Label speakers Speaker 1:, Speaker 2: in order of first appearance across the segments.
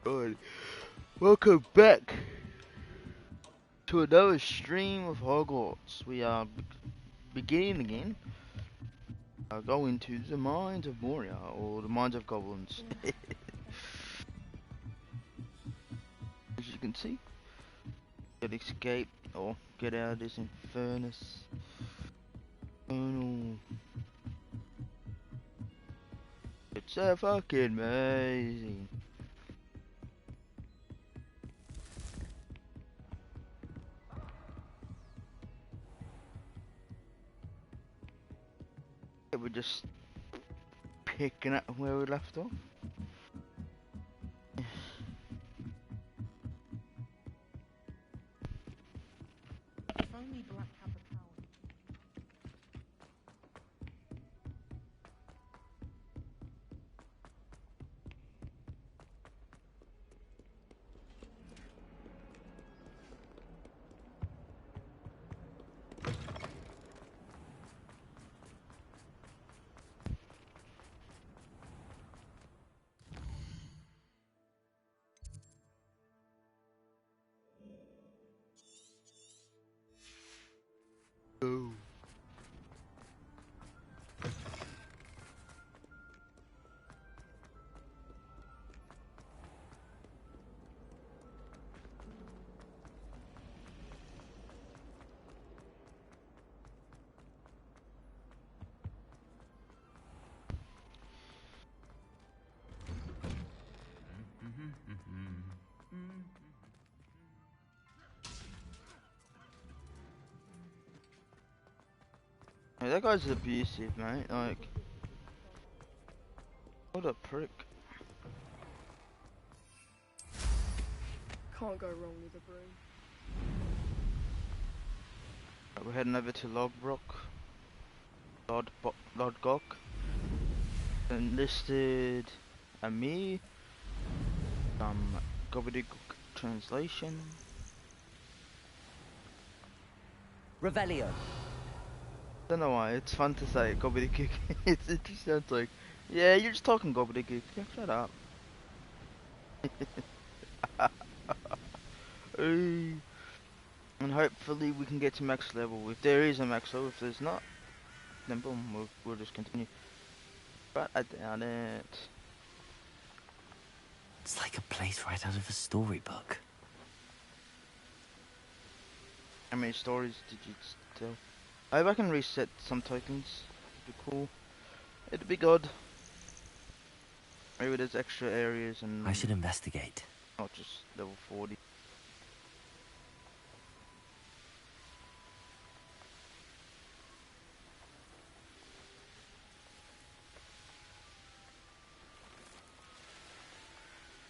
Speaker 1: Good. Welcome back to another stream of Hogwarts. We are beginning again. Going to the mines of Moria, or the mines of goblins. As you can see, get escape or get out of this infernus. Oh, it's so fucking amazing. We're just picking up where we left off. Oh. Hey, that guy's abusive, mate. Like, what a prick.
Speaker 2: Can't go wrong with a broom.
Speaker 1: We're heading over to Lodgok. Enlisted me. Some gobbledygook translation.
Speaker 3: Revelio.
Speaker 1: Don't know why, it's fun to say gobbledygook. it just sounds like, yeah, you're just talking gobbledygook. Yeah, shut up. And hopefully we can get to max level. If there is a max level, if there's not, then boom, we'll just continue. But I doubt it.
Speaker 3: It's like a place right out of a storybook.
Speaker 1: How many stories did you tell? I hope I can reset some tokens. It'd be cool. It'd be good. Maybe there's extra areas and
Speaker 3: I should investigate.
Speaker 1: not just level 40.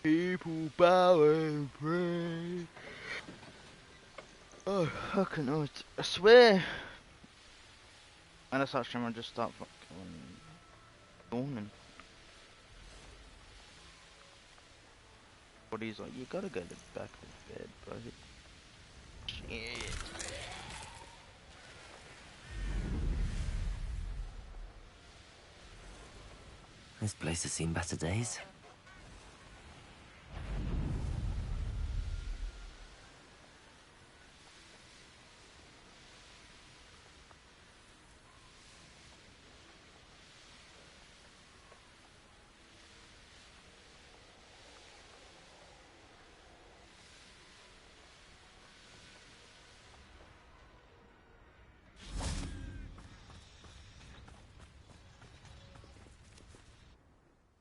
Speaker 1: People bow and pray. Oh, fucking hell. I swear. When I start streaming, I just start fucking yawning. But he's like, you gotta go to back to bed, bro. Shit.
Speaker 3: This place has seen better days.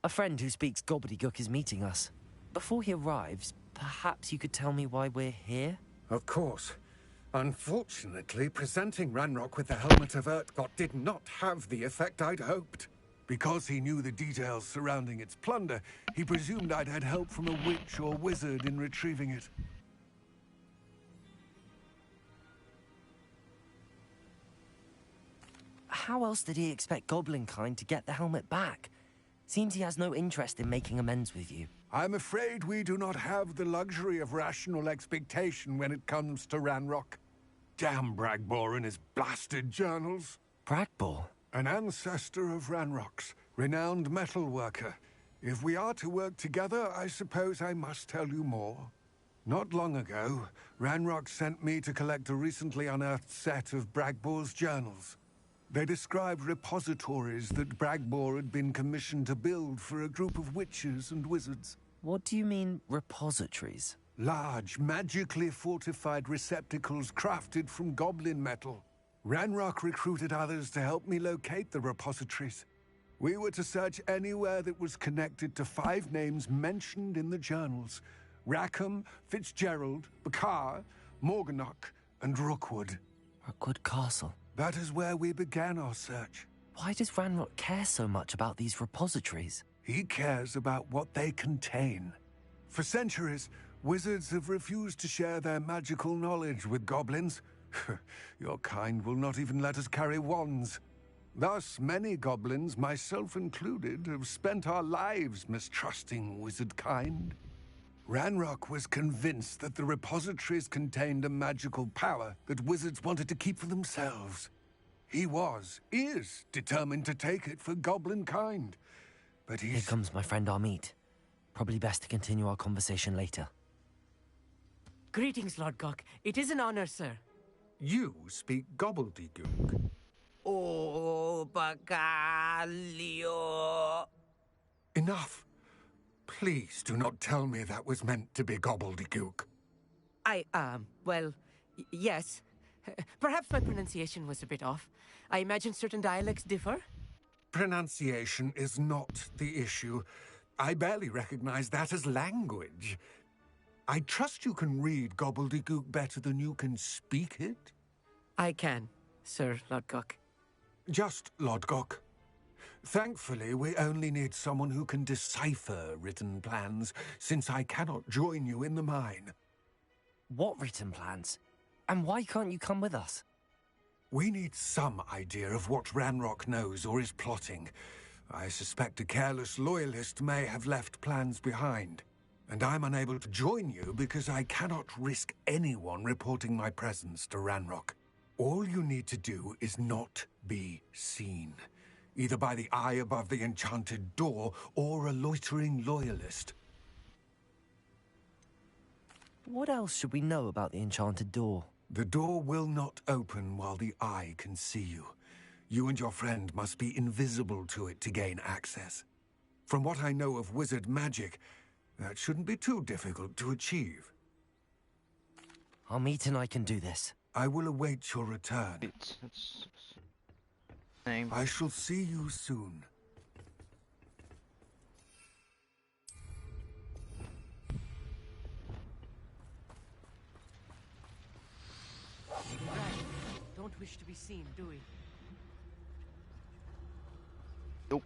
Speaker 3: A friend who speaks gobbledygook is meeting us. Before he arrives, perhaps you could tell me why we're here?
Speaker 4: Of course. Unfortunately, presenting Ranrock with the Helmet of Urtkot did not have the effect I'd hoped. Because he knew the details surrounding its plunder, he presumed I'd had help from a witch or wizard in retrieving it.
Speaker 3: How else did he expect Goblinkind to get the helmet back? Seems he has no interest in making amends with you.
Speaker 4: I'm afraid we do not have the luxury of rational expectation when it comes to Ranrock. Damn Bragbor and his blasted journals.
Speaker 3: Bragbor?
Speaker 4: An ancestor of Ranrock's, renowned metal worker. If we are to work together, I suppose I must tell you more. Not long ago, Ranrock sent me to collect a recently unearthed set of Bragbor's journals. They described repositories that Bragbor had been commissioned to build for a group of witches and wizards.
Speaker 3: What do you mean, repositories?
Speaker 4: Large, magically fortified receptacles crafted from goblin metal. Ranrock recruited others to help me locate the repositories. We were to search anywhere that was connected to 5 names mentioned in the journals: Rackham, Fitzgerald, Bakar, Morganach, and Rookwood.
Speaker 3: Rookwood Castle.
Speaker 4: That is where we began our search.
Speaker 3: Why does Ranrock care so much about these repositories?
Speaker 4: He cares about what they contain. For centuries, wizards have refused to share their magical knowledge with goblins. Your kind will not even let us carry wands. Thus, many goblins, myself included, have spent our lives mistrusting wizard kind. Ranrock was convinced that the repositories contained a magical power that wizards wanted to keep for themselves. He is determined to take it for goblin kind. But
Speaker 3: Here comes my friend Amit. Probably best to continue our conversation later.
Speaker 2: Greetings, Lord Gok. It is an honor, sir.
Speaker 4: You speak gobbledygook.
Speaker 2: Oh, Bacalio.
Speaker 4: Enough. Please do not tell me that was meant to be gobbledygook.
Speaker 2: Well, yes. Perhaps my pronunciation was a bit off. I imagine certain dialects differ.
Speaker 4: Pronunciation is not the issue. I barely recognize that as language. I trust you can read gobbledygook better than you can speak it?
Speaker 2: I can, Sir Lord Gok.
Speaker 4: Just Lodgok. Thankfully, we only need someone who can decipher written plans, since I cannot join you in the mine.
Speaker 3: What written plans? And why can't you come with us?
Speaker 4: We need some idea of what Ranrock knows or is plotting. I suspect a careless loyalist may have left plans behind. And I'm unable to join you because I cannot risk anyone reporting my presence to Ranrock. All you need to do is not be seen, either by the eye above the enchanted door or a loitering loyalist.
Speaker 3: What else should we know about the enchanted door?
Speaker 4: The door will not open while the eye can see you. You and your friend must be invisible to it to gain access. From what I know of wizard magic, that shouldn't be too difficult to achieve.
Speaker 3: Amit and I can do this.
Speaker 4: I will await your return.
Speaker 1: It's name.
Speaker 4: I shall see you soon.
Speaker 2: Don't wish to be seen, do we?
Speaker 1: Nope.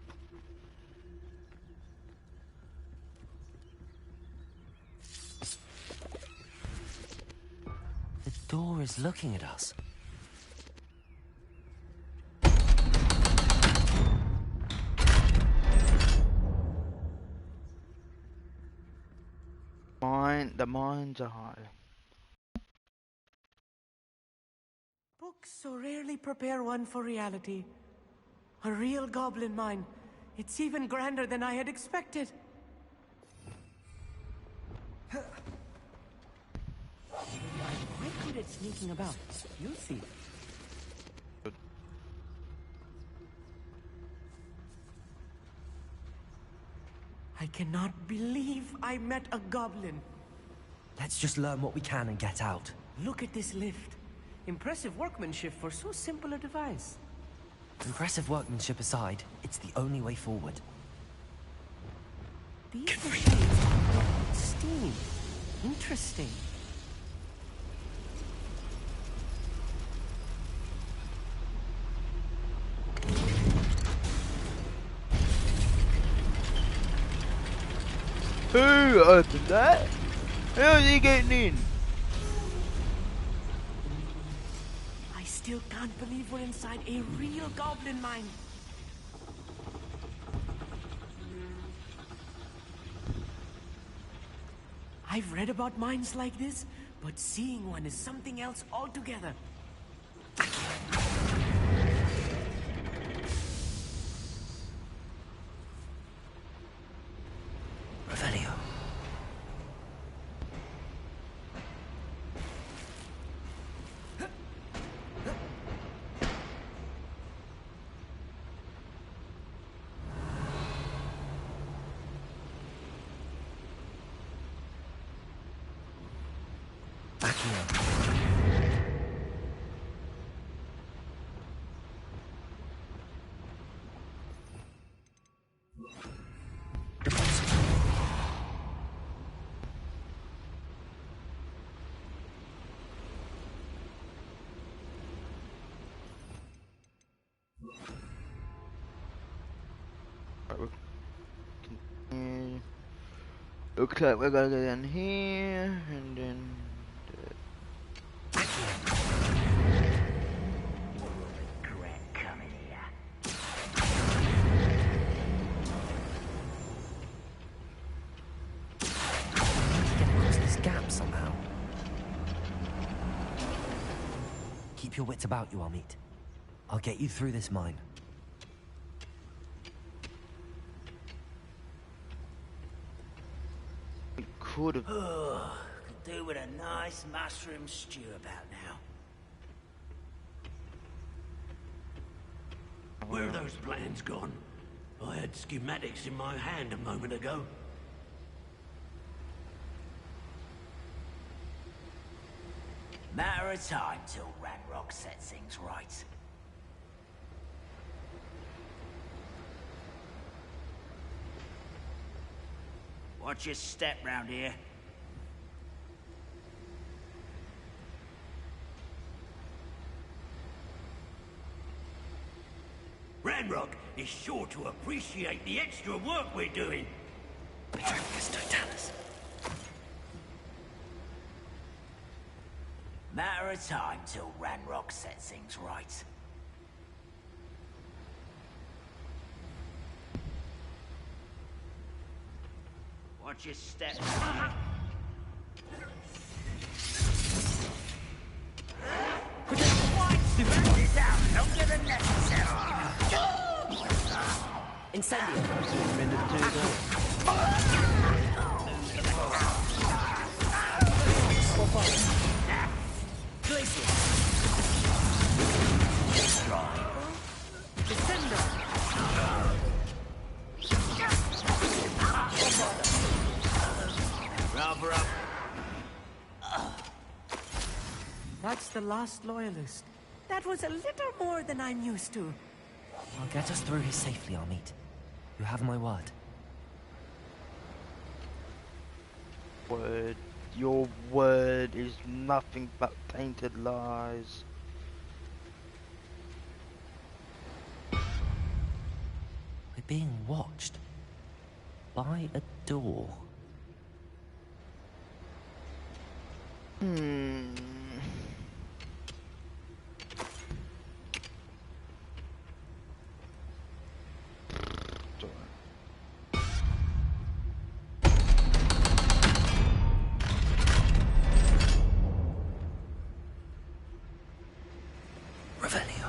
Speaker 3: The door is looking at us.
Speaker 1: The mines are high.
Speaker 2: Books so rarely prepare one for reality. A real goblin mine. It's even grander than I had expected. Quite good at sneaking about. You'll see. I cannot believe I met a goblin.
Speaker 3: Let's just learn what we can and get out.
Speaker 2: Look at this lift. Impressive workmanship for so simple a device.
Speaker 3: Impressive workmanship aside, it's the only way forward.
Speaker 2: These machines are steam. Interesting.
Speaker 1: Who opened that? How's he getting in?
Speaker 2: I still can't believe we're inside a real goblin mine. I've read about mines like this, but seeing one is something else altogether.
Speaker 3: Accio.
Speaker 1: Right, looks like we're gonna go down here and then.
Speaker 3: Get across this gap somehow. Keep your wits about you, Amit. I'll get you through this mine.
Speaker 1: Could have.
Speaker 5: Could do with a nice mushroom stew about now.
Speaker 6: Where are those plans gone? I had schematics in my hand a moment ago.
Speaker 5: Matter of time till Ranrock sets things right. Watch your step round here.
Speaker 6: Ranrock is sure to appreciate the extra work we're doing.
Speaker 3: Petrificus totalis.
Speaker 5: Matter of time till Ranrock sets things right. Watch your step. Don't get unnecessary.
Speaker 3: Incendio. Glacier.
Speaker 5: Rubber up.
Speaker 2: That's the last loyalist. That was a little more than I'm used to.
Speaker 3: I'll get us through here safely, Amit. You have my word.
Speaker 1: Word. Your word is nothing but tainted lies.
Speaker 3: We're being watched. By a door. Revelio.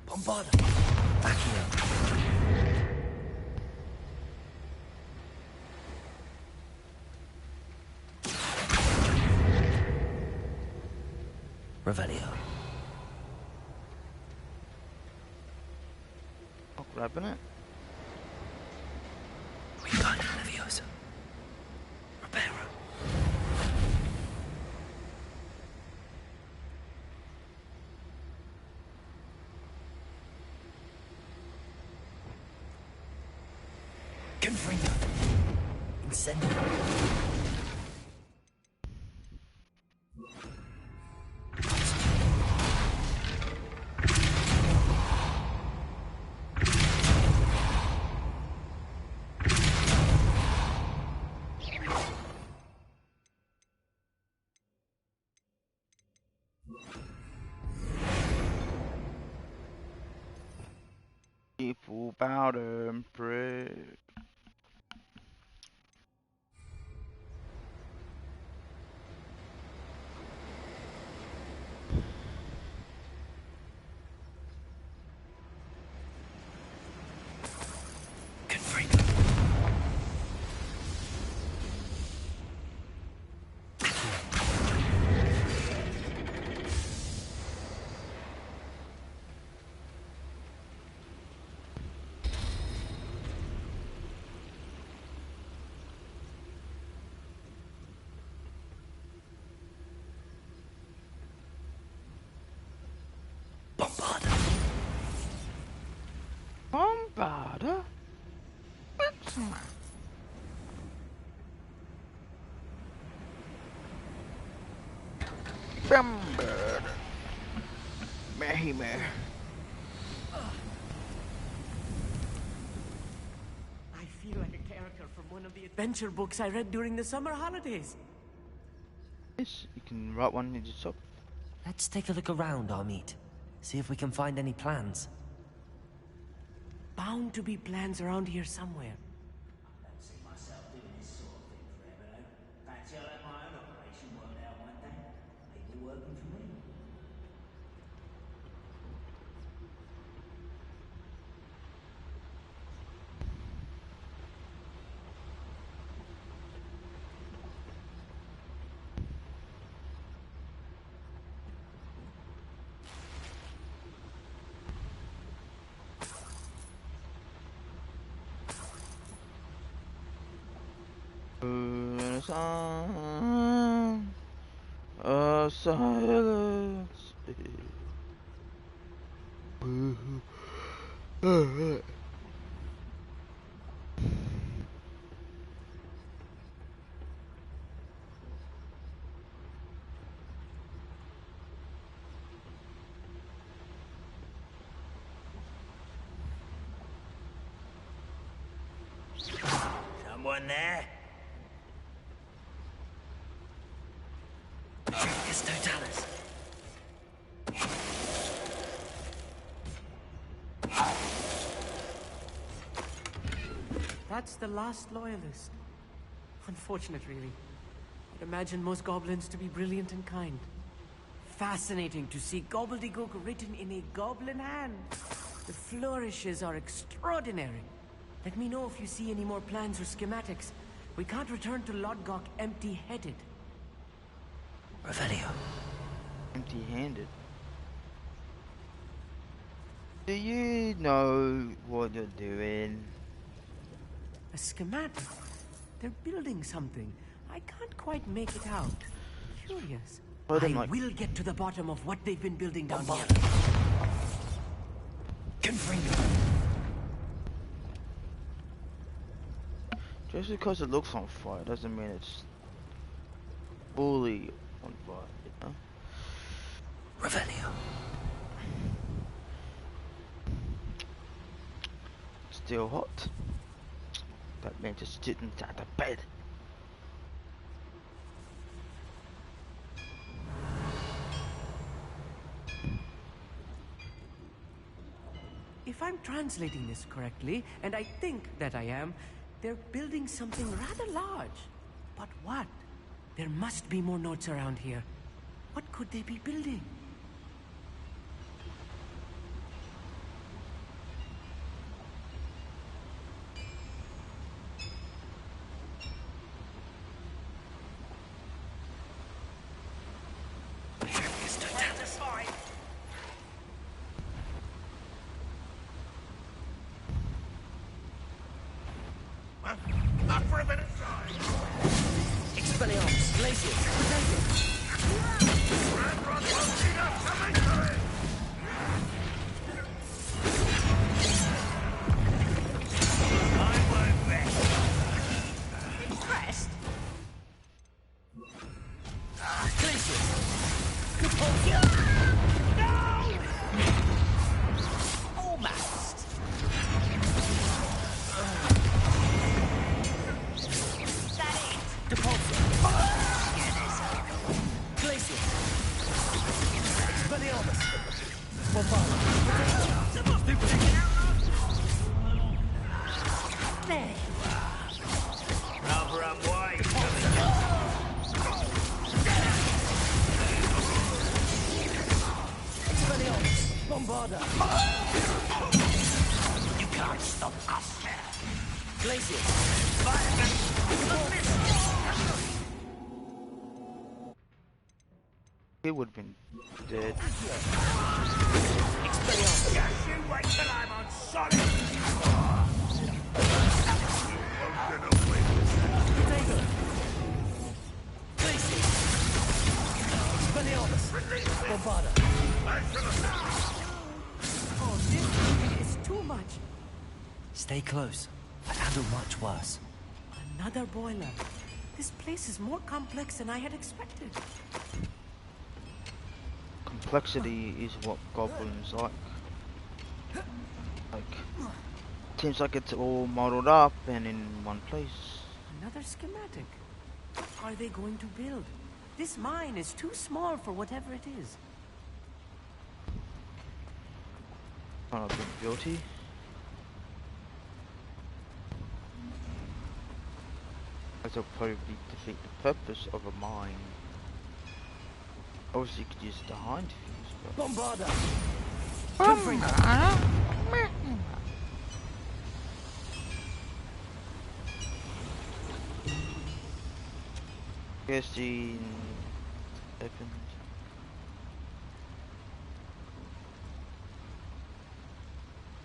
Speaker 3: Bombarda. Accio. Revelio.
Speaker 1: Not grabbing it.
Speaker 3: Wingardium Leviosa. Reparo. Confringo. Incendio.
Speaker 1: about Emperor.
Speaker 3: Good freak.
Speaker 1: Bombarder? Bombarder. Mehime.
Speaker 2: I feel like a character from one of the adventure books I read during the summer holidays.
Speaker 1: Yes, you can write one in the top.
Speaker 3: Let's take a look around, Amit. See if we can find any plans.
Speaker 2: Bound to be plans around here somewhere.
Speaker 5: I don't see myself doing this sort of thing forever, though. Fancy I'll have my own operation worked out one day. Maybe working for me.
Speaker 1: Silence.
Speaker 5: Someone there?
Speaker 3: Yes, Totalis.
Speaker 2: That's the last loyalist. Unfortunate, really. I'd imagine most goblins to be brilliant and kind. Fascinating to see gobbledygook written in a goblin hand. The flourishes are extraordinary. Let me know if you see any more plans or schematics. We can't return to Lodgok empty-headed.
Speaker 3: Revelio.
Speaker 1: Empty-handed. Do you know what you're doing?
Speaker 2: A schematic? They're building something. I can't quite make it out. Curious.
Speaker 1: Well,
Speaker 2: I
Speaker 1: then, like-
Speaker 2: will get to the bottom of what they've been building down here.
Speaker 1: Just because it looks on fire doesn't mean it's fully on fire, you know?
Speaker 3: Revelio.
Speaker 1: Still hot. That man just sitting inside the bed.
Speaker 2: If I'm translating this correctly, and I think that I am, they're building something rather large. But what? There must be more notes around here. What could they be building?
Speaker 6: Up for a bit of time.
Speaker 3: Expelliarmus, Glacius,
Speaker 6: Ranrock won't need us coming to it.
Speaker 5: I won't rest. Impressed?
Speaker 3: Glacius.
Speaker 5: No! Almost. That it?
Speaker 3: Depulso.
Speaker 5: Get this
Speaker 3: Bombarda!
Speaker 6: You can't stop us.
Speaker 3: Glacier!
Speaker 1: He would have been dead.
Speaker 3: Expelliarmus!
Speaker 6: Just you wait till I'm on solid.
Speaker 3: Dagger! Glacier! Expelliarmus! Bombarda!
Speaker 2: Oh, this is too much.
Speaker 3: Stay close. I've handled much worse.
Speaker 2: Another boiler. This place is more complex than I had expected.
Speaker 1: Complexity is what goblins like. Seems like it's all modeled up and in one place.
Speaker 2: Another schematic. What are they going to build? This mine is too small for whatever it is.
Speaker 1: Kind of been guilty. As will probably defeat the purpose of a mine. Obviously, you could use the hind fuse, but.
Speaker 3: Bombarda!
Speaker 1: Guessing. Opened.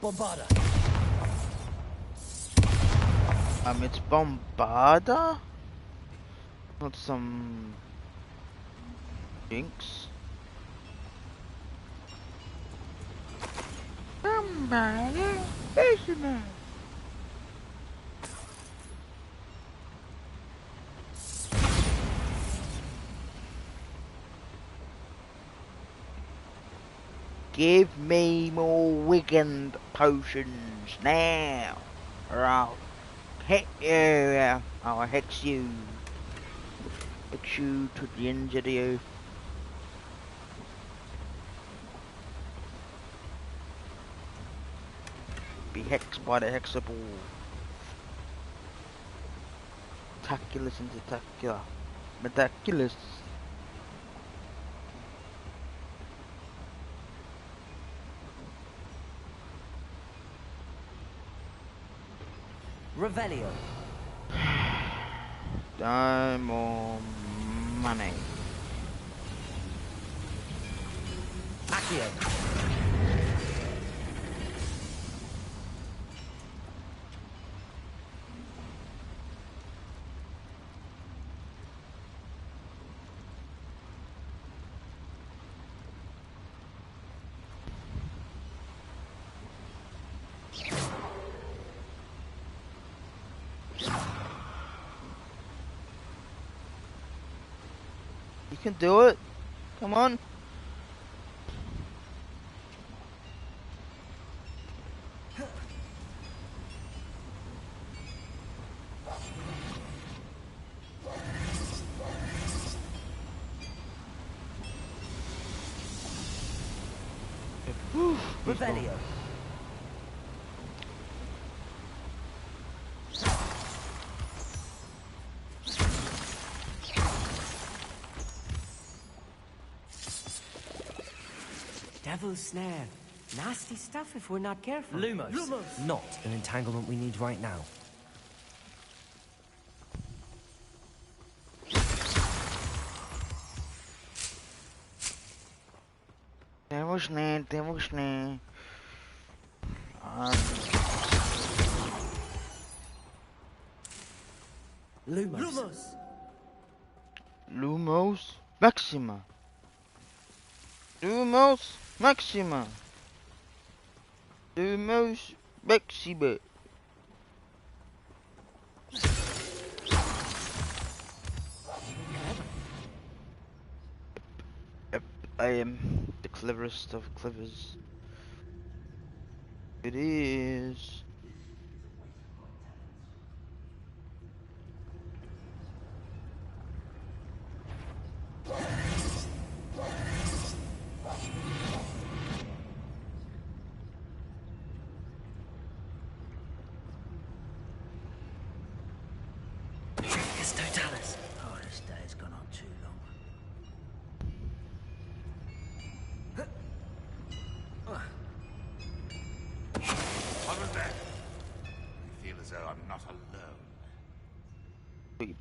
Speaker 3: Bombarda!
Speaker 1: It's Bombarda? Not some jinx. Bombarda, fisherman. Give me more weakened potions now, or I'll hex you. I'll hex you. Hex you to the ends of the earth. Be hexed by the hexable. Taculous and tentacular. Metaculous.
Speaker 3: Revelio!
Speaker 1: Time more money.
Speaker 3: Accio!
Speaker 1: You can do it. Come on.
Speaker 3: Revelio!
Speaker 2: Devil's snare. Nasty stuff if we're not careful.
Speaker 3: Lumos. Not an entanglement we need right now.
Speaker 1: Devil's snare, devil's snare.
Speaker 3: Lumos.
Speaker 1: Lumos Maxima. Lumos Maxima. Lumos Maxima. I am the cleverest of clevers. It is.
Speaker 3: It's Totalis.
Speaker 5: Oh, this day's gone on too long.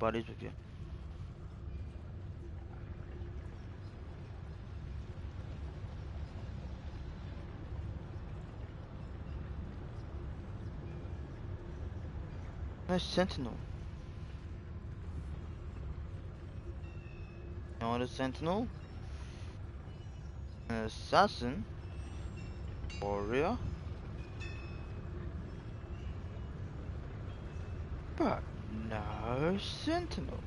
Speaker 1: buddies with you. No sentinel. Not a sentinel. An assassin. Warrior. But no sentinel.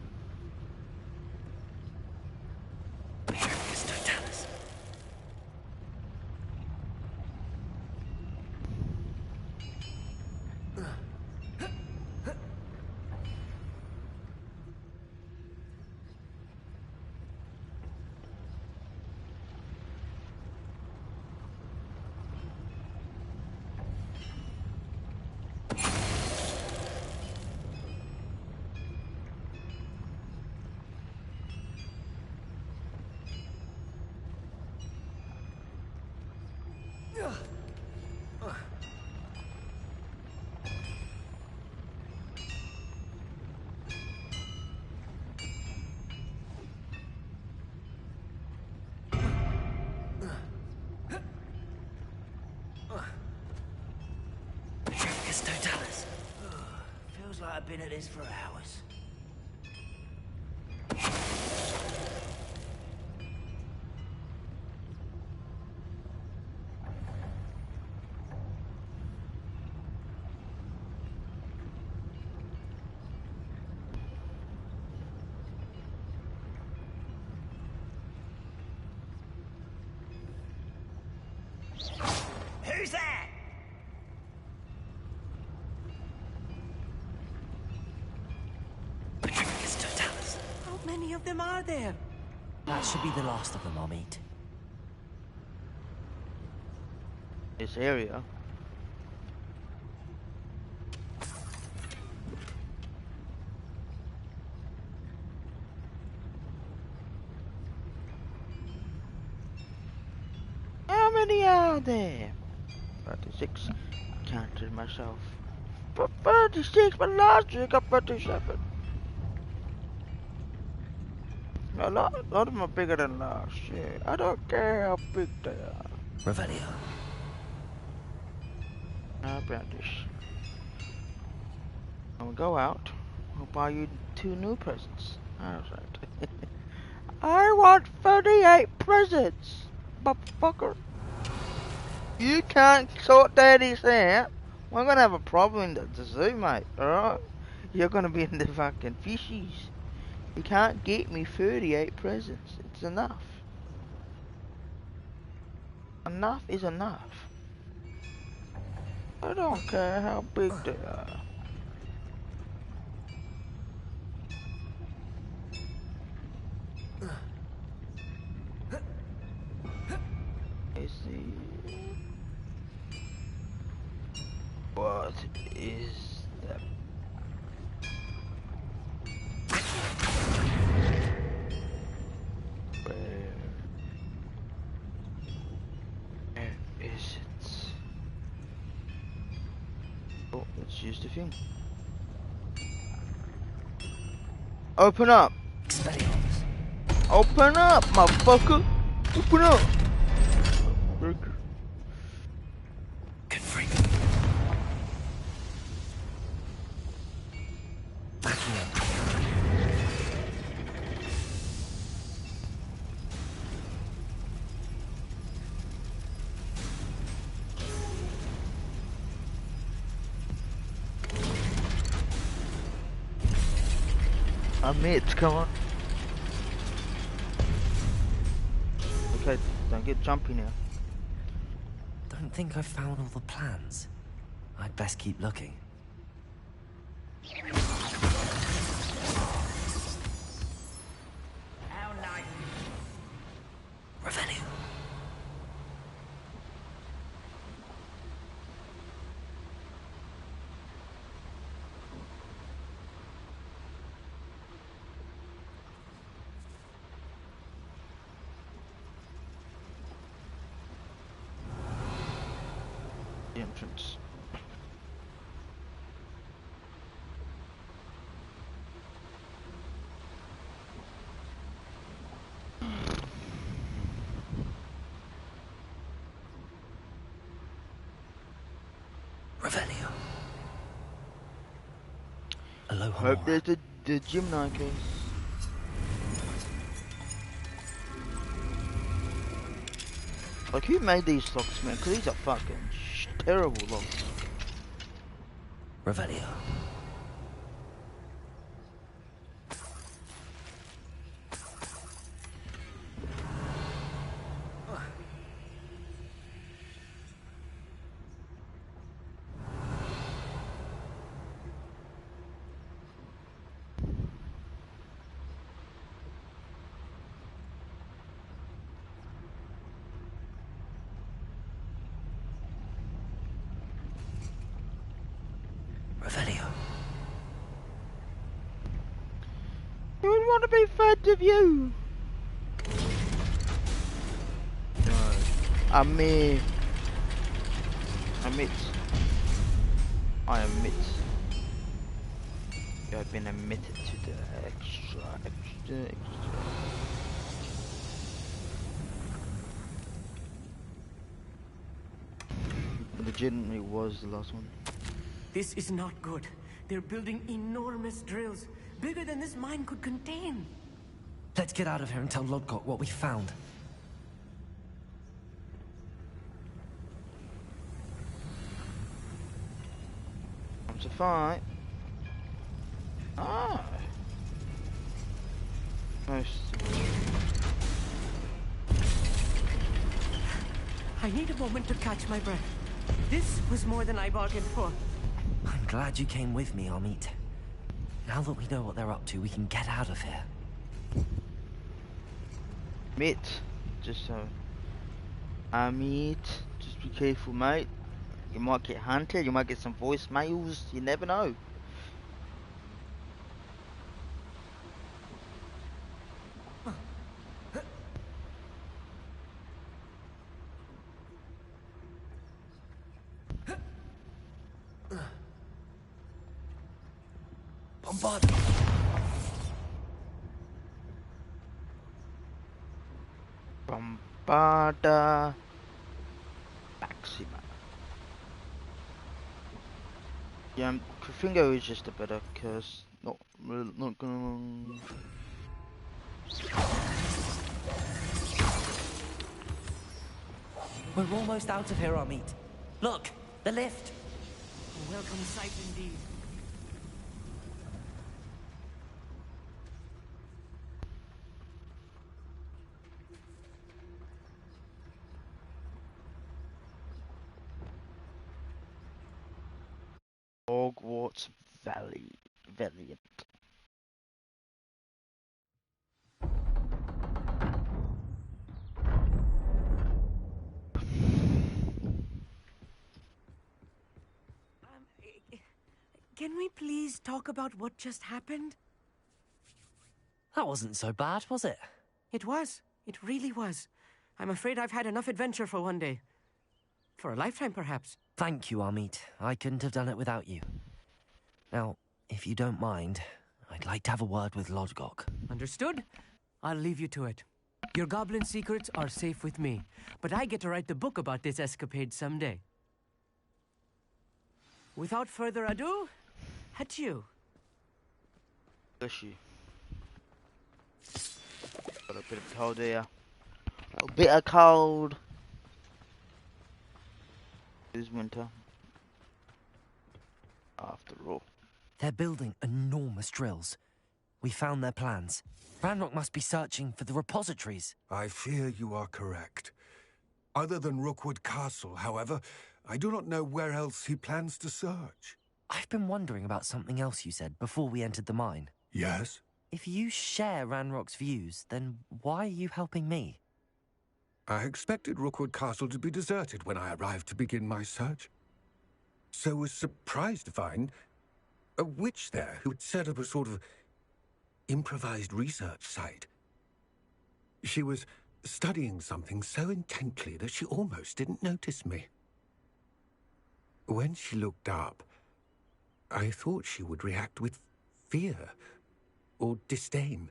Speaker 5: Feels like I've been at this for hours. Who's that?
Speaker 2: How many of them are there?
Speaker 3: That should be the last of them I'll meet.
Speaker 1: This area. How many are there? 36. Counted myself. But 36, but last year I got 37. A lot of them are bigger than last year. I don't care how big they are.
Speaker 3: Revelio.
Speaker 1: How about this? When we go out, I'll buy you 2 new presents. How's that? I want 38 presents, motherfucker. You can't sort daddy's out. We're gonna have a problem in the zoo, mate, alright? You're gonna be in the fucking fishies. You can't get me 38 presents. It's enough. Enough is enough. I don't care how big they are. Let's see. What is that? Where is it? Oh, let's use the thing. Open up! Open up, motherfucker! Open up! Burger.
Speaker 3: Good freak.
Speaker 1: Mitch, come on. Okay, don't get jumpy now.
Speaker 3: Don't think I've found all the plans. I'd best keep looking.
Speaker 5: How nice.
Speaker 3: Revelio.
Speaker 1: The entrance. Hope
Speaker 3: Alohomora.
Speaker 1: there's the Gemini case. Like, who made these locks, man? Because these are fucking terrible locks.
Speaker 3: Revelio. Revelio.
Speaker 1: Who would want to be fed of you? No. Admit. I admit. You have been admitted to the extra. Legitimately was the last one.
Speaker 2: This is not good. They're building enormous drills, bigger than this mine could contain.
Speaker 3: Let's get out of here and tell Lodgok what we found.
Speaker 1: Time to fight. Ah. Most.
Speaker 2: I need a moment to catch my breath. This was more than I bargained for.
Speaker 3: I'm glad you came with me, Amit. Now that we know what they're up to, we can get out of here.
Speaker 1: Mate, just so. Amit, just be careful, mate. You might get hunted, you might get some voicemails, you never know.
Speaker 3: Bombard!
Speaker 1: Bombarda Maxima. Yeah, Crafingo is just a better curse. Not gonna.
Speaker 3: We're almost out of here, Amit. Look, the lift.
Speaker 2: A welcome sight indeed.
Speaker 1: Hogwarts Valiant.
Speaker 2: Can we please talk about what just happened?
Speaker 3: That wasn't so bad, was it?
Speaker 2: It was. It really was. I'm afraid I've had enough adventure for one day. For a lifetime, perhaps.
Speaker 3: Thank you, Amit. I couldn't have done it without you. Now, if you don't mind, I'd like to have a word with Lodgok.
Speaker 2: Understood? I'll leave you to it. Your goblin secrets are safe with me, but I get to write the book about this escapade someday. Without further ado, adieu.
Speaker 1: Bless you. Got a bit of cold here. A bit of cold. It is winter. After all.
Speaker 3: They're building enormous drills. We found their plans. Ranrock must be searching for the repositories.
Speaker 4: I fear you are correct. Other than Rookwood Castle, however, I do not know where else he plans to search.
Speaker 3: I've been wondering about something else you said before we entered the mine.
Speaker 4: Yes?
Speaker 3: If you share Ranrock's views, then why are you helping me?
Speaker 4: I expected Rookwood Castle to be deserted when I arrived to begin my search. So was surprised to find a witch there who had set up a sort of improvised research site. She was studying something so intently that she almost didn't notice me. When she looked up, I thought she would react with fear or disdain.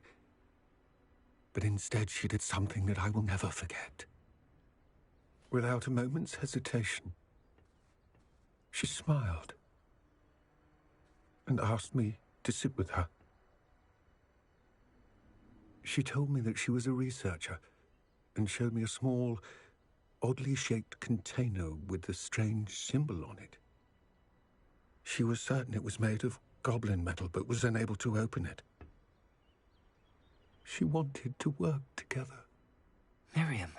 Speaker 4: But instead she did something that I will never forget. Without a moment's hesitation, she smiled and asked me to sit with her. She told me that she was a researcher and showed me a small, oddly shaped container with a strange symbol on it. She was certain it was made of goblin metal, but was unable to open it. She wanted to work together.
Speaker 3: Miriam.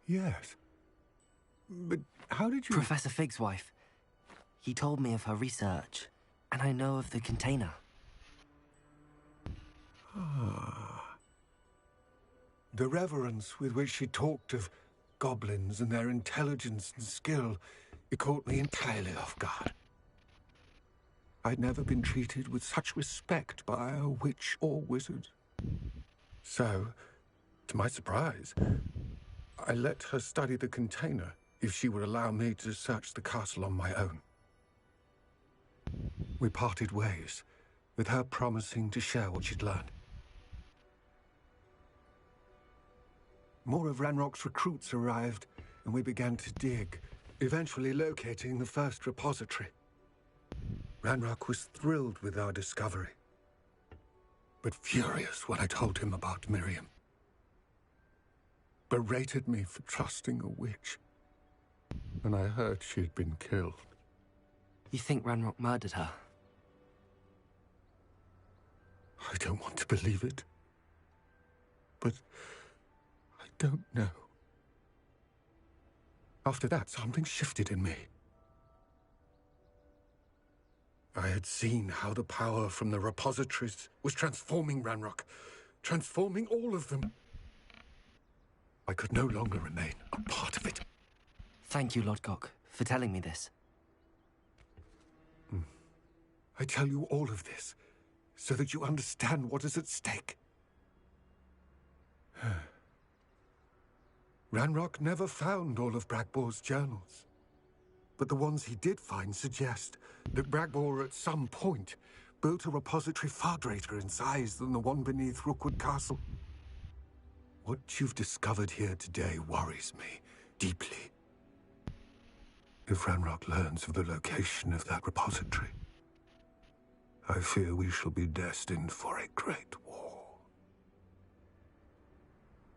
Speaker 4: Yes. But how did you...
Speaker 3: Professor Fig's wife. He told me of her research, and I know of the container.
Speaker 4: Ah. The reverence with which she talked of goblins and their intelligence and skill, it caught me entirely off guard. I'd never been treated with such respect by a witch or wizard. So, to my surprise, I let her study the container if she would allow me to search the castle on my own. We parted ways, with her promising to share what she'd learned. More of Ranrock's recruits arrived, and we began to dig, eventually locating the first repository. Ranrock was thrilled with our discovery, but furious when I told him about Miriam. Berated me for trusting a witch, and I heard she had been killed.
Speaker 3: You think Ranrock murdered her?
Speaker 4: I don't want to believe it, but I don't know. After that, something shifted in me. I had seen how the power from the repositories was transforming Ranrock, transforming all of them. I could no longer remain a part of it.
Speaker 3: Thank you, Lodgok, for telling me this.
Speaker 4: I tell you all of this so that you understand what is at stake. Ranrock never found all of Bragbor's journals, but the ones he did find suggest that Bragbor at some point built a repository far greater in size than the one beneath Rookwood Castle. What you've discovered here today worries me deeply. If Ranrock learns of the location of that repository, I fear we shall be destined for a great war.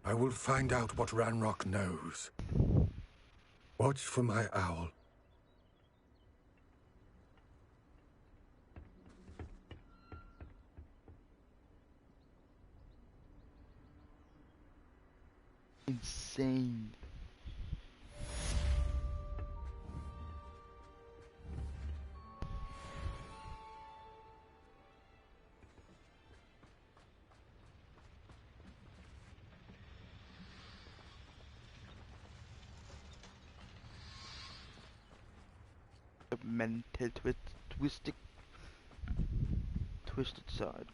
Speaker 4: I will find out what Ranrock knows. Watch for my owl.
Speaker 1: Insane. Mental twisted side.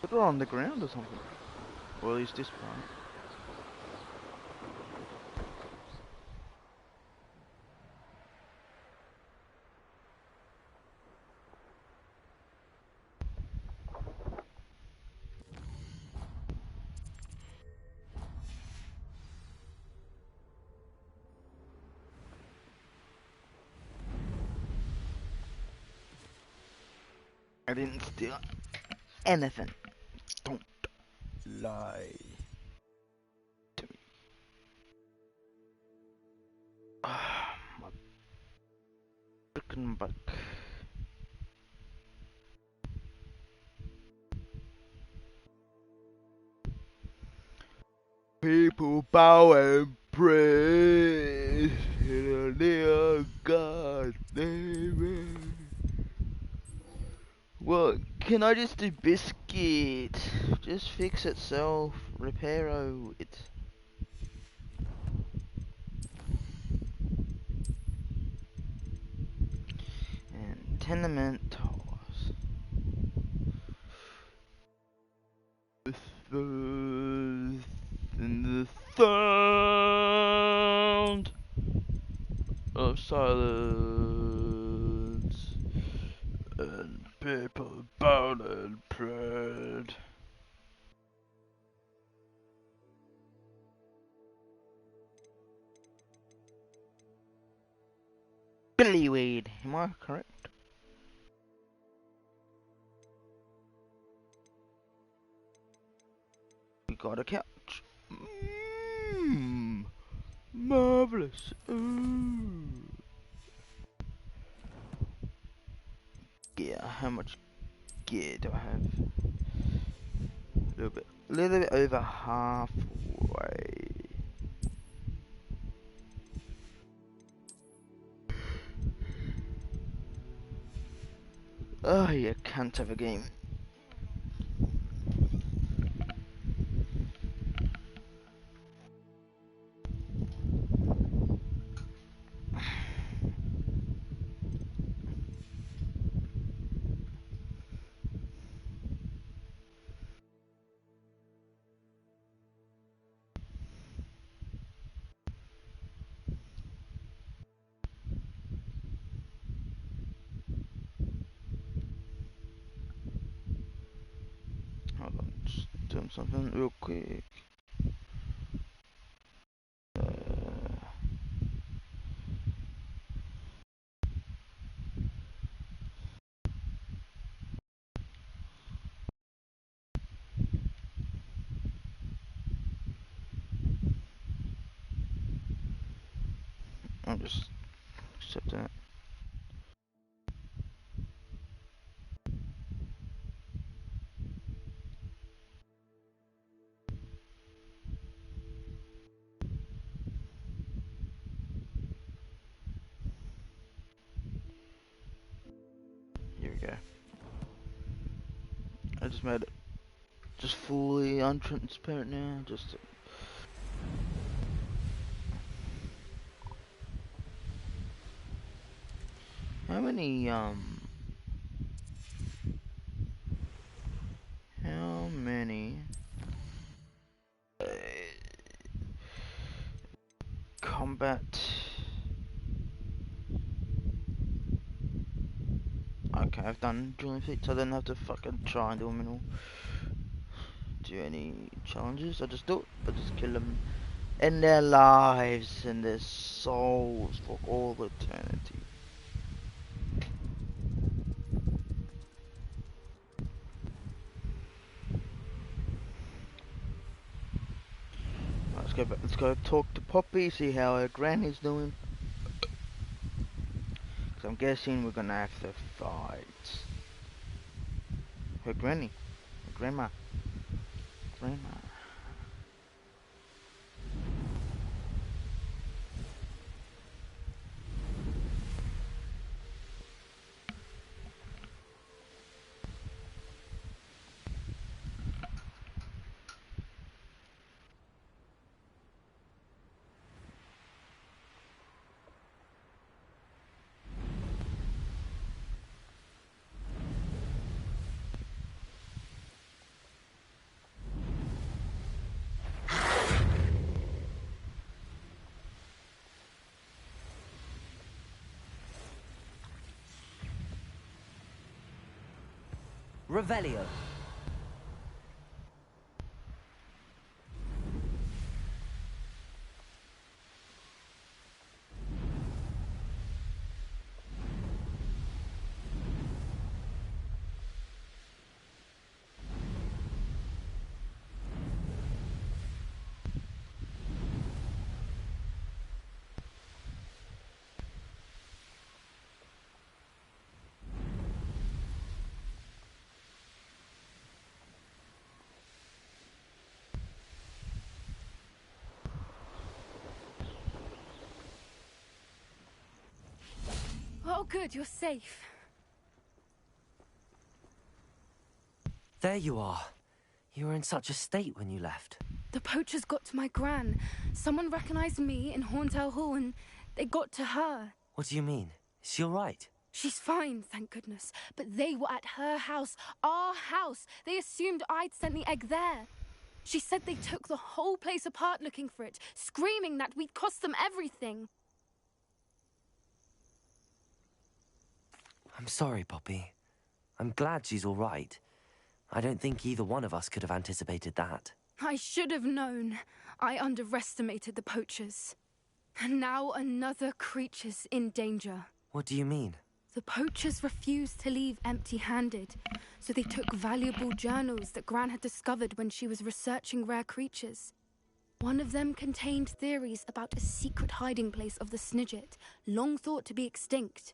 Speaker 1: Put it on the ground or something. Or at least this part. I didn't steal anything. Don't lie to me. My freaking back. People bow and praise in the name of God. Amen. What? Can I just do biscuit? Just fix itself. Reparo it. And tenement toss. The first and the third. of silence and people bound and proud. Billyweed, am I correct? We got a couch. Mmm, marvelous. Ooh. Yeah, how much gear do I have? A little bit over halfway. Oh, you can't have a game. Hold on, just doing something real quick. I'll just accept that. Here we go. I just made it just fully untransparent now. Just how many uh, combat? Okay, I've done dueling feats. I don't have to fucking try and do any challenges. I just do it. I just kill them in their lives and their souls for all eternity. Let's go back. Let's go talk to Poppy. See how her granny's doing. Cause I'm guessing we're gonna have to fight her granny, her grandma.
Speaker 3: Revelio.
Speaker 7: Oh, good, you're safe.
Speaker 3: There you are. You were in such a state when you left.
Speaker 7: The poachers got to my gran. Someone recognized me in Horntail Hall and they got to her.
Speaker 3: What do you mean? Is she all right?
Speaker 7: She's fine, thank goodness. But they were at her house, our house. They assumed I'd sent the egg there. She said they took the whole place apart looking for it, screaming that we'd cost them everything.
Speaker 3: I'm sorry, Poppy. I'm glad she's all right. I don't think either one of us could have anticipated that.
Speaker 7: I should have known. I underestimated the poachers. And now another creature's in danger.
Speaker 3: What do you mean?
Speaker 7: The poachers refused to leave empty-handed, so they took valuable journals that Gran had discovered when she was researching rare creatures. One of them contained theories about a secret hiding place of the Snidget, long thought to be extinct.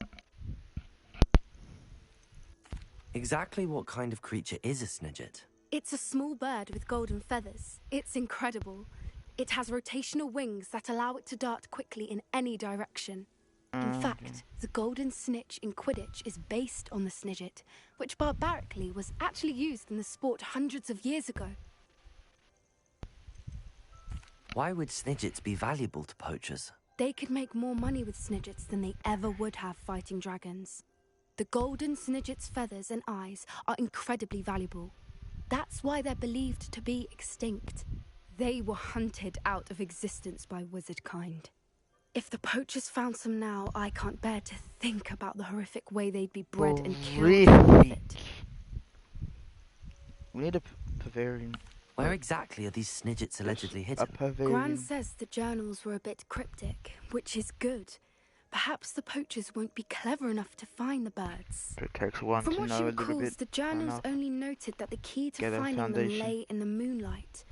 Speaker 3: Exactly what kind of creature is a Snidget?
Speaker 7: It's a small bird with golden feathers. It's incredible. It has rotational wings that allow it to dart quickly in any direction. In fact, the golden snitch in Quidditch is based on the Snidget, which barbarically was actually used in the sport hundreds of years ago.
Speaker 3: Why would Snidgets be valuable to poachers?
Speaker 7: They could make more money with Snidgets than they ever would have fighting dragons. The golden Snidget's feathers and eyes are incredibly valuable. That's why they're believed to be extinct. They were hunted out of existence by wizard kind. If the poachers found some now, I can't bear to think about the horrific way they'd be bred and killed.
Speaker 1: Really? We need a pavilion.
Speaker 3: Where exactly are these Snidgets allegedly
Speaker 1: A
Speaker 3: hidden?
Speaker 1: pavilion.
Speaker 7: Gran says the journals were a bit cryptic, which is good. Perhaps the poachers won't be clever enough to find the birds.
Speaker 1: It takes one
Speaker 7: From
Speaker 1: to
Speaker 7: what
Speaker 1: know
Speaker 7: she
Speaker 1: a little
Speaker 7: recalls,
Speaker 1: bit.
Speaker 7: the journals
Speaker 1: enough.
Speaker 7: only noted that the key to
Speaker 1: Get a
Speaker 7: finding them
Speaker 1: foundation.
Speaker 7: lay in the moonlight.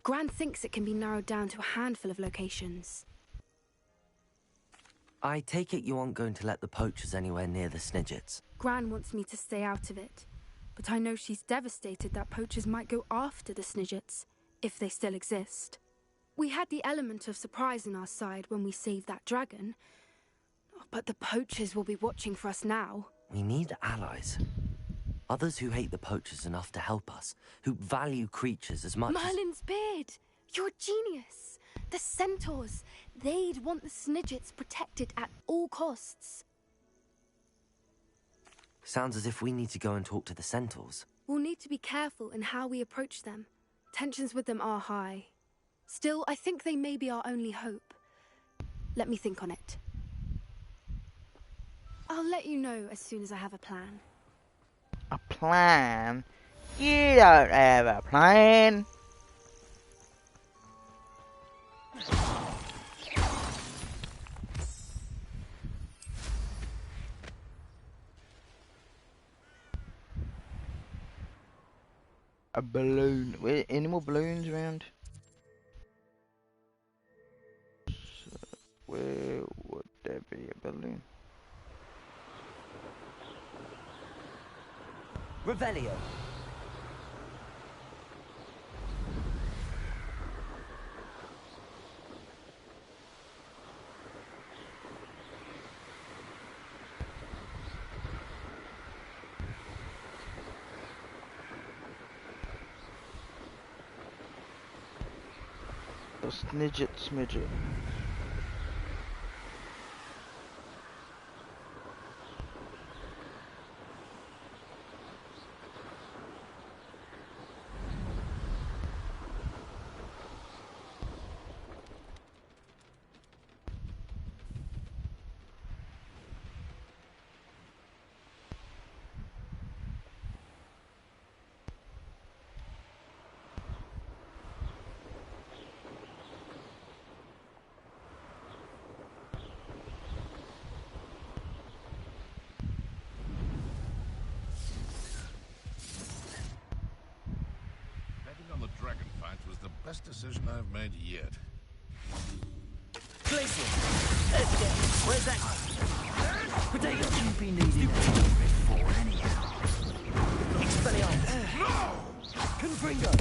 Speaker 7: Gran thinks it can be narrowed down to a handful of locations.
Speaker 3: I take it you aren't going to let the poachers anywhere near the Snidgets.
Speaker 7: Gran wants me to stay out of it, but I know she's devastated that poachers might go after the Snidgets, if they still exist. We had the element of surprise on our side when we saved that dragon, but the poachers will be watching for us now.
Speaker 3: We need allies. Others who hate the poachers enough to help us, who value creatures as much as...
Speaker 7: Merlin's beard! You're a genius! The centaurs! They'd want the Snidgets protected at all costs.
Speaker 3: Sounds as if we need to go and talk to the centaurs.
Speaker 7: We'll need to be careful in how we approach them. Tensions with them are high. Still, I think they may be our only hope. Let me think on it. I'll let you know as soon as I have a plan.
Speaker 1: A plan? You don't have a plan. A balloon. Wait, any more balloons around? So, where would there be a balloon?
Speaker 3: Revelio.
Speaker 1: The Snidget Smidget.
Speaker 8: Best decision I've made yet.
Speaker 3: Glacier! Where's that? Potato! You've been needing before, anyhow. Expelliarmus! No! Confringo!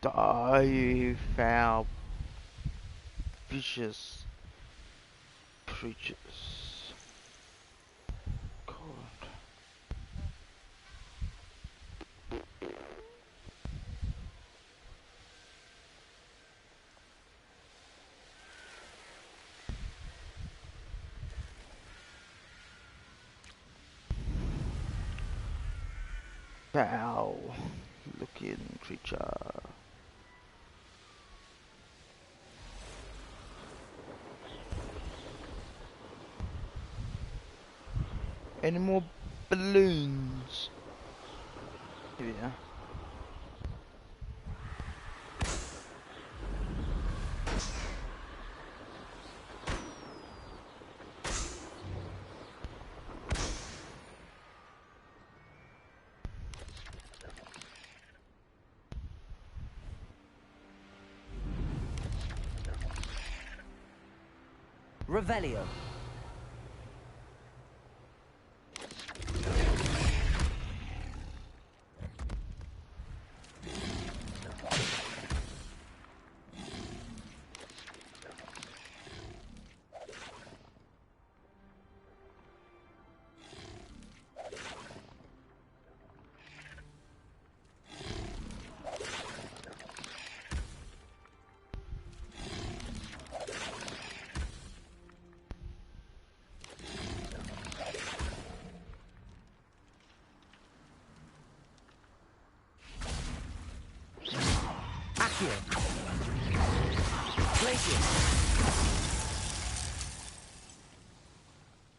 Speaker 1: Die, you foul, vicious creatures. Foul looking creature. Any more balloons? Here we are.
Speaker 3: Revelio.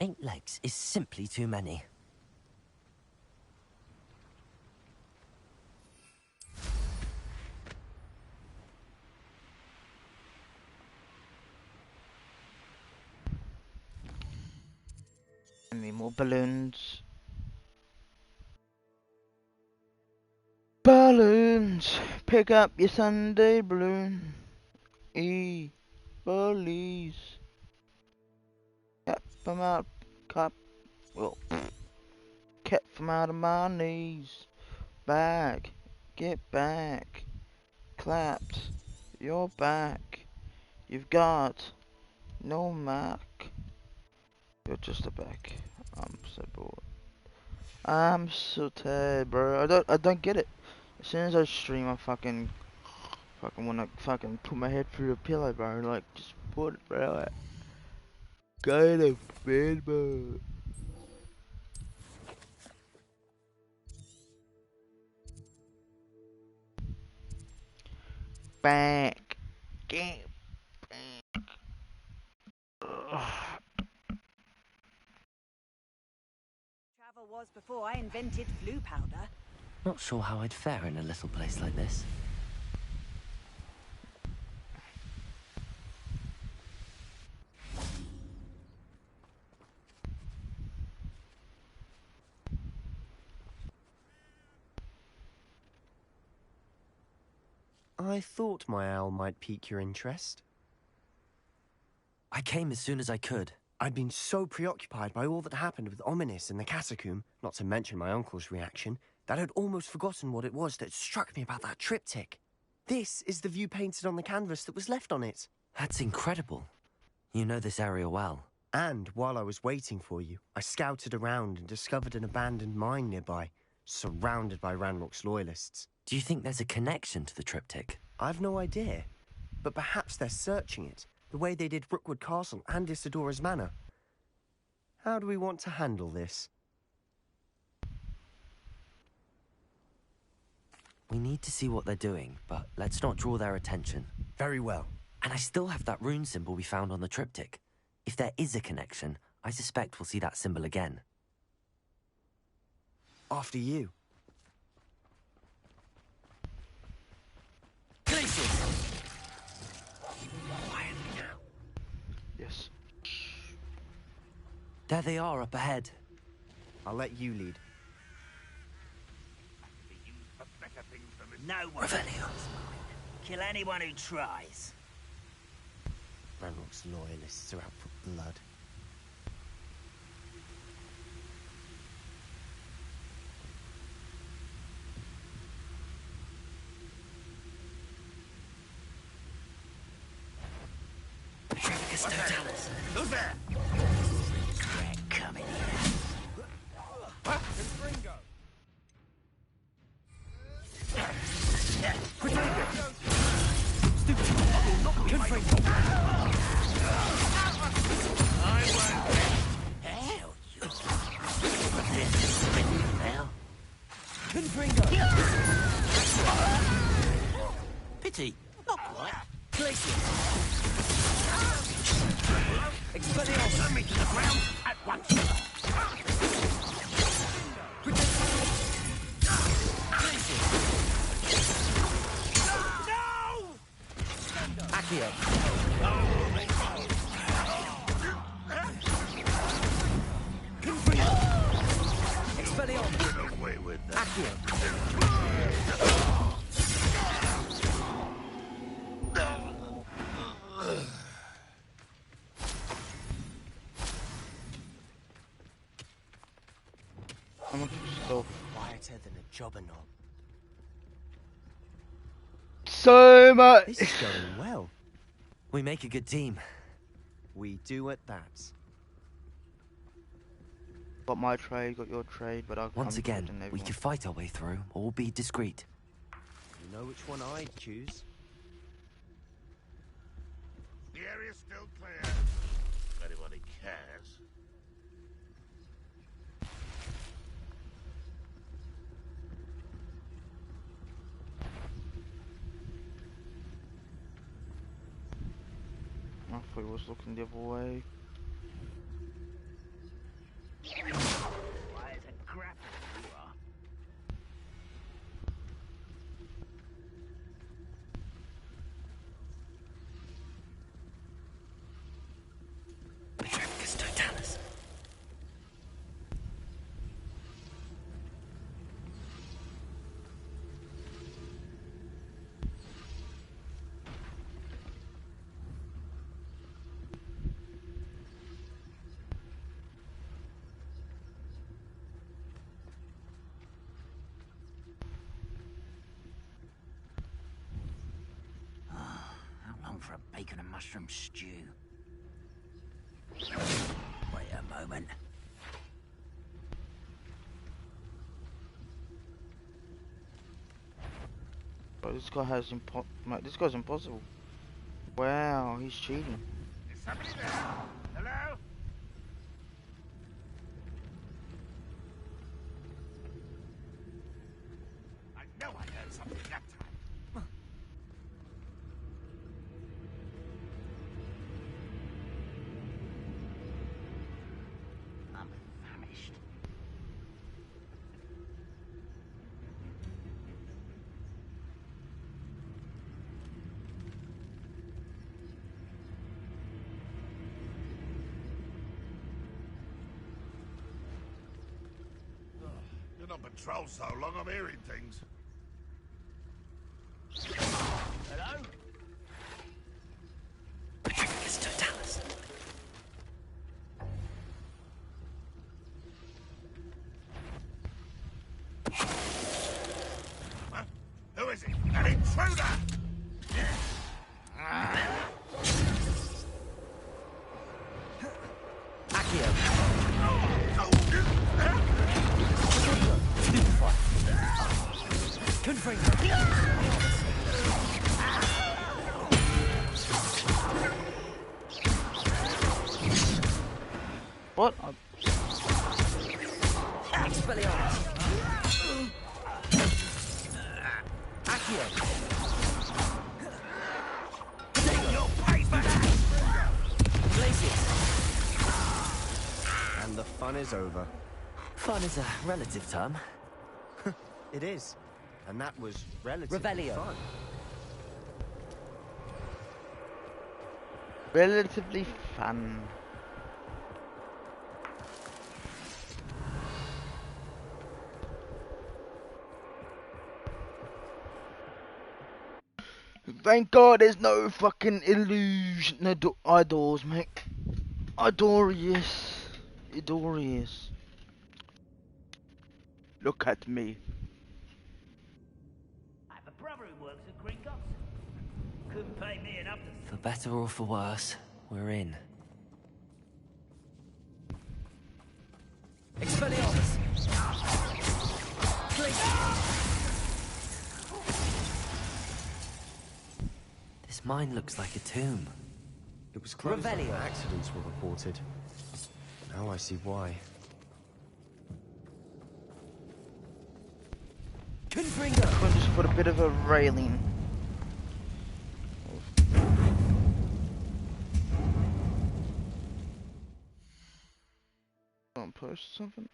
Speaker 3: Eight legs is simply too many.
Speaker 1: Any more balloons? Balloons! Pick up your Sunday balloon. Bullies. Kept them out. Well, kept them out of my knees. Back. Get back. Clapped. Your back. You've got no mark. You're just a back. I'm so bored. I'm so tired, bro. I don't get it. As soon as I stream, I fucking wanna fucking put my head through the pillow, bro. Like, just put it, bro. Like, go to bed, bro. Back. Get back. Ugh.
Speaker 9: Travel was before I invented flu powder.
Speaker 3: Not sure how I'd fare in a little place like this.
Speaker 10: I thought my owl might pique your interest.
Speaker 3: I came as soon as I could.
Speaker 10: I'd been so preoccupied by all that happened with Ominis in the catacomb, not to mention my uncle's reaction, that I'd almost forgotten what it was that struck me about that triptych. This is the view painted on the canvas that was left on it.
Speaker 3: That's incredible. You know this area well.
Speaker 10: And while I was waiting for you, I scouted around and discovered an abandoned mine nearby, surrounded by Ranrock's loyalists.
Speaker 3: Do you think there's a connection to the triptych?
Speaker 10: I've no idea, but perhaps they're searching it, the way they did Rookwood Castle and Isidora's Manor. How do we want to handle this?
Speaker 3: We need to see what they're doing, but let's not draw their attention.
Speaker 10: Very well.
Speaker 3: And I still have that rune symbol we found on the triptych. If there is a connection, I suspect we'll see that symbol again.
Speaker 10: After you.
Speaker 1: Yes.
Speaker 3: There they are up ahead.
Speaker 10: I'll let you lead.
Speaker 5: No one kill anyone who tries.
Speaker 10: Ranrock's loyalists are out for blood.
Speaker 5: Who's there? They're coming here.
Speaker 4: Ringo.
Speaker 5: Hell, you. Pity. Not quite. Expelliarmus. Turn me to the ground at once.
Speaker 3: Accio. Expelliarmus.
Speaker 8: Get away with that.
Speaker 3: Accio.
Speaker 1: How much stuff?
Speaker 10: Quieter than a jobberknob.
Speaker 1: So much!
Speaker 10: This is going well.
Speaker 3: We make a good team.
Speaker 10: We do at that.
Speaker 1: Got my trade, got your trade, but
Speaker 3: Once
Speaker 1: I'm
Speaker 3: again,
Speaker 1: trading
Speaker 3: we
Speaker 1: everyone.
Speaker 3: could fight our way through, or be discreet.
Speaker 10: You know which one I'd choose.
Speaker 8: The area's still clear. If anybody cares.
Speaker 1: I thought he was looking the other way.
Speaker 5: Why, as a grapple you are.
Speaker 3: Petricus totalis.
Speaker 5: How long for a bacon and mushroom stew? Wait a moment.
Speaker 1: Bro, this guy has mate, this guy's impossible. Wow, he's cheating.
Speaker 8: Is somebody there? Hello? I know I heard something that time.
Speaker 5: I'm famished.
Speaker 8: Been on patrol so long, I'm hearing things.
Speaker 5: Hello?
Speaker 3: Petricus totalis.
Speaker 8: Huh? Who is it? An intruder!
Speaker 3: Accio. Confringo.
Speaker 1: What?
Speaker 3: Expelliarmus. Accio. Glacius.
Speaker 10: And the fun is over.
Speaker 3: Fun is a relative term.
Speaker 10: It is. And that was relatively
Speaker 3: Revelio.
Speaker 10: fun.
Speaker 1: Relatively fun. Thank God there's no fucking illusion idols, mate. Idorious. Idorious. Look at me.
Speaker 5: I have a brother who works at Gringotts. Couldn't pay me enough to...
Speaker 3: For better or for worse, we're in. Expelliarmus! This mine looks like a tomb.
Speaker 10: It was closed after
Speaker 3: Revelio.
Speaker 10: accidents were reported. Now I see why.
Speaker 3: Confringo!
Speaker 1: I'll just put a bit of a railing. Don't post something.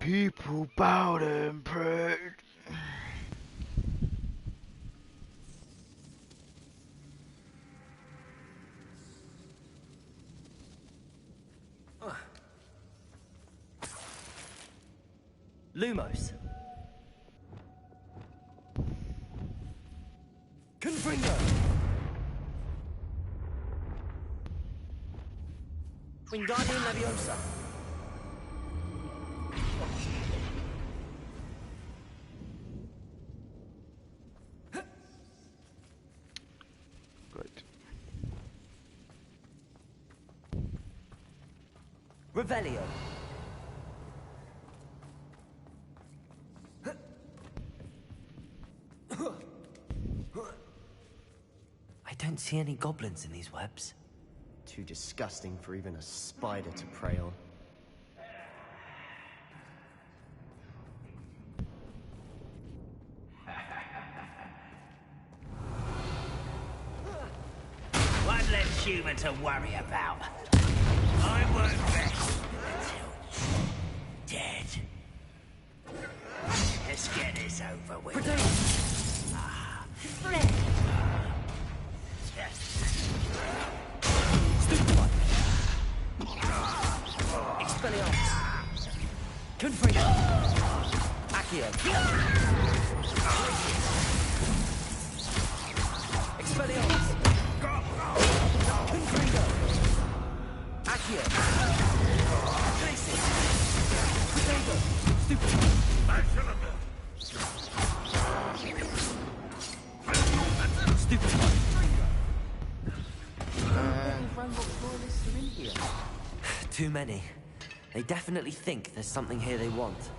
Speaker 1: people bowed and prayed.
Speaker 3: Lumos.
Speaker 10: Confringo!
Speaker 3: Wingardium Leviosa.
Speaker 1: Great.
Speaker 3: Revelio. I don't see any goblins in these webs.
Speaker 10: Too disgusting for even a spider to prey on.
Speaker 5: One less human to worry about. I won't rest until dead. Let's get this over with.
Speaker 3: Expelliarmus. Confringo. Accio. Expelliarmus. Confringo. Accio. Glacius. Potato. Stupid. Stupid. Too many. They definitely think there's something here they want.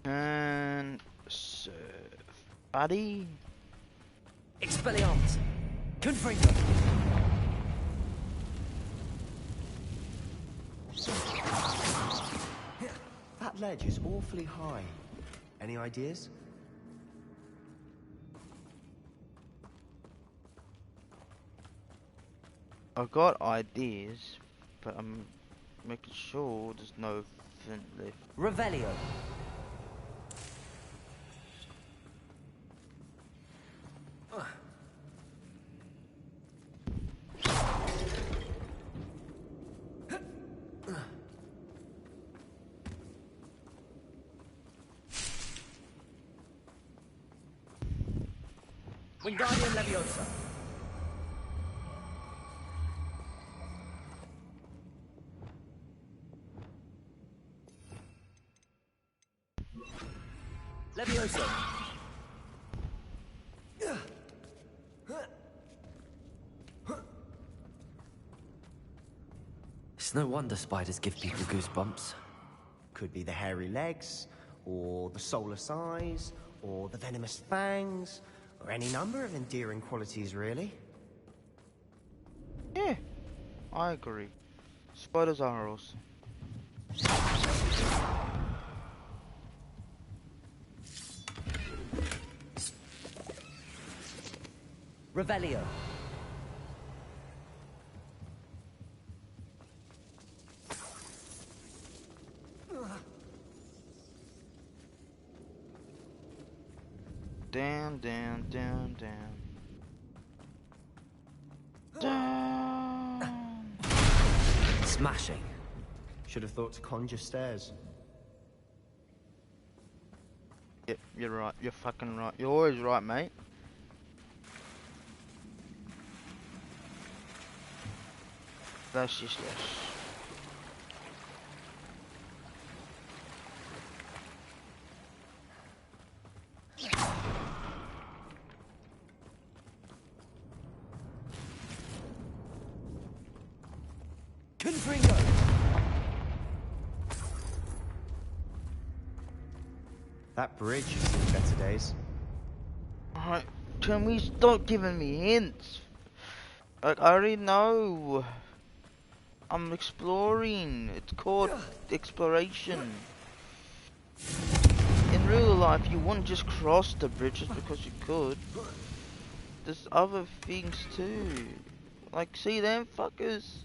Speaker 1: And serve. Buddy.
Speaker 3: Expelliarmus. Confringo.
Speaker 10: That ledge is awfully high. Any ideas?
Speaker 1: I've got ideas, but I'm making sure there's no flint left.
Speaker 3: Revelio. Wingardium Leviosa. Leviosa. It's no wonder spiders give people goosebumps.
Speaker 10: Could be the hairy legs, or the soulless eyes, or the venomous fangs, or any number of endearing qualities, really.
Speaker 1: Yeah, I agree. Spiders are awesome.
Speaker 3: Revelio.
Speaker 1: Down, down, down, down. Down.
Speaker 3: Smashing.
Speaker 10: Should have thought to conjure stairs.
Speaker 1: Yep, you're right. You're fucking right. You're always right, mate. That's just yes.
Speaker 3: Confringo.
Speaker 10: That bridge has seen better days.
Speaker 1: Alright, can we stop giving me hints? Like, I already know. I'm exploring. It's called exploration. In real life, you wouldn't just cross the bridges because you could. There's other things too. Like, see them fuckers?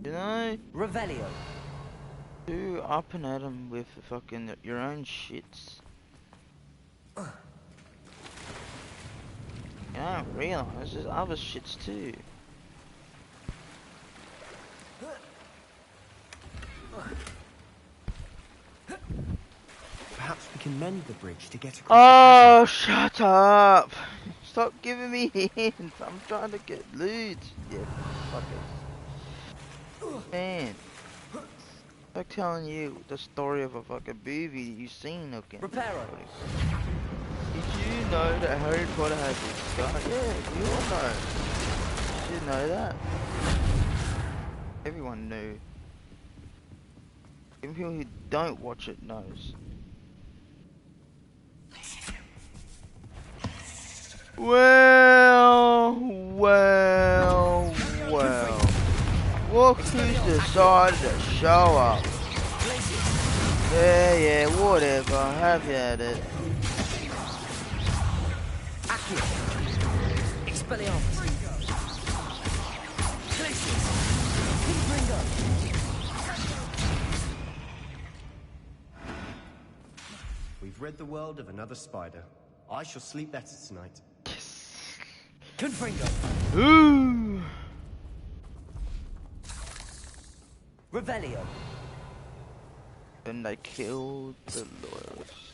Speaker 1: You know?
Speaker 3: Revelio.
Speaker 1: Do up and at 'em with fucking your own shits. You don't realise there's other shits too.
Speaker 10: Perhaps we can mend the bridge to get across
Speaker 1: Oh, shut up! Stop giving me hints. I'm trying to get loot. Yeah, fuckers. Man, like telling you the story of a fucking movie that you've seen. Okay.
Speaker 3: Reparo.
Speaker 1: Did you know that Harry Potter has this scar? Yeah, we all know. Did you know that? Everyone knew. Even people who don't watch it knows. Well. Look who's decided to show up. Yeah, whatever. Have you at it.
Speaker 3: Accio. Expelliarmus. Glacius. Pinbringo.
Speaker 10: We've rid the world of another spider. I shall sleep better tonight.
Speaker 3: Confringo.
Speaker 1: Ooh.
Speaker 3: Revelio.
Speaker 1: And they killed the loyalists.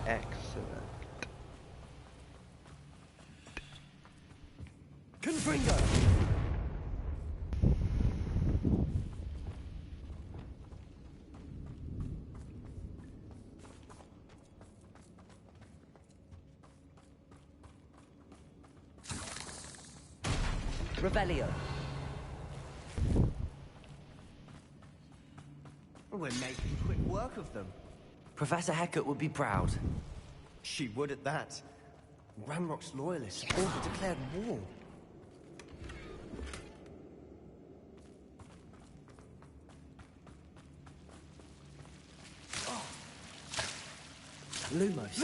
Speaker 1: Excellent.
Speaker 3: Confringo. Revelio.
Speaker 10: We're making quick work of them.
Speaker 3: Professor Hecat would be proud.
Speaker 10: She would at that. Ranrock's loyalists all but declared war.
Speaker 3: Lumos.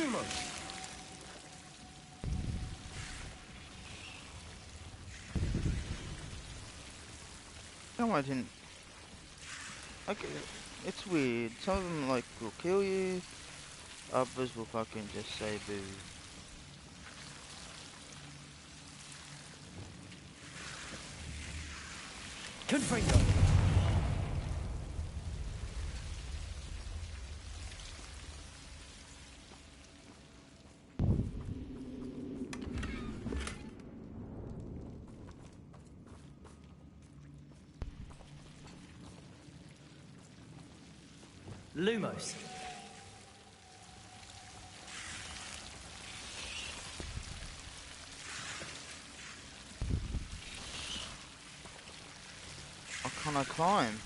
Speaker 1: No, I didn't. Okay, it's weird. Some of them like will kill you. Others will fucking just say boo.
Speaker 3: Confringo. Lumos.
Speaker 1: How can I climb?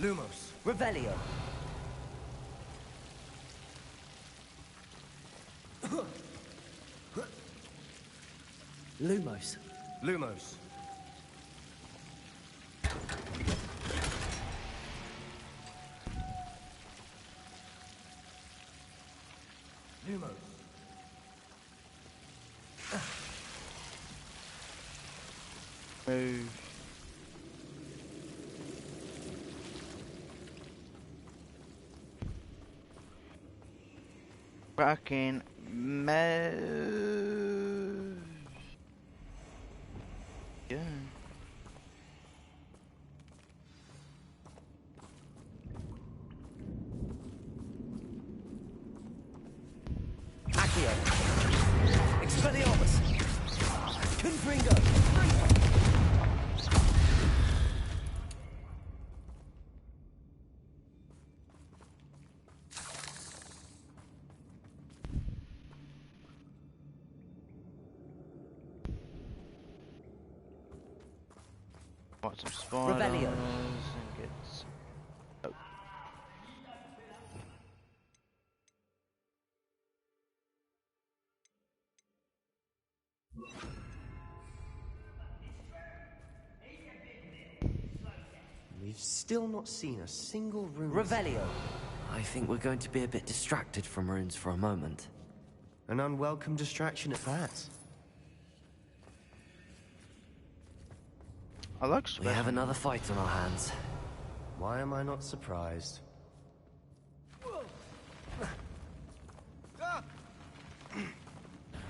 Speaker 10: Lumos.
Speaker 3: Revelio. Lumos.
Speaker 10: Lumos. Lumos.
Speaker 1: Move. Fucking move. Yeah.
Speaker 3: Accio. Expelliarmus. Confringo.
Speaker 1: Fight some spiders
Speaker 3: Revelio.
Speaker 1: and get. Oh.
Speaker 10: We we've still not seen a single rune.
Speaker 3: Revelio. I think we're going to be a bit distracted from runes for a moment.
Speaker 10: An unwelcome distraction at that.
Speaker 1: I like
Speaker 3: We have another fight on our hands.
Speaker 10: Why am I not surprised?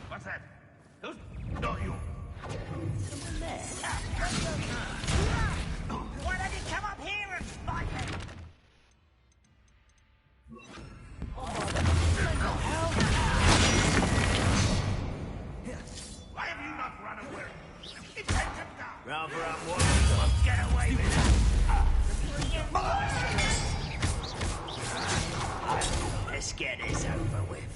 Speaker 8: What's that? Who's not you?
Speaker 5: Why don't you come up here and fight me?
Speaker 8: Why have you not run away? Attention now!
Speaker 6: Rather unwise.
Speaker 8: Let's get away with it!
Speaker 6: Let's get this over with.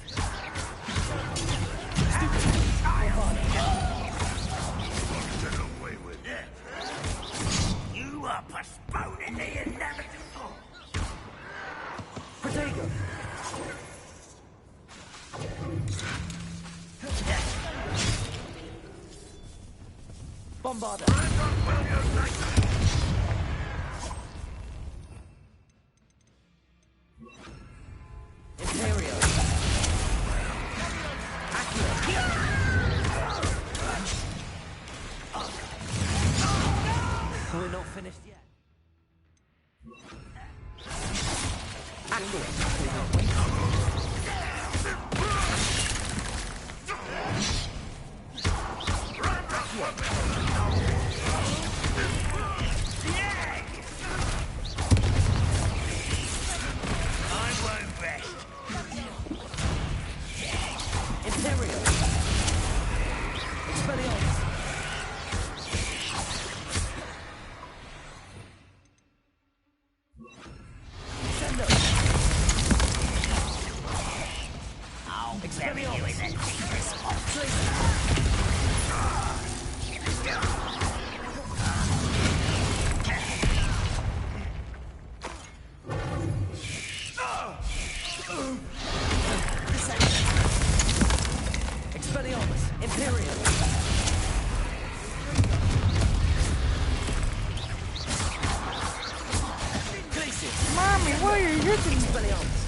Speaker 8: Get away with it!
Speaker 6: You are postponing the inevitable.
Speaker 3: Protego! Bombarder! Imperio! We're not finished yet.
Speaker 6: I won't rest.
Speaker 3: Imperio! Expelliarmus! Sendo!
Speaker 6: I'll
Speaker 3: Expelliarmus!
Speaker 6: bury you in the deepest hole.
Speaker 3: Expelliarmus! Imperial! Glacius!
Speaker 1: Mommy, why are you hitting me?
Speaker 3: Expelliarmus!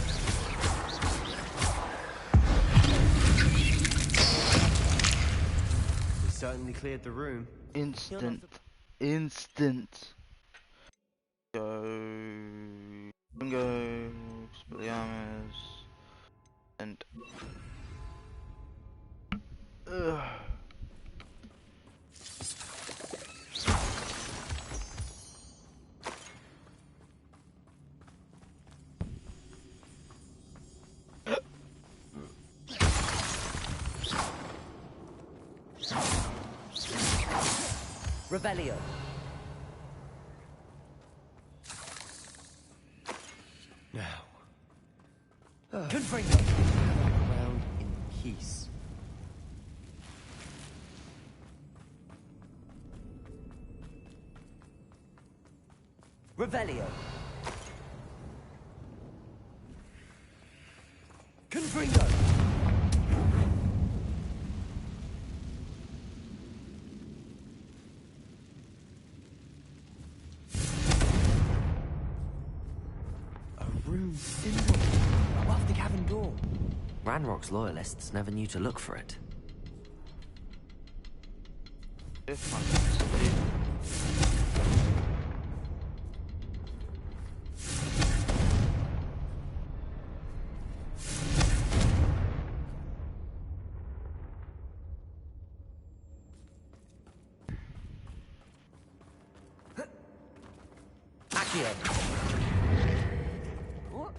Speaker 10: We certainly cleared the room.
Speaker 1: Instant. Go. Expelliarmus. And. Ugh.
Speaker 3: Revelio!
Speaker 10: Now,
Speaker 3: Confringo!
Speaker 10: round in peace.
Speaker 3: Revelio! Confringo!
Speaker 10: A rune symbol above the cavern door.
Speaker 3: Ranrock's loyalists never knew to look for it. Accio!
Speaker 10: What?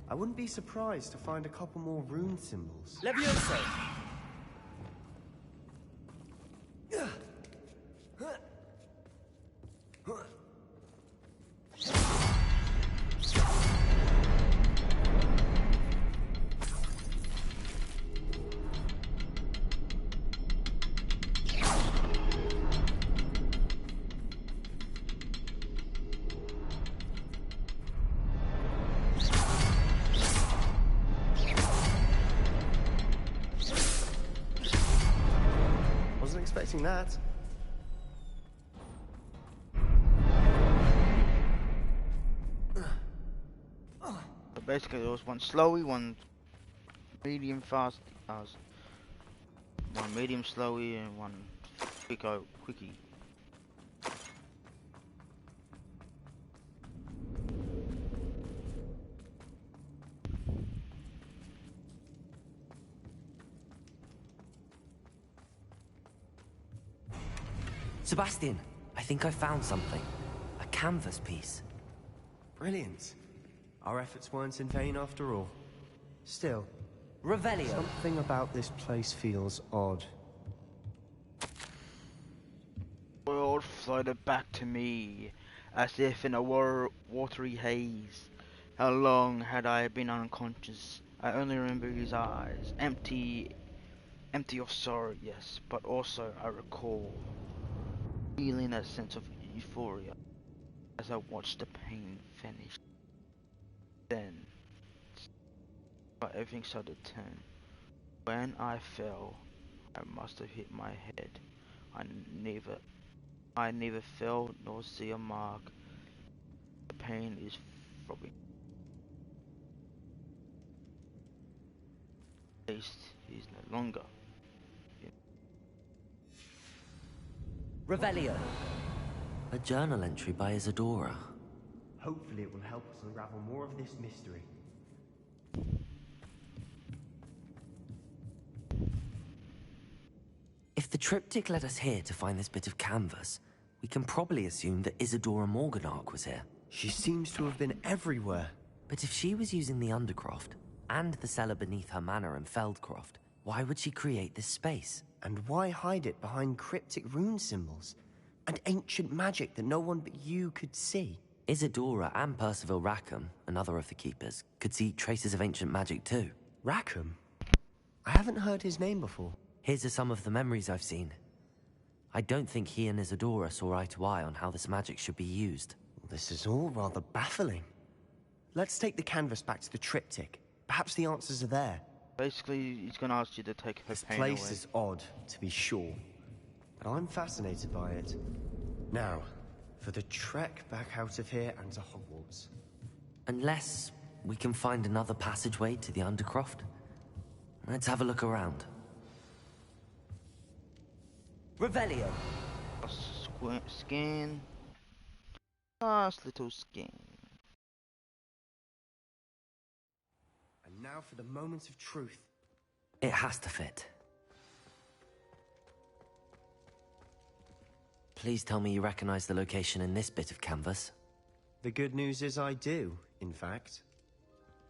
Speaker 10: I wouldn't be surprised to find a couple more rune symbols.
Speaker 3: Levioso!
Speaker 10: Wasn't expecting that.
Speaker 1: Basically, there was one slowy, one medium fast, one medium slowy, and one quickie.
Speaker 3: Sebastian, I think I found something. A canvas piece.
Speaker 10: Brilliant. Our efforts weren't in vain after all. Still,
Speaker 3: Revelio.
Speaker 10: something about this place feels odd.
Speaker 1: World floated back to me, as if in a watery haze. How long had I been unconscious? I only remember his eyes, empty of sorrow, yes, but also I recall feeling a sense of euphoria as I watched the pain vanish. Then, but everything started to turn. When I fell, I must have hit my head. I neither fell nor see a mark. The pain is throbbing. At least he's no longer.
Speaker 3: Revelio. A journal entry by Isadora.
Speaker 10: Hopefully it will help us unravel more of this mystery.
Speaker 3: If the triptych led us here to find this bit of canvas, we can probably assume that Isadora Morganach was here.
Speaker 10: She seems to have been everywhere.
Speaker 3: But if she was using the Undercroft, and the cellar beneath her manor in Feldcroft, why would she create this space?
Speaker 10: And why hide it behind cryptic rune symbols? And ancient magic that no one but you could see?
Speaker 3: Isadora and Percival Rackham, another of the keepers, could see traces of ancient magic too.
Speaker 10: Rackham? I haven't heard his name before.
Speaker 3: Here's are some of the memories I've seen. I don't think he and Isadora saw eye to eye on how this magic should be used.
Speaker 10: This is all rather baffling. Let's take the canvas back to the triptych. Perhaps the answers are there.
Speaker 1: Basically, he's gonna ask you to take her
Speaker 10: This
Speaker 1: pain
Speaker 10: place
Speaker 1: away.
Speaker 10: is odd, to be sure. But I'm fascinated by it. Now, for the trek back out of here and to Hogwarts.
Speaker 3: Unless we can find another passageway to the Undercroft. Let's have a look around. Revelio.
Speaker 1: Skin. Nice little skin.
Speaker 10: And now for the moment of truth.
Speaker 3: It has to fit. Please tell me you recognize the location in this bit of canvas.
Speaker 10: The good news is I do, in fact.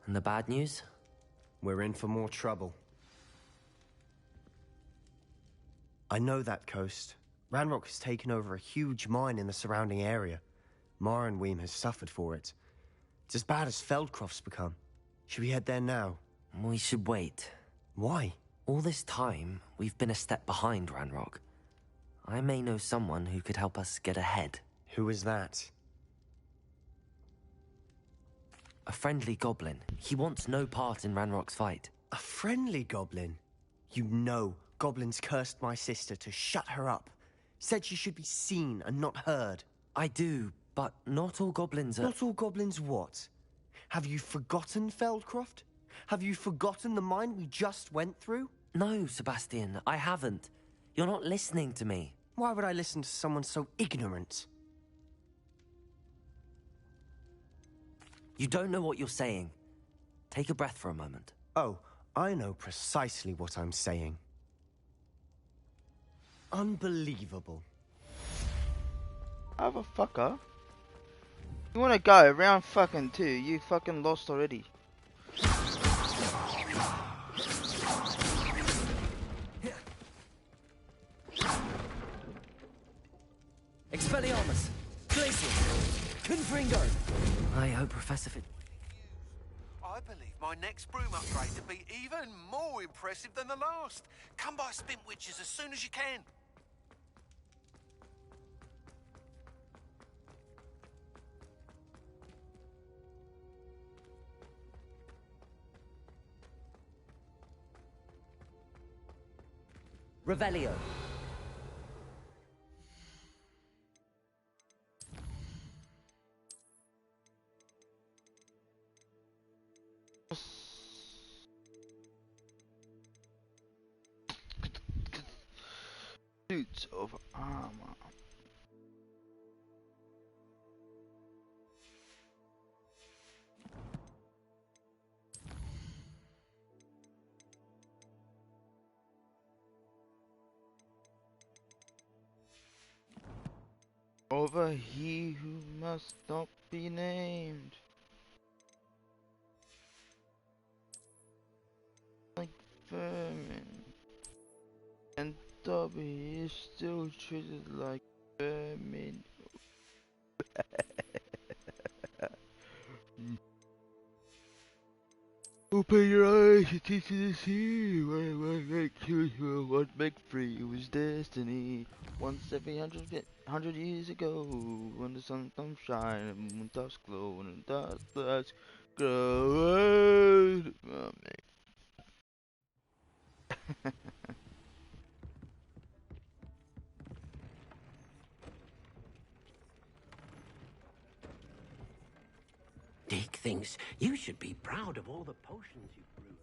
Speaker 3: And the bad news?
Speaker 10: We're in for more trouble. I know that coast. Ranrock has taken over a huge mine in the surrounding area. Marrenweem has suffered for it. It's as bad as Feldcroft's become. Should we head there now?
Speaker 3: We should wait.
Speaker 10: Why?
Speaker 3: All this time, we've been a step behind Ranrock. I may know someone who could help us get ahead.
Speaker 10: Who is that?
Speaker 3: A friendly goblin. He wants no part in Ranrock's fight.
Speaker 10: A friendly goblin? You know goblins cursed my sister to shut her up. Said she should be seen and not heard.
Speaker 3: I do, but not all goblins are...
Speaker 10: Not all goblins what? Have you forgotten Feldcroft? Have you forgotten the mine we just went through?
Speaker 3: No, Sebastian, I haven't. You're not listening to me.
Speaker 10: Why would I listen to someone so ignorant?
Speaker 3: You don't know what you're saying. Take a breath for a moment.
Speaker 10: Oh, I know precisely what I'm saying. Unbelievable.
Speaker 1: Have a fucker. You wanna go round fucking 2? You fucking lost already.
Speaker 3: Expelliarmus! Glacial! Confringo! I hope Professor Fit...
Speaker 11: I believe my next broom upgrade to be even more impressive than the last. Come by Spintwitches as soon as you can.
Speaker 3: Revelio.
Speaker 1: suits of armor. Over he who must not be named. Like vermin. And Dobby is still treated like vermin. Open your eyes and see to the sea. What make choose what make free was destiny. Once every hundred years ago, when the sun don't shine and the moon does glow and the dust does glow. Oh, man.
Speaker 6: Dick thinks you should be proud of all the potions you've brewed.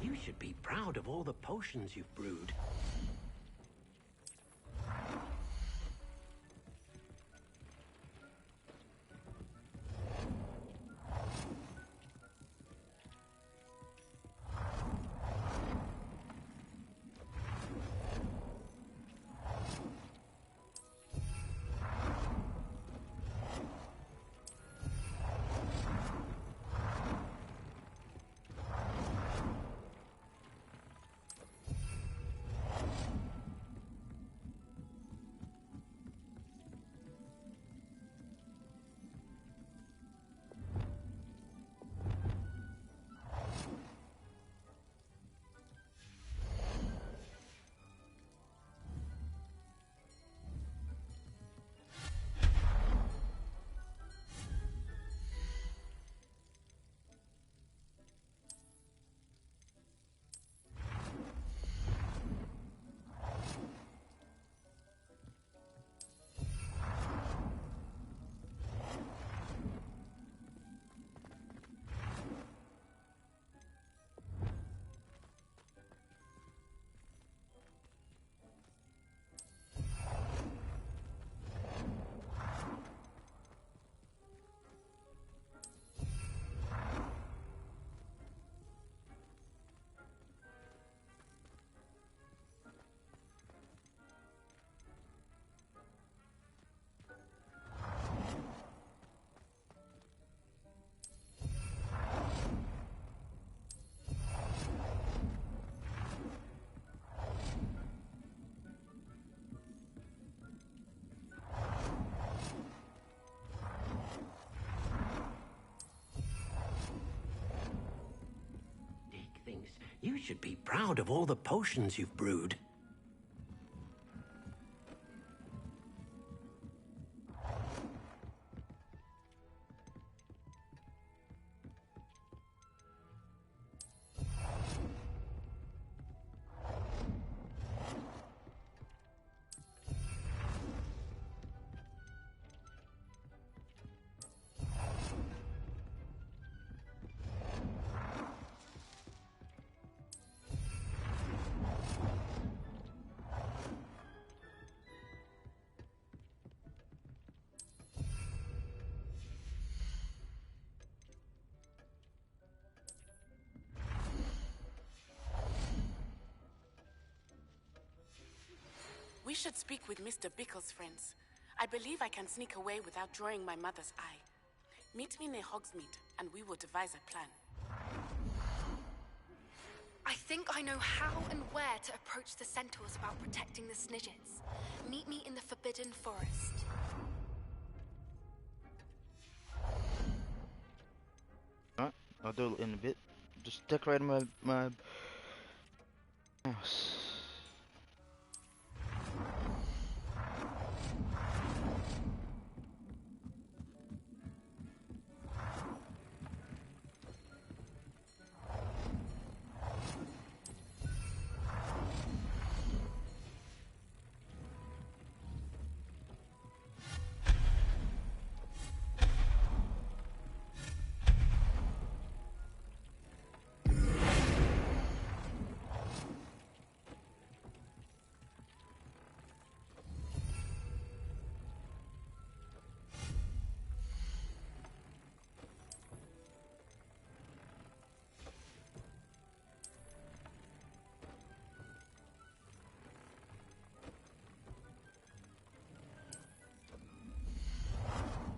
Speaker 6: You should be proud of all the potions you've brewed. You should be proud of all the potions you've brewed.
Speaker 12: We should speak with Mr. Bickle's friends. I believe I can sneak away without drawing my mother's eye. Meet me near Hogsmeade, and we will devise a plan.
Speaker 7: I think I know how and where to approach the centaurs about protecting the Snidgets. Meet me in the Forbidden Forest.
Speaker 1: Alright, I'll do it in a bit. Just decorating my house.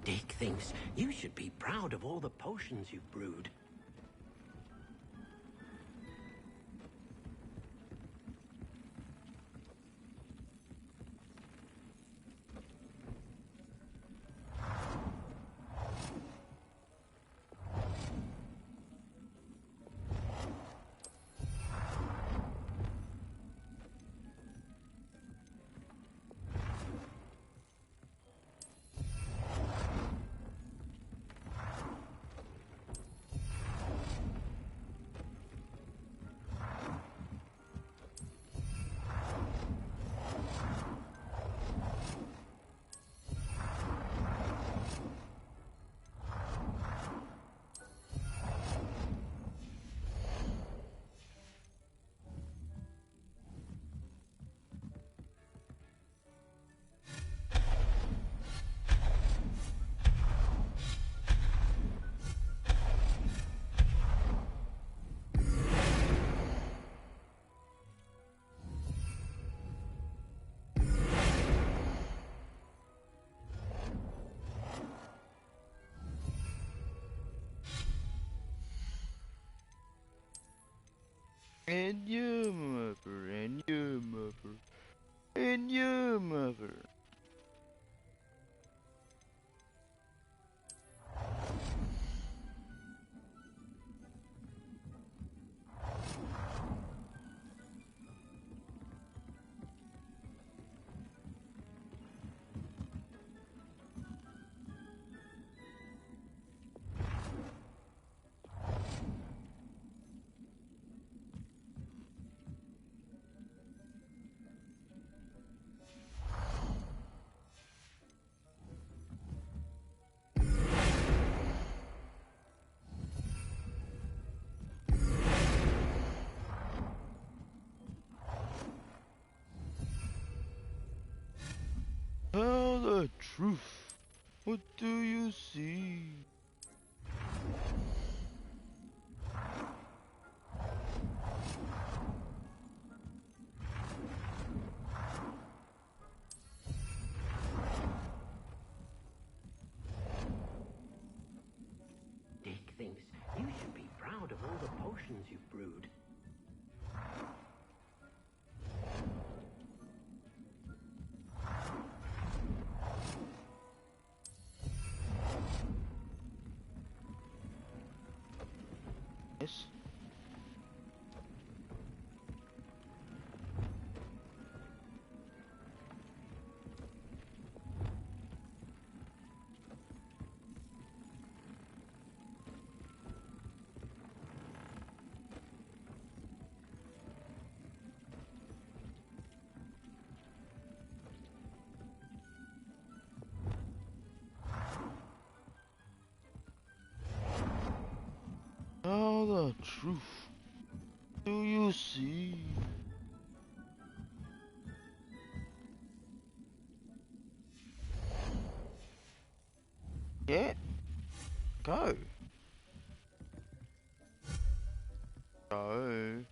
Speaker 6: Dick thinks you should be proud of all the potions you've brewed.
Speaker 1: And your mother, and your mother, and your mother. Tell the truth. What do you see?
Speaker 6: Dick thinks you should be proud of all the potions you've brewed.
Speaker 1: Yes. Tell the truth. Do you see? Yeah. Go. Go.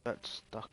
Speaker 1: That's stuck.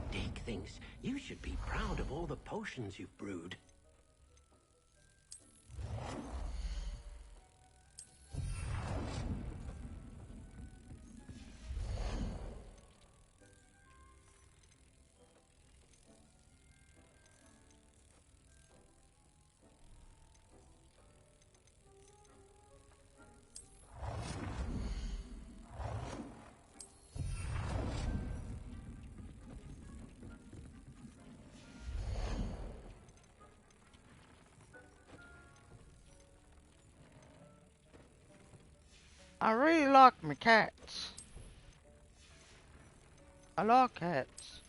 Speaker 6: Dick thinks you should be proud of all the potions you've brewed.
Speaker 1: I really like my cats. I like cats.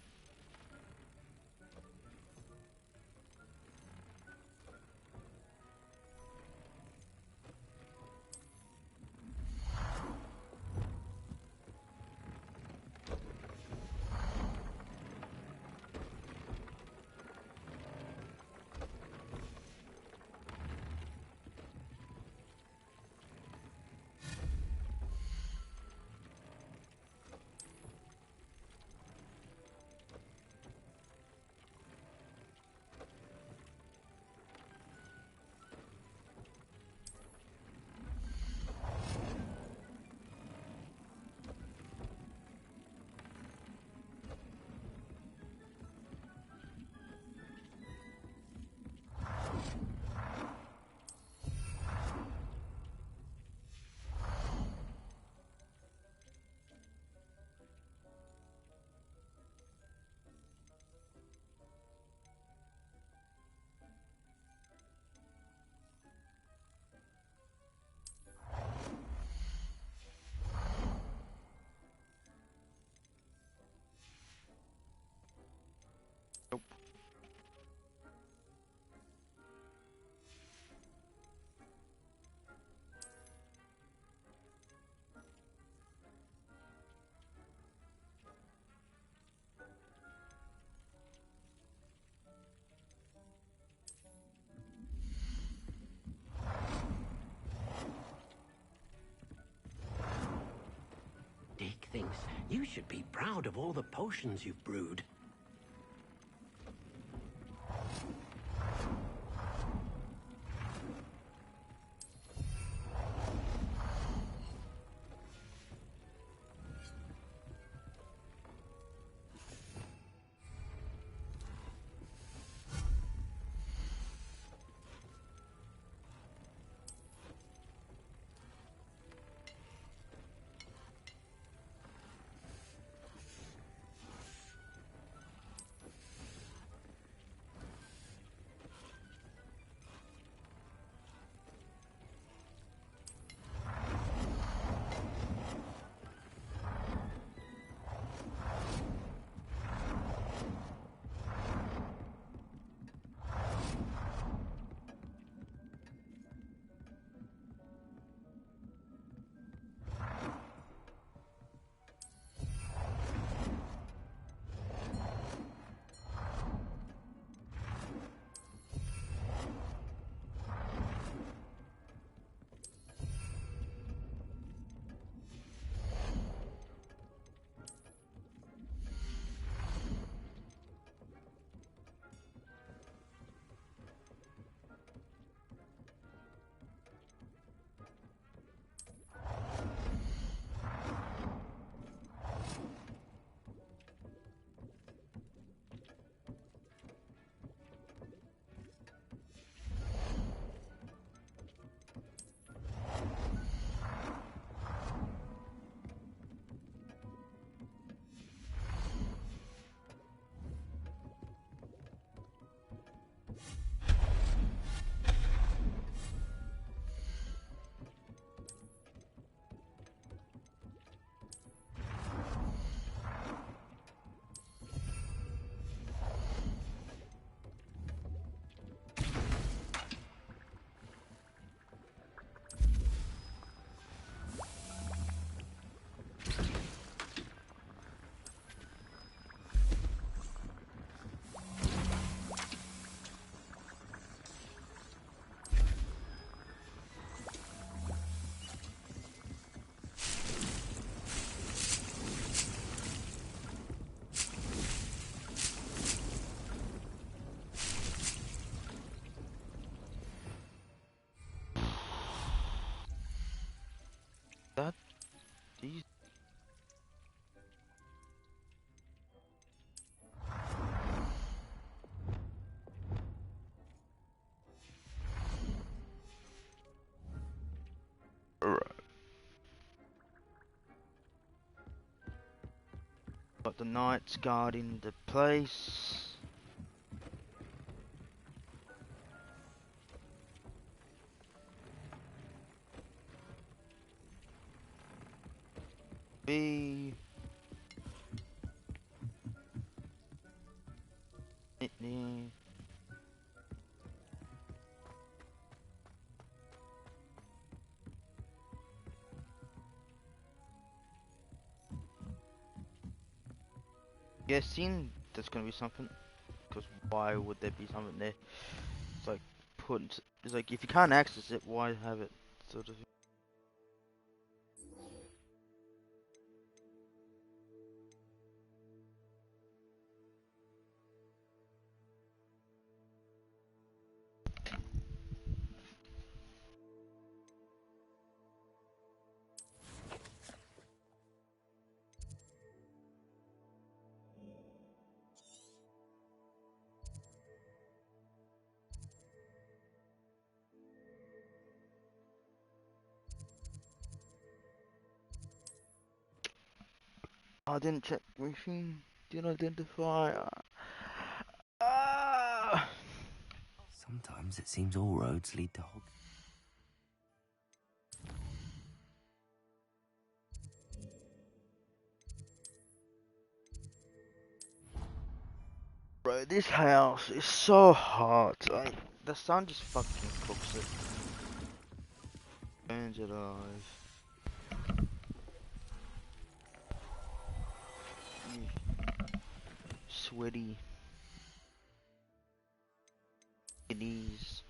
Speaker 6: Dick thinks you should be proud of all the potions you've brewed.
Speaker 1: That these. Alright. Got the knights guarding the place. B. Nickname. Guessing there's gonna be something, because why would there be something there? It's like it's like if you can't access it, why have it? Sort of. I didn't check everything. Didn't identify.
Speaker 3: Sometimes it seems all roads lead to Hogwarts.
Speaker 1: Bro, this house is so hot. Like, the sun just fucking cooks it. Burns it alive. Sweaty. Knees.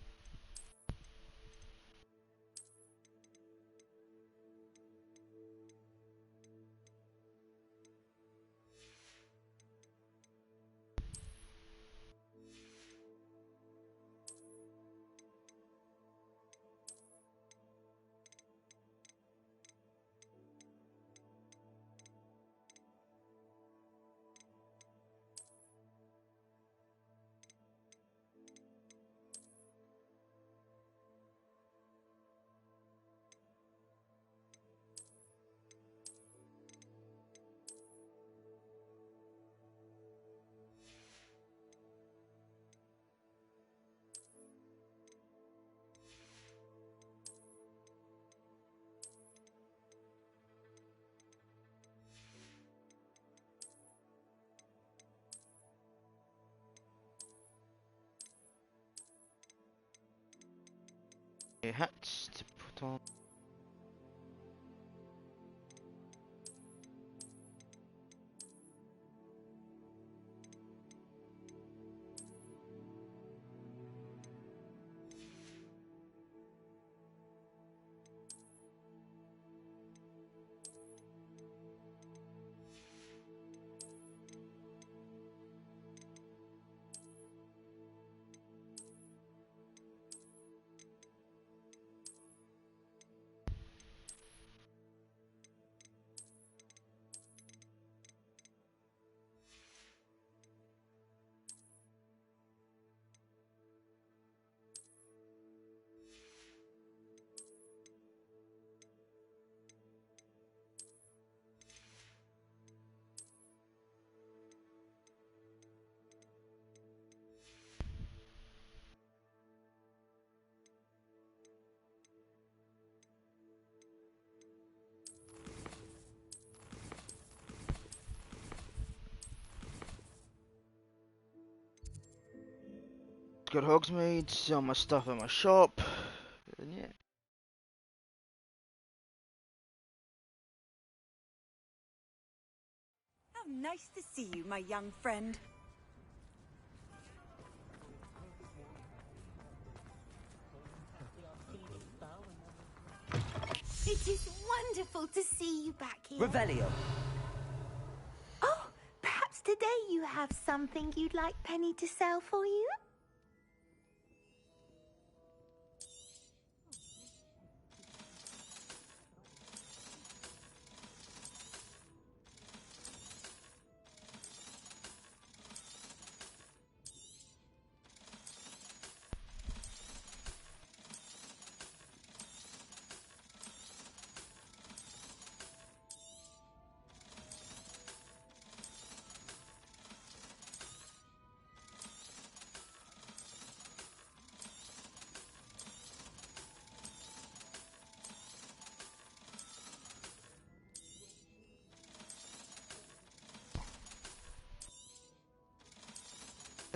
Speaker 1: Hats to put on. Got Hogsmeade, sell my stuff at my shop, and yeah.
Speaker 9: How nice to see you, my young friend.
Speaker 13: It is wonderful to see you back here.
Speaker 10: Revelio.
Speaker 13: Oh, perhaps today you have something you'd like Penny to sell for you?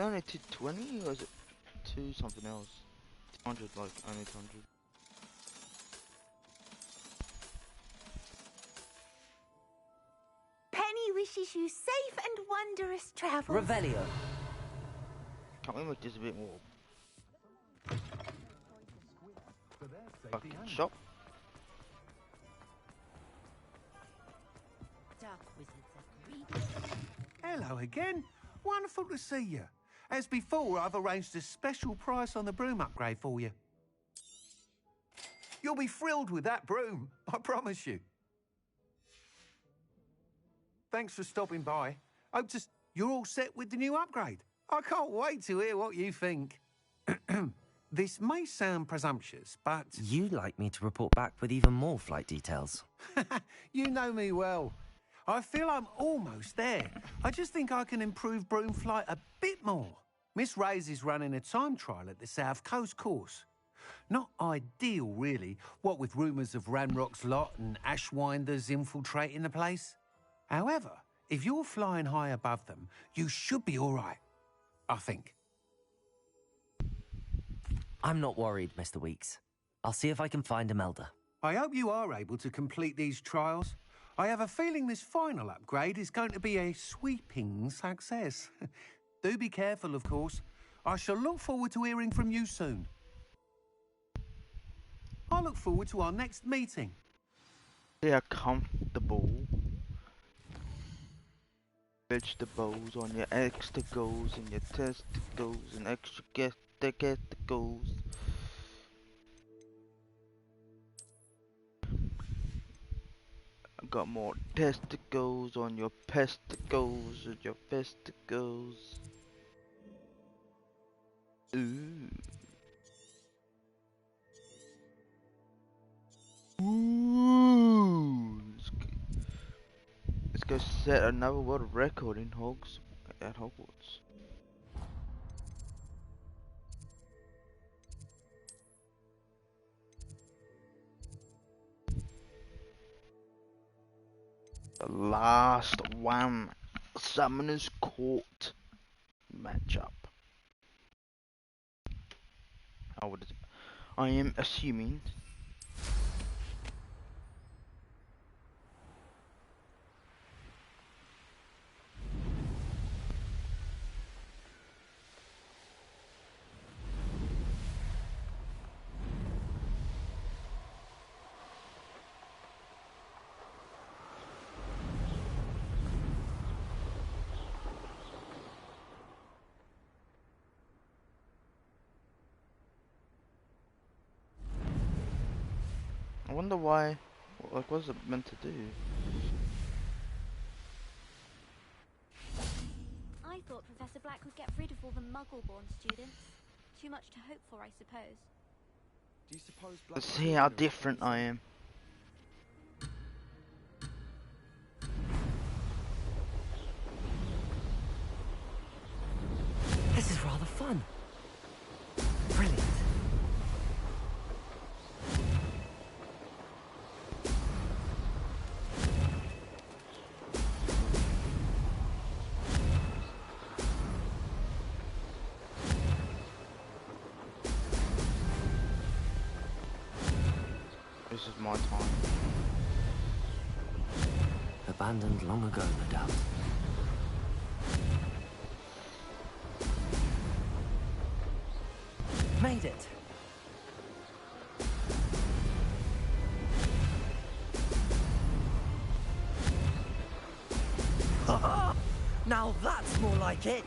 Speaker 1: only 220 or is it 2 something else? 200, like only 200.
Speaker 13: Penny wishes you safe and wondrous travel.
Speaker 3: Revelio.
Speaker 1: Can't we make this a bit more fucking shop?
Speaker 13: Dark wizards are greedy.
Speaker 11: Hello again. Wonderful to see you. As before, I've arranged a special price on the broom upgrade for you. You'll be thrilled with that broom, I promise you. Thanks for stopping by. You're all set with the new upgrade. I can't wait to hear what you think. This may sound presumptuous, but...
Speaker 3: You'd like me to report back with even more flight details.
Speaker 11: You know me well. I feel I'm almost there. I just think I can improve broom flight a bit more. Miss Ray's is running a time trial at the South Coast course. Not ideal, really, what with rumours of Ranrock's lot and Ashwinders infiltrating the place. However, if you're flying high above them, you should be all right, I think.
Speaker 3: I'm not worried, Mr. Weeks. I'll see if I can find Imelda.
Speaker 11: I hope you are able to complete these trials. I have a feeling this final upgrade is going to be a sweeping success. Do be careful, of course. I shall look forward to hearing from you soon. I look forward to our next meeting.
Speaker 1: They are comfortable. Vegetables on your extracles and your testicles and extra testicles. I got more testicles on your pesticles and your festicles. Ooh. Ooh. Let's go set another world record in at Hogwarts. The last one, Summoner's Court matchup. I am assuming. I wonder why, like, what is it meant to do?
Speaker 14: I thought Professor Black would get rid of all the Muggle-born students. Too much to hope for, I suppose.
Speaker 10: Do you suppose Black...
Speaker 1: Let's see how different I am.
Speaker 3: This is rather fun. Brilliant.
Speaker 1: This is my time.
Speaker 3: Abandoned long ago, no doubt. Made it. Now that's more like it.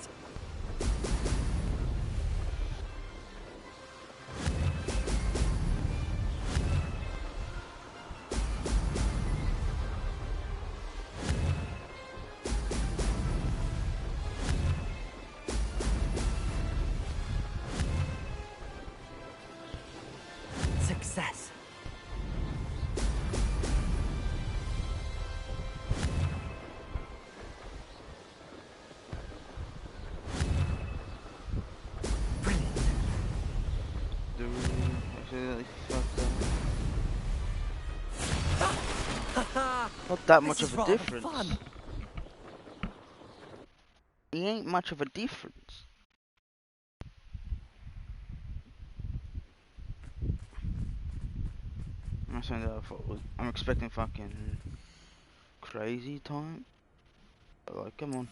Speaker 3: Success. Brilliant.
Speaker 1: Not that much
Speaker 3: This is
Speaker 1: of a
Speaker 3: rather
Speaker 1: difference.
Speaker 3: fun.
Speaker 1: It ain't much of a difference. I'm saying that I'm expecting fucking crazy time. But like, come on.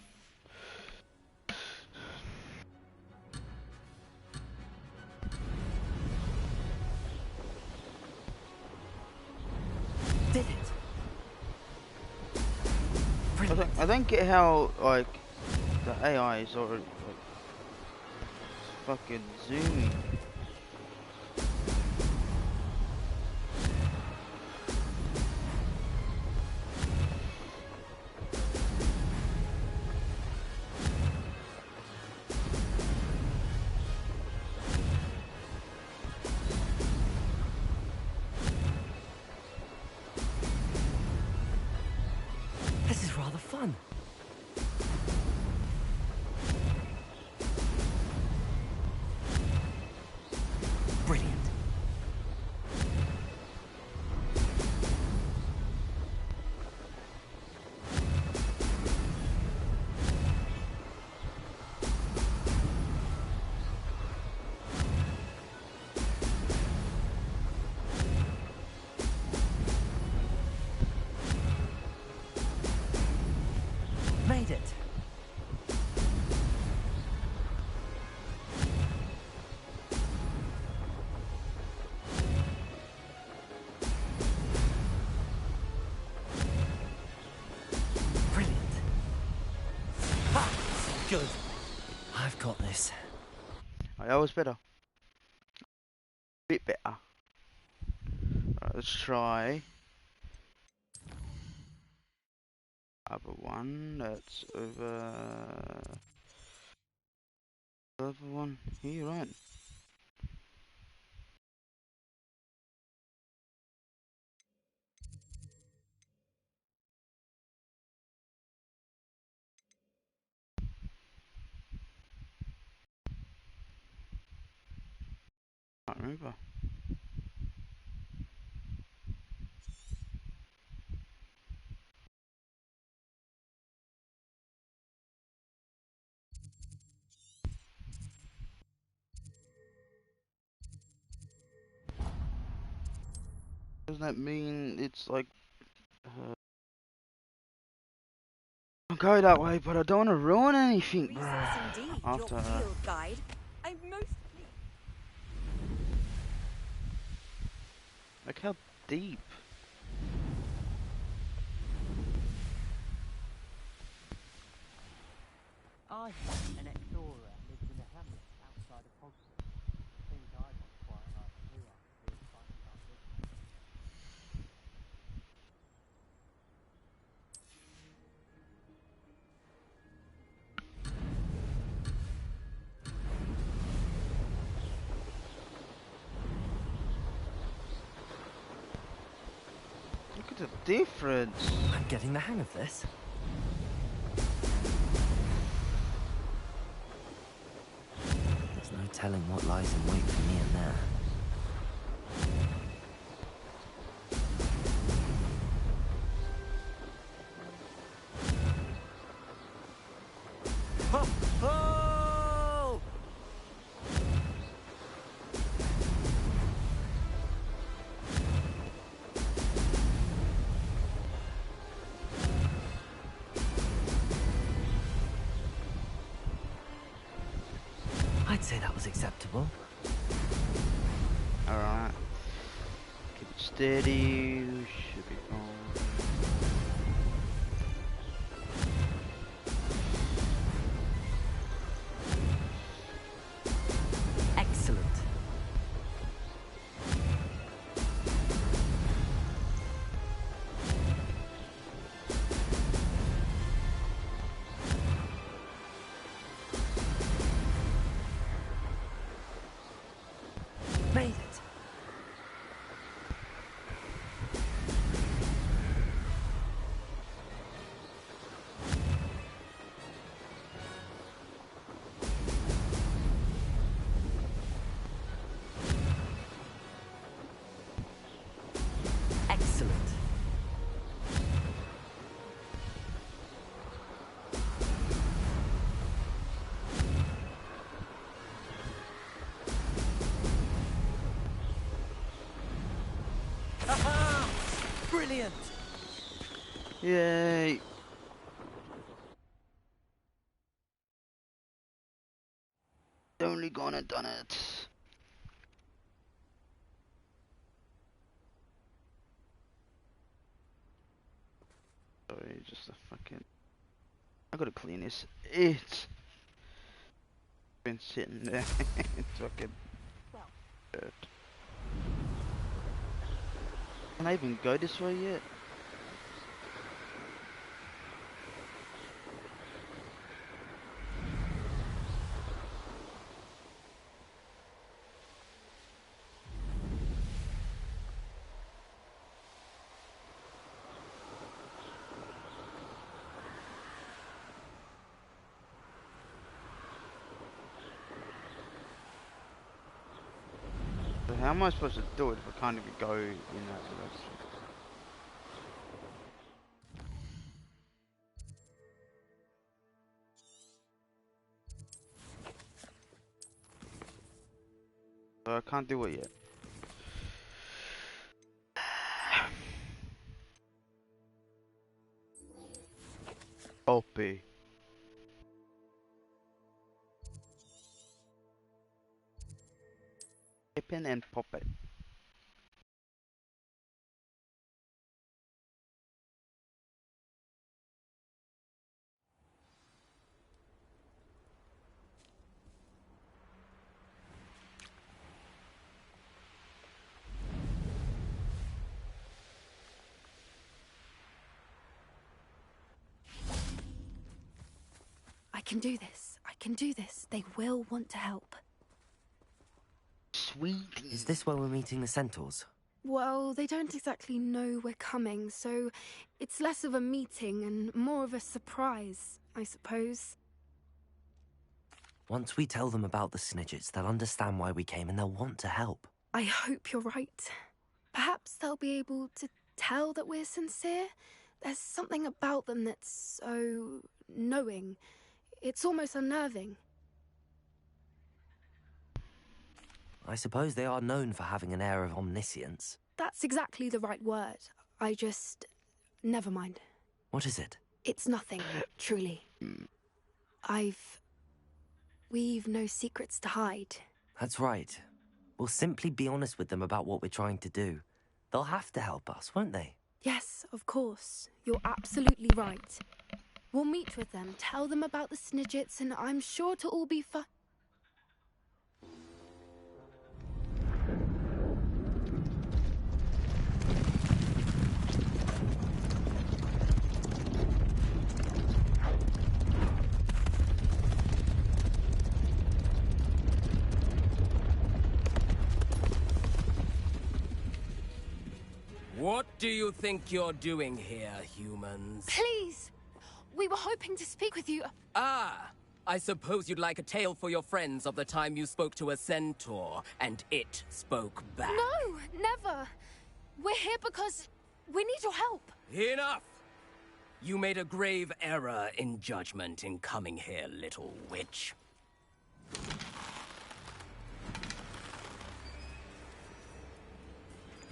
Speaker 3: Did it?
Speaker 1: I don't get how like the AI is already like fucking zooming.
Speaker 3: This is rather fun. Brilliant. Made it. Brilliant. Ha! Good. I've got this.
Speaker 1: That was better. Bit better. Right, let's try other one. That's over. Other one here, right? Can't remember. Doesn't that mean it's like I'll go that way, but I don't want to ruin anything, bro.
Speaker 9: Indeed,
Speaker 1: After
Speaker 9: your field guide. I'm most
Speaker 1: like how deep.
Speaker 2: I an explorer lived in a hamlet outside of Hogwarts. Things I want quite like you are feel excited about this.
Speaker 1: Look at the difference.
Speaker 3: I'm getting the hang of this. There's no telling what lies in wait for me in there. Ho! Ho! I'd say that was acceptable.
Speaker 1: Alright. Keep it steady. Should be fine.
Speaker 3: Excellent. Made it. Brilliant!
Speaker 1: Yay! Only gone and done it. Sorry, just a fucking. I gotta clean this. It's been sitting there. It's fucking dirt. Can I even go this way yet? So how am I supposed to do it if I can't even go in that direction? So I can't do it yet. Poppy. Pippin and Poppy.
Speaker 7: I can do this. I can do this. They will want to help.
Speaker 1: Sweet.
Speaker 3: Is this where we're meeting the centaurs?
Speaker 7: Well, they don't exactly know we're coming, so it's less of a meeting and more of a surprise, I suppose.
Speaker 3: Once we tell them about the Snidgets, they'll understand why we came and they'll want to help.
Speaker 7: I hope you're right. Perhaps they'll be able to tell that we're sincere. There's something about them that's so knowing. It's almost unnerving.
Speaker 3: I suppose they are known for having an air of omniscience.
Speaker 7: That's exactly the right word. I just... Never mind.
Speaker 3: What is it?
Speaker 7: It's nothing, truly. We've no secrets to hide.
Speaker 3: That's right. We'll simply be honest with them about what we're trying to do. They'll have to help us, won't they?
Speaker 7: Yes, of course. You're absolutely right. We'll meet with them, tell them about the Snidgets, and I'm sure to all be fine.
Speaker 15: What do you think you're doing here, humans?
Speaker 7: Please! We were hoping to speak with you.
Speaker 15: Ah! I suppose you'd like a tale for your friends of the time you spoke to a centaur, and it spoke back.
Speaker 7: No, never. We're here because we need your help.
Speaker 15: Enough! You made a grave error in judgment in coming here, little witch.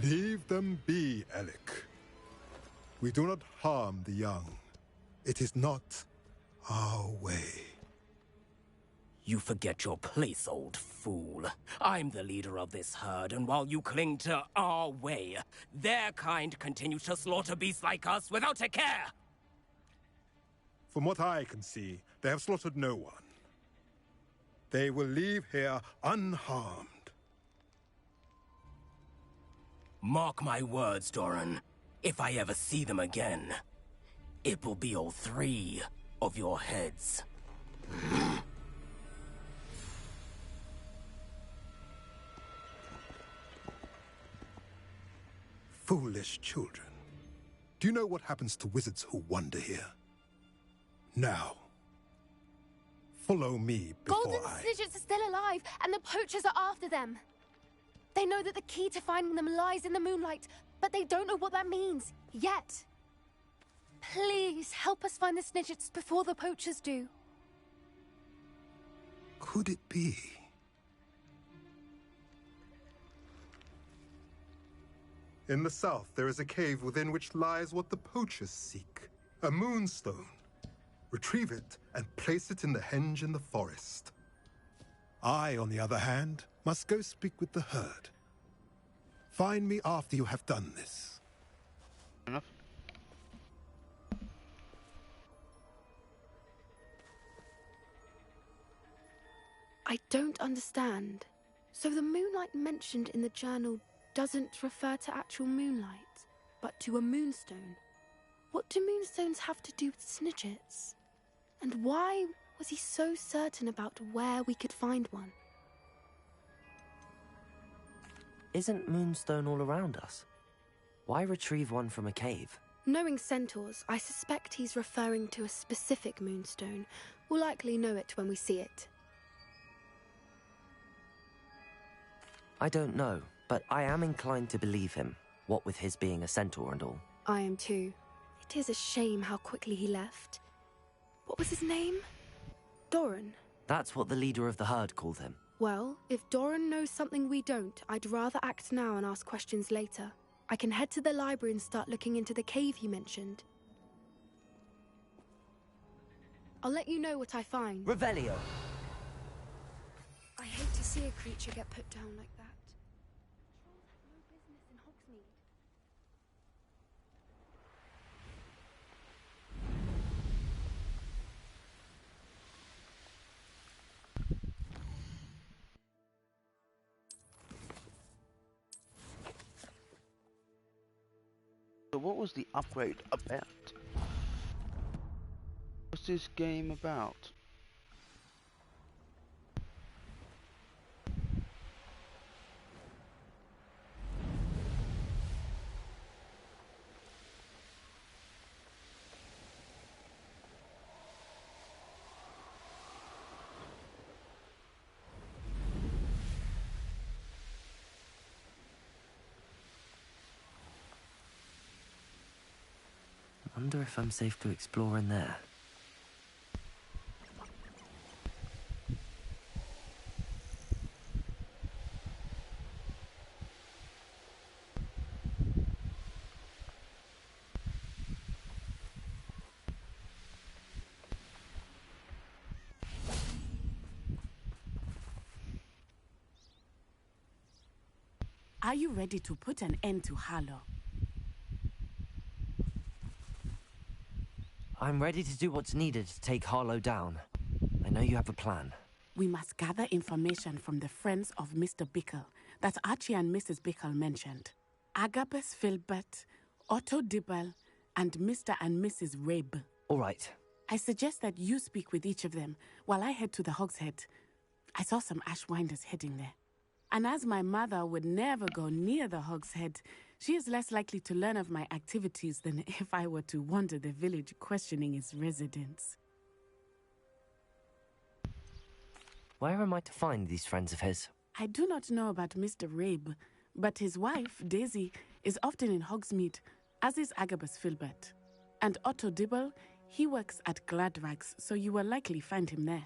Speaker 16: Leave them be, Alec. We do not harm the young. It is not our way.
Speaker 15: You forget your place, old fool. I'm the leader of this herd, and while you cling to our way, their kind continues to slaughter beasts like us without a care!
Speaker 16: From what I can see, they have slaughtered no one. They will leave here unharmed.
Speaker 15: Mark my words, Doran. If I ever see them again, it will be all 3 of your heads.
Speaker 16: Foolish children. Do you know what happens to wizards who wander here? Now, follow me before
Speaker 7: Golden Snidgets are still alive, and the poachers are after them. They know that the key to finding them lies in the moonlight, but they don't know what that means, yet. Please, help us find the Snidgets before the poachers do.
Speaker 16: Could it be? In the south, there is a cave within which lies what the poachers seek. A moonstone. Retrieve it and place it in the henge in the forest. I, on the other hand, must go speak with the herd. Find me after you have done this.
Speaker 1: Enough.
Speaker 7: I don't understand. So the moonlight mentioned in the journal doesn't refer to actual moonlight, but to a moonstone. What do moonstones have to do with Snidgets? And why was he so certain about where we could find one?
Speaker 3: Isn't Moonstone all around us? Why retrieve one from a cave?
Speaker 7: Knowing centaurs, I suspect he's referring to a specific moonstone. We'll likely know it when we see it.
Speaker 3: I don't know, but I am inclined to believe him, what with his being a centaur and all.
Speaker 7: I am too. It is a shame how quickly he left. What was his name? Doran.
Speaker 3: That's what the leader of the herd called him.
Speaker 7: Well, if Doran knows something we don't, I'd rather act now and ask questions later. I can head to the library and start looking into the cave you mentioned. I'll let you know what I find.
Speaker 3: Revelio!
Speaker 7: I hate to see a creature get put down like that. Trolls have no business in Hogsmeade.
Speaker 1: So what was the upgrade about? What's this game about?
Speaker 3: Wonder if I'm safe to explore in there.
Speaker 12: Are you ready to put an end to Harlow?
Speaker 3: I'm ready to do what's needed to take Harlow down. I know you have a plan.
Speaker 12: We must gather information from the friends of Mr. Bickle that Archie and Mrs. Bickle mentioned. Agabus Filbert, Otto Dibble, and Mr. and Mrs. Rabe.
Speaker 3: All right.
Speaker 12: I suggest that you speak with each of them while I head to the Hogshead. I saw some Ashwinders heading there. And as my mother would never go near the Hogshead, she is less likely to learn of my activities than if I were to wander the village questioning its residents.
Speaker 3: Where am I to find these friends of his?
Speaker 12: I do not know about Mr. Rabe, but his wife, Daisy, is often in Hogsmeade, as is Agabus Filbert. And Otto Dibble, he works at Gladrags, so you will likely find him there.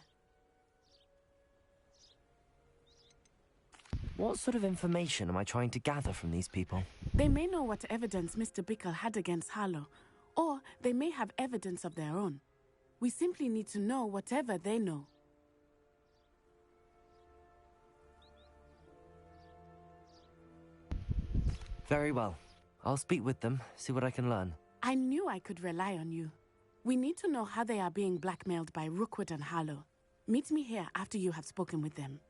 Speaker 3: What sort of information am I trying to gather from these people?
Speaker 12: They may know what evidence Mr. Bickle had against Harlow, or they may have evidence of their own. We simply need to know whatever they know.
Speaker 3: Very well. I'll speak with them, see what I can learn.
Speaker 12: I knew I could rely on you. We need to know how they are being blackmailed by Rookwood and Harlow. Meet me here after you have spoken with them.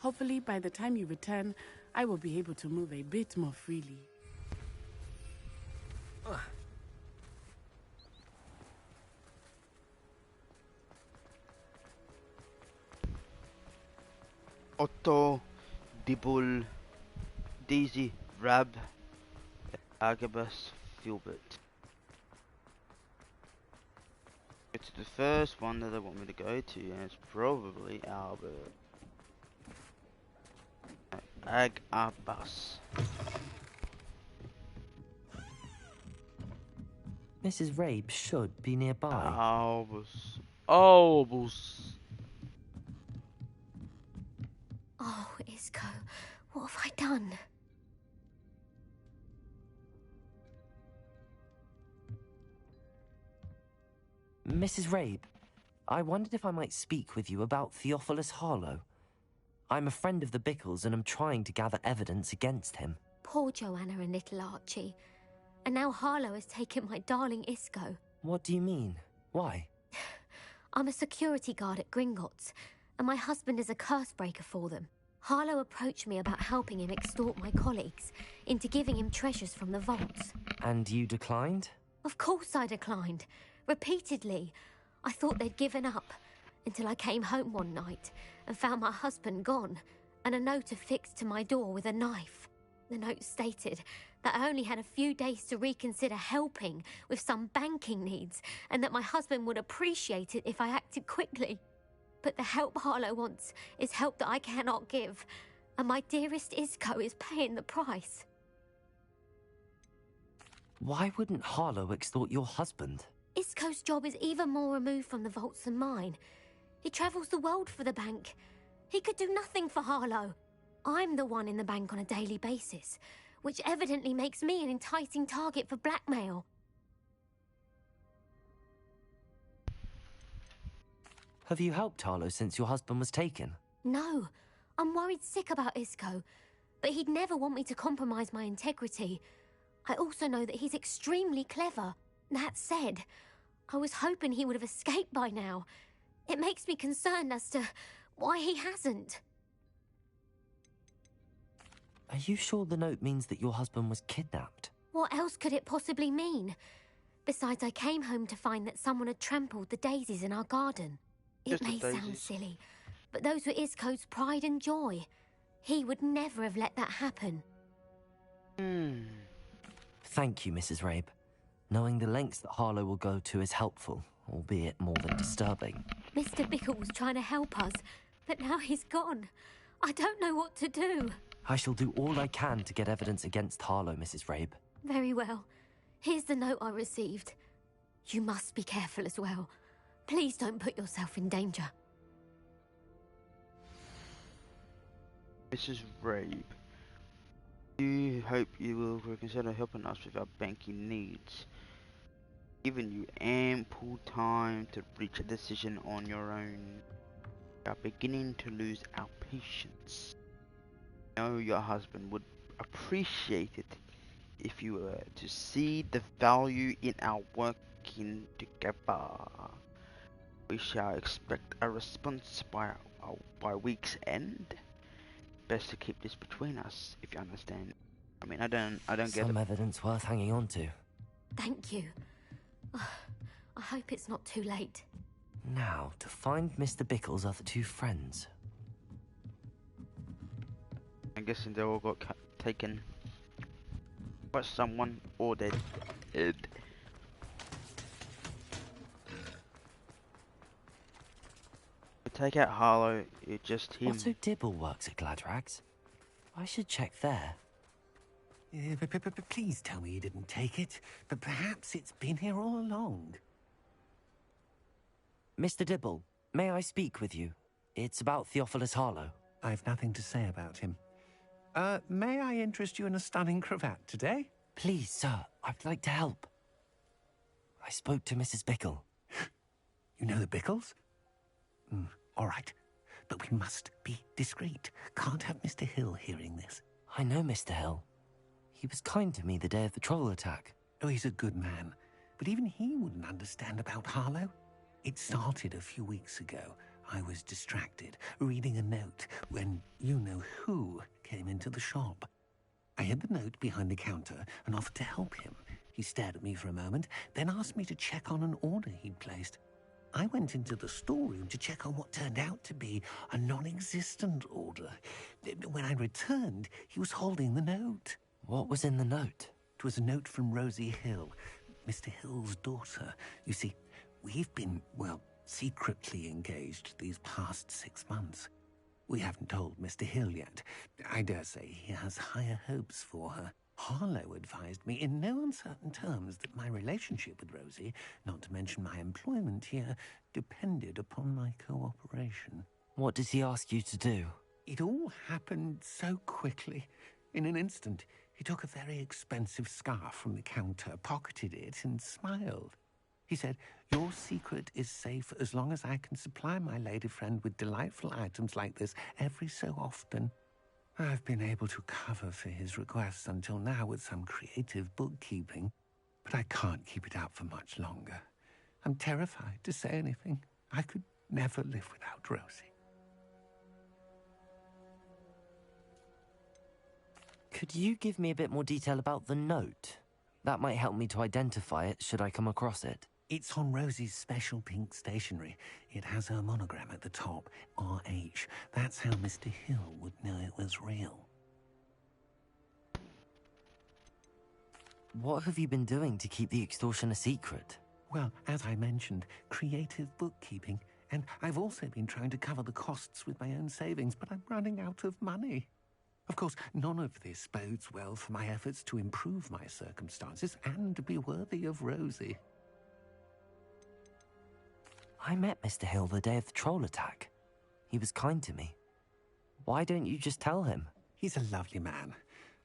Speaker 12: Hopefully, by the time you return, I will be able to move a bit more freely.
Speaker 1: Otto, Dibble, Daisy, Rab, Agabus, Filbert. It's the first one that they want me to go to, and it's probably Albert. Agabus.
Speaker 3: Mrs. Rabe should be nearby.
Speaker 1: Albus. Albus.
Speaker 13: Oh, Isco, what have I done?
Speaker 3: Mrs. Rabe, I wondered if I might speak with you about Theophilus Harlow. I'm a friend of the Bickles and I'm trying to gather evidence against him.
Speaker 17: Poor Joanna and little Archie. And now Harlow has taken my darling Isco.
Speaker 3: What do you mean? Why?
Speaker 17: I'm a security guard at Gringotts, and my husband is a curse breaker for them. Harlow approached me about helping him extort my colleagues into giving him treasures from the vaults.
Speaker 3: And you declined?
Speaker 17: Of course I declined. Repeatedly. I thought they'd given up, until I came home one night and found my husband gone, and a note affixed to my door with a knife. The note stated that I only had a few days to reconsider helping with some banking needs, and that my husband would appreciate it if I acted quickly. But the help Harlow wants is help that I cannot give, and my dearest Isco is paying the price.
Speaker 3: Why wouldn't Harlow extort your husband?
Speaker 17: Isco's job is even more removed from the vaults than mine. He travels the world for the bank. He could do nothing for Harlow. I'm the one in the bank on a daily basis, which evidently makes me an enticing target for blackmail.
Speaker 3: Have you helped Harlow since your husband was taken?
Speaker 17: No, I'm worried sick about Isco, but he'd never want me to compromise my integrity. I also know that he's extremely clever. That said, I was hoping he would have escaped by now. It makes me concerned as to why he hasn't.
Speaker 3: Are you sure the note means that your husband was kidnapped?
Speaker 17: What else could it possibly mean? Besides, I came home to find that someone had trampled the daisies in our garden. It may sound silly, but those were Isco's pride and joy. He would never have let that happen.
Speaker 3: Thank you, Mrs. Rabe. Knowing the lengths that Harlow will go to is helpful, albeit more than disturbing.
Speaker 17: Mr. Bickle was trying to help us, but now he's gone. I don't know what to do.
Speaker 3: I shall do all I can to get evidence against Harlow, Mrs. Rabe.
Speaker 17: Very well. Here's the note I received. You must be careful as well. Please don't put yourself in danger.
Speaker 1: Mrs. Rabe, we hope you will consider helping us with our banking needs. Giving you ample time to reach a decision on your own. We are beginning to lose our patience. I know your husband would appreciate it if you were to see the value in our working together. We shall expect a response by week's end. Best to keep this between us, if you understand. I mean, I don't get it.
Speaker 3: Some evidence worth hanging on to.
Speaker 17: Thank you. I hope it's not too late.
Speaker 3: Now, to find Mr. Bickle's other two friends.
Speaker 1: I'm guessing they all got taken by someone or they're dead. Take out Harlow, it's just him.
Speaker 3: Otto Dibble works at Gladrags. I should check there.
Speaker 11: Please tell me you didn't take it, but perhaps it's been here all along.
Speaker 3: Mr. Dibble, may I speak with you? It's about Theophilus Harlow.
Speaker 11: I've nothing to say about him. May I interest you in a stunning cravat today?
Speaker 3: Please, sir, I'd like to help. I spoke to Mrs. Bickle.
Speaker 11: You know the Bickles? All right, but we must be discreet. Can't have Mr. Hill hearing this.
Speaker 3: I know Mr. Hill. He was kind to me the day of the troll attack.
Speaker 11: Oh, he's a good man, but even he wouldn't understand about Harlow. It started a few weeks ago. I was distracted, reading a note, when you-know-who came into the shop. I hid the note behind the counter and offered to help him. He stared at me for a moment, then asked me to check on an order he'd placed. I went into the storeroom to check on what turned out to be a non-existent order. When I returned, he was holding the note.
Speaker 3: What was in the note?
Speaker 11: It was a note from Rosie Hill, Mr. Hill's daughter. You see, we've been, well, secretly engaged these past 6 months. We haven't told Mr. Hill yet. I dare say he has higher hopes for her. Harlow advised me in no uncertain terms that my relationship with Rosie, not to mention my employment here, depended upon my cooperation.
Speaker 3: What does he ask you to do?
Speaker 11: It all happened so quickly. In an instant, he took a very expensive scarf from the counter, pocketed it, and smiled. He said, "Your secret is safe as long as I can supply my lady friend with delightful items like this every so often." I've been able to cover for his requests until now with some creative bookkeeping, but I can't keep it up for much longer. I'm terrified to say anything. I could never live without Rosie.
Speaker 3: Could you give me a bit more detail about the note? That might help me to identify it should I come across it.
Speaker 11: It's on Rosie's special pink stationery. It has her monogram at the top, RH. That's how Mr. Hill would know it was real.
Speaker 3: What have you been doing to keep the extortion a secret?
Speaker 11: Well, as I mentioned, creative bookkeeping. And I've also been trying to cover the costs with my own savings, but I'm running out of money. Of course, none of this bodes well for my efforts to improve my circumstances and be worthy of Rosie.
Speaker 3: I met Mr. Hill the day of the troll attack. He was kind to me. Why don't you just tell him?
Speaker 11: He's a lovely man.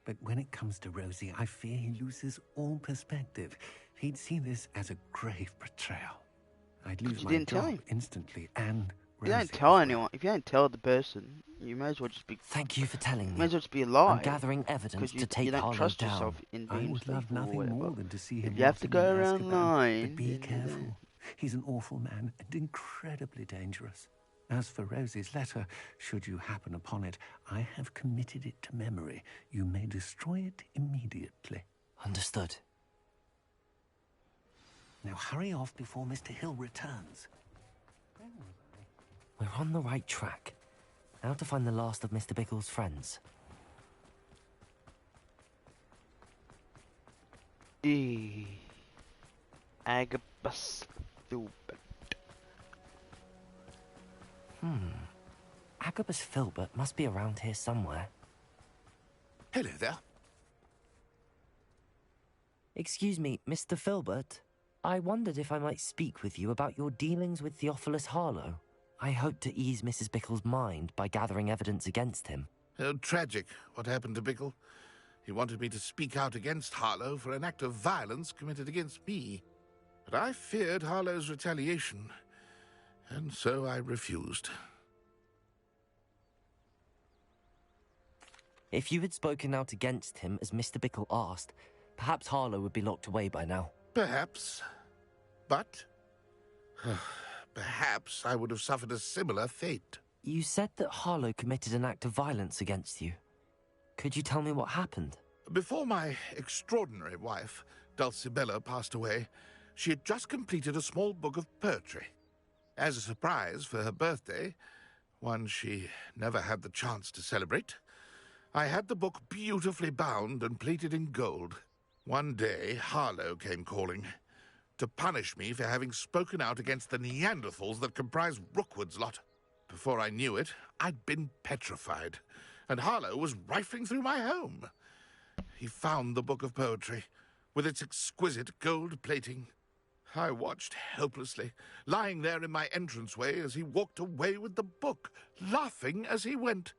Speaker 11: But when it comes to Rosie, I fear he loses all perspective. He'd see this as a grave betrayal. I'd lose my job instantly, and
Speaker 1: If you don't tell anyone, if you don't tell the person, you may as well just be...
Speaker 3: Thank you for telling me.
Speaker 1: May as well just be a lie.
Speaker 3: I'm gathering evidence to take
Speaker 1: you don't
Speaker 3: Harlow
Speaker 1: trust
Speaker 3: down.
Speaker 1: yourself in being
Speaker 11: I would love nothing more than to see him.
Speaker 1: If you have to go around
Speaker 11: Azkaban,
Speaker 1: lying,
Speaker 11: but be careful. He's an awful man and incredibly dangerous. As for Rosie's letter, should you happen upon it, I have committed it to memory. You may destroy it immediately.
Speaker 3: Understood.
Speaker 11: Now hurry off before Mr. Hill returns.
Speaker 3: We're on the right track. Now to find the last of Mr. Bickle's friends.
Speaker 1: Agabus Filbert.
Speaker 3: Agabus Filbert must be around here somewhere.
Speaker 8: Hello there.
Speaker 3: Excuse me, Mr. Filbert. I wondered if I might speak with you about your dealings with Theophilus Harlow. I hope to ease Mrs. Bickle's mind by gathering evidence against him.
Speaker 8: Oh, tragic, what happened to Bickle. He wanted me to speak out against Harlow for an act of violence committed against me. But I feared Harlow's retaliation, and so I refused.
Speaker 3: If you had spoken out against him as Mr. Bickle asked, perhaps Harlow would be locked away by now.
Speaker 8: Perhaps. But perhaps I would have suffered a similar fate.
Speaker 3: You said that Harlow committed an act of violence against you. Could you tell me what happened?
Speaker 8: Before my extraordinary wife, Dulcibella, passed away, she had just completed a small book of poetry. As a surprise for her birthday, one she never had the chance to celebrate, I had the book beautifully bound and plated in gold. One day, Harlow came calling to punish me for having spoken out against the Neanderthals that comprise Rookwood's lot. Before I knew it, I'd been petrified, and Harlow was rifling through my home. He found the book of poetry, with its exquisite gold plating. I watched helplessly, lying there in my entranceway as he walked away with the book, laughing as he went.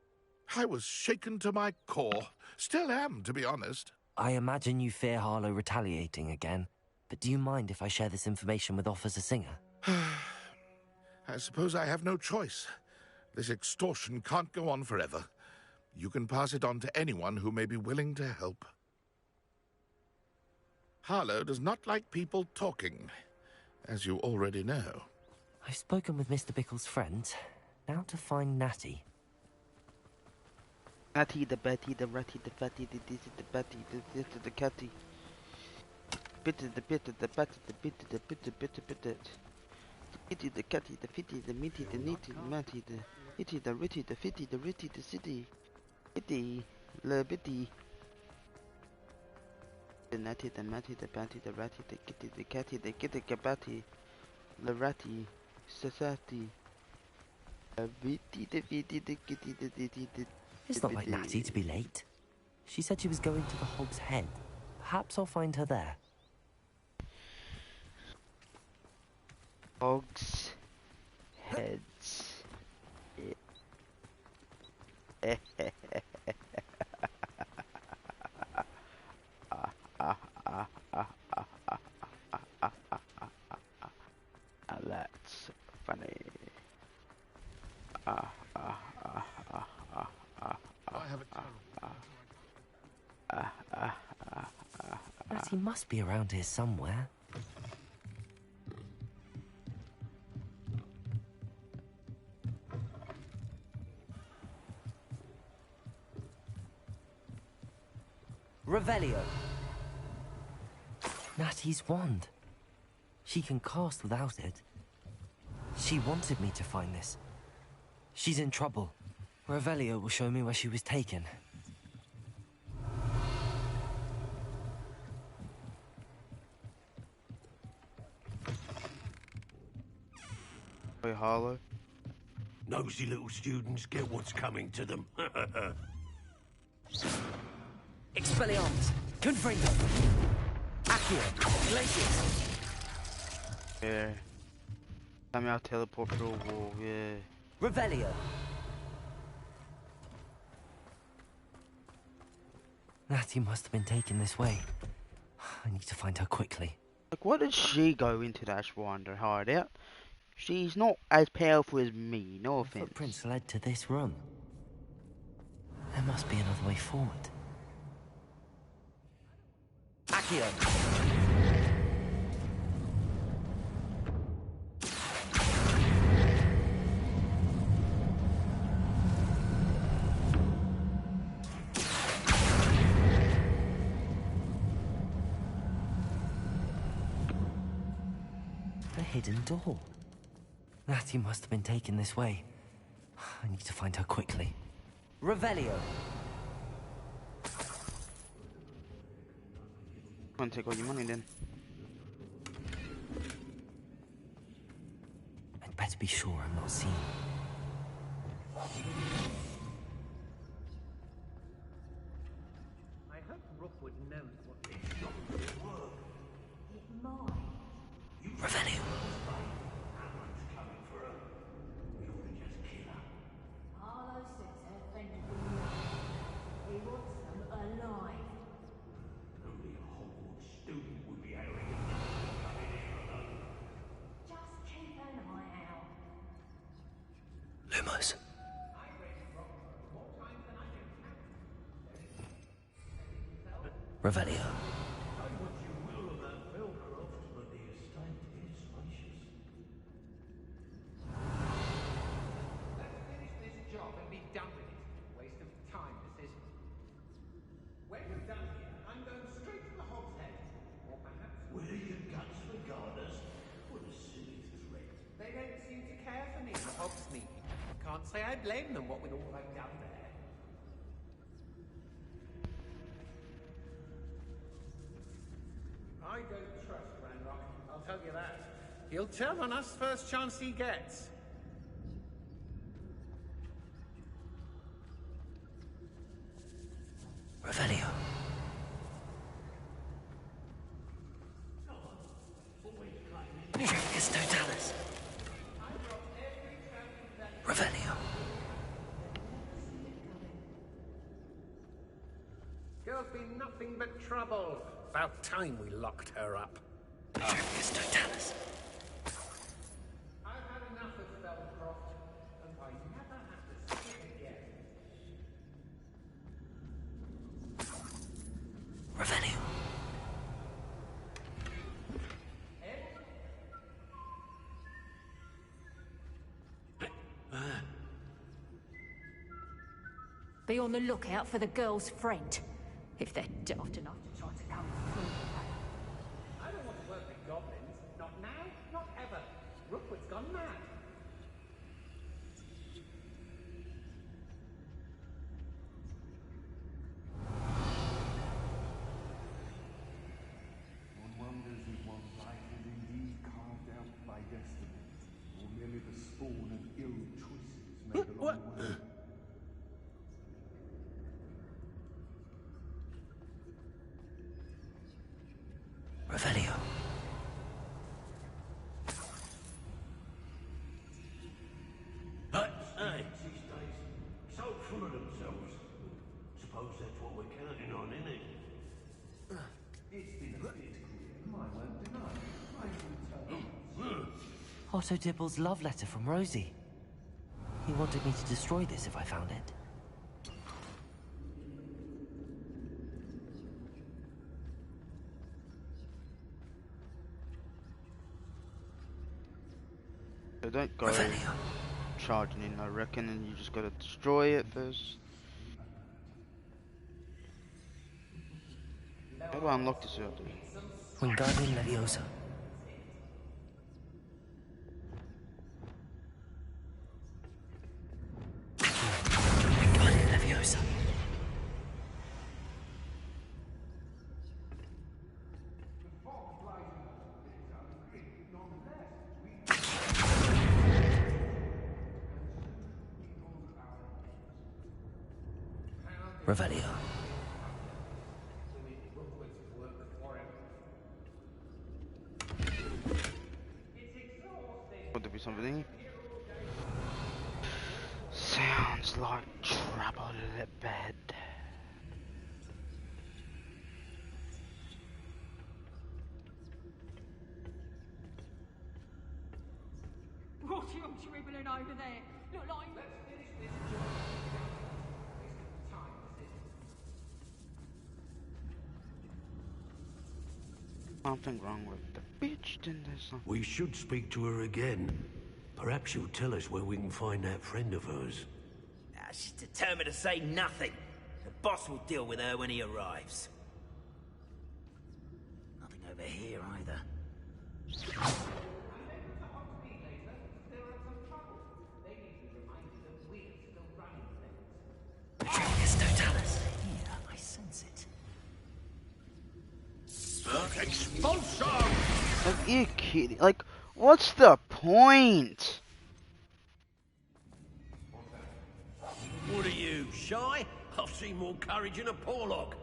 Speaker 8: I was shaken to my core. Still am, to be honest.
Speaker 3: I imagine you fear Harlow retaliating again, but do you mind if I share this information with Officer Singer?
Speaker 8: I suppose I have no choice. This extortion can't go on forever. You can pass it on to anyone who may be willing to help. Harlow does not like people talking, as you already know.
Speaker 3: I've spoken with Mr. Bickle's friends. Now to find Natty.
Speaker 1: Natty, the Betty, the Ratty, the Fatty, the Dizzy, the Batty, the This, the Catty. Bitter, the bitter, the batty, the bitter, the bitter, bitter, bitter. The itty, the catty, the fitty, the meaty, the neaty, the matty, the itty, the ritty, the fitty, the ritty, the city. Itty, the bitty. The natty, the matty, the batty, the ratty, the kitty, the catty, the kitty, the batty. The ratty, society. The bitty, the fitty, the kitty, the ditty, the...
Speaker 3: It's not like Natty to be late. She said she was going to the Hog's Head. Perhaps I'll find her there.
Speaker 1: Hog's Heads.
Speaker 8: I have a
Speaker 3: But he must be around here somewhere. Revelio. Natty's wand. She can cast without it. She wanted me to find this. She's in trouble. Revelio will show me where she was taken.
Speaker 1: Hey, Harlow.
Speaker 6: Nosy little students get what's coming to them.
Speaker 3: Expelliarmus! Confringo! Accio! Glacius!
Speaker 1: Yeah. Time out teleport through a wall, yeah.
Speaker 3: Revelio! Natty must have been taken this way. I need to find her quickly.
Speaker 1: Like, why did she go into that Ashwinder hideout? She's not as powerful as me, no offense.
Speaker 3: Footprints led to this room. There must be another way forward. Accio! A hidden door. Natty must have been taken this way. I need to find her quickly. Revelio!
Speaker 1: Go and take all your money then.
Speaker 3: I'd better be sure I'm not seen.
Speaker 11: I hope Rookwood knows what this job is worth. It might.
Speaker 3: Revelio!
Speaker 5: Harlow says her friend he wants them alive.
Speaker 6: Only a Hogwarts student would be arrogant enough to come in here alone.
Speaker 5: Just keep an eye out.
Speaker 3: Lumos. Revelio.
Speaker 6: Say what you will about Belcroft, but the estate is spacious.
Speaker 11: Let's finish this job and be done with it. Waste of time, this is. When we're done here, I'm going straight to the Hog's Head. Or perhaps...
Speaker 6: Where your guts regardless? What a silly threat.
Speaker 11: They don't seem to care for me, the Hogsmeade. Can't say I blame them, what with all I've done there. I don't trust Ranrock, I'll tell you that. He'll turn on us first chance he gets.
Speaker 3: Revelio. Tricus totalis. Revelio.
Speaker 11: Girl's been nothing but trouble. About time we locked her up.
Speaker 3: Tricus totalis.
Speaker 11: I've had enough of Belcroft, and I never have to see it again.
Speaker 3: Revelio.
Speaker 18: Be on the lookout for the girl's friend. If they're daft enough to try to come through.
Speaker 11: I don't want to work with goblins. Not now, not ever. Rookwood's gone mad.
Speaker 4: One wonders if one's life is indeed carved out by destiny, or merely the spawn of ill choices made along the way.
Speaker 3: Revelio.
Speaker 6: Hey, these days, so full of themselves. Suppose that's what we're counting on, isn't it?
Speaker 4: It's been a bit grim, I won't deny. I can tell.
Speaker 3: Otto Dibble's love letter from Rosie. He wanted me to destroy this if I found it.
Speaker 1: So don't go charging in, I reckon, and you just gotta destroy it first. How do I unlock this ability?
Speaker 3: Wingardium Leviosa. Wingardium Leviosa. Revelio.
Speaker 1: Would there be something? Sounds like trouble in the bed.
Speaker 18: What are you dribbling over there? Look like... Let's finish this job.
Speaker 1: Something wrong with the bitch, then there's something.
Speaker 6: We should speak to her again. Perhaps she'll tell us where we can find that friend of hers.
Speaker 5: She's determined to say nothing. The boss will deal with her when he arrives. Nothing over here either.
Speaker 3: Patricius Totalis. Here, I sense it.
Speaker 6: Expulso!
Speaker 1: Like, you kidding? Like, what's the point?
Speaker 6: What are you, shy? I've seen more courage in a Porlock.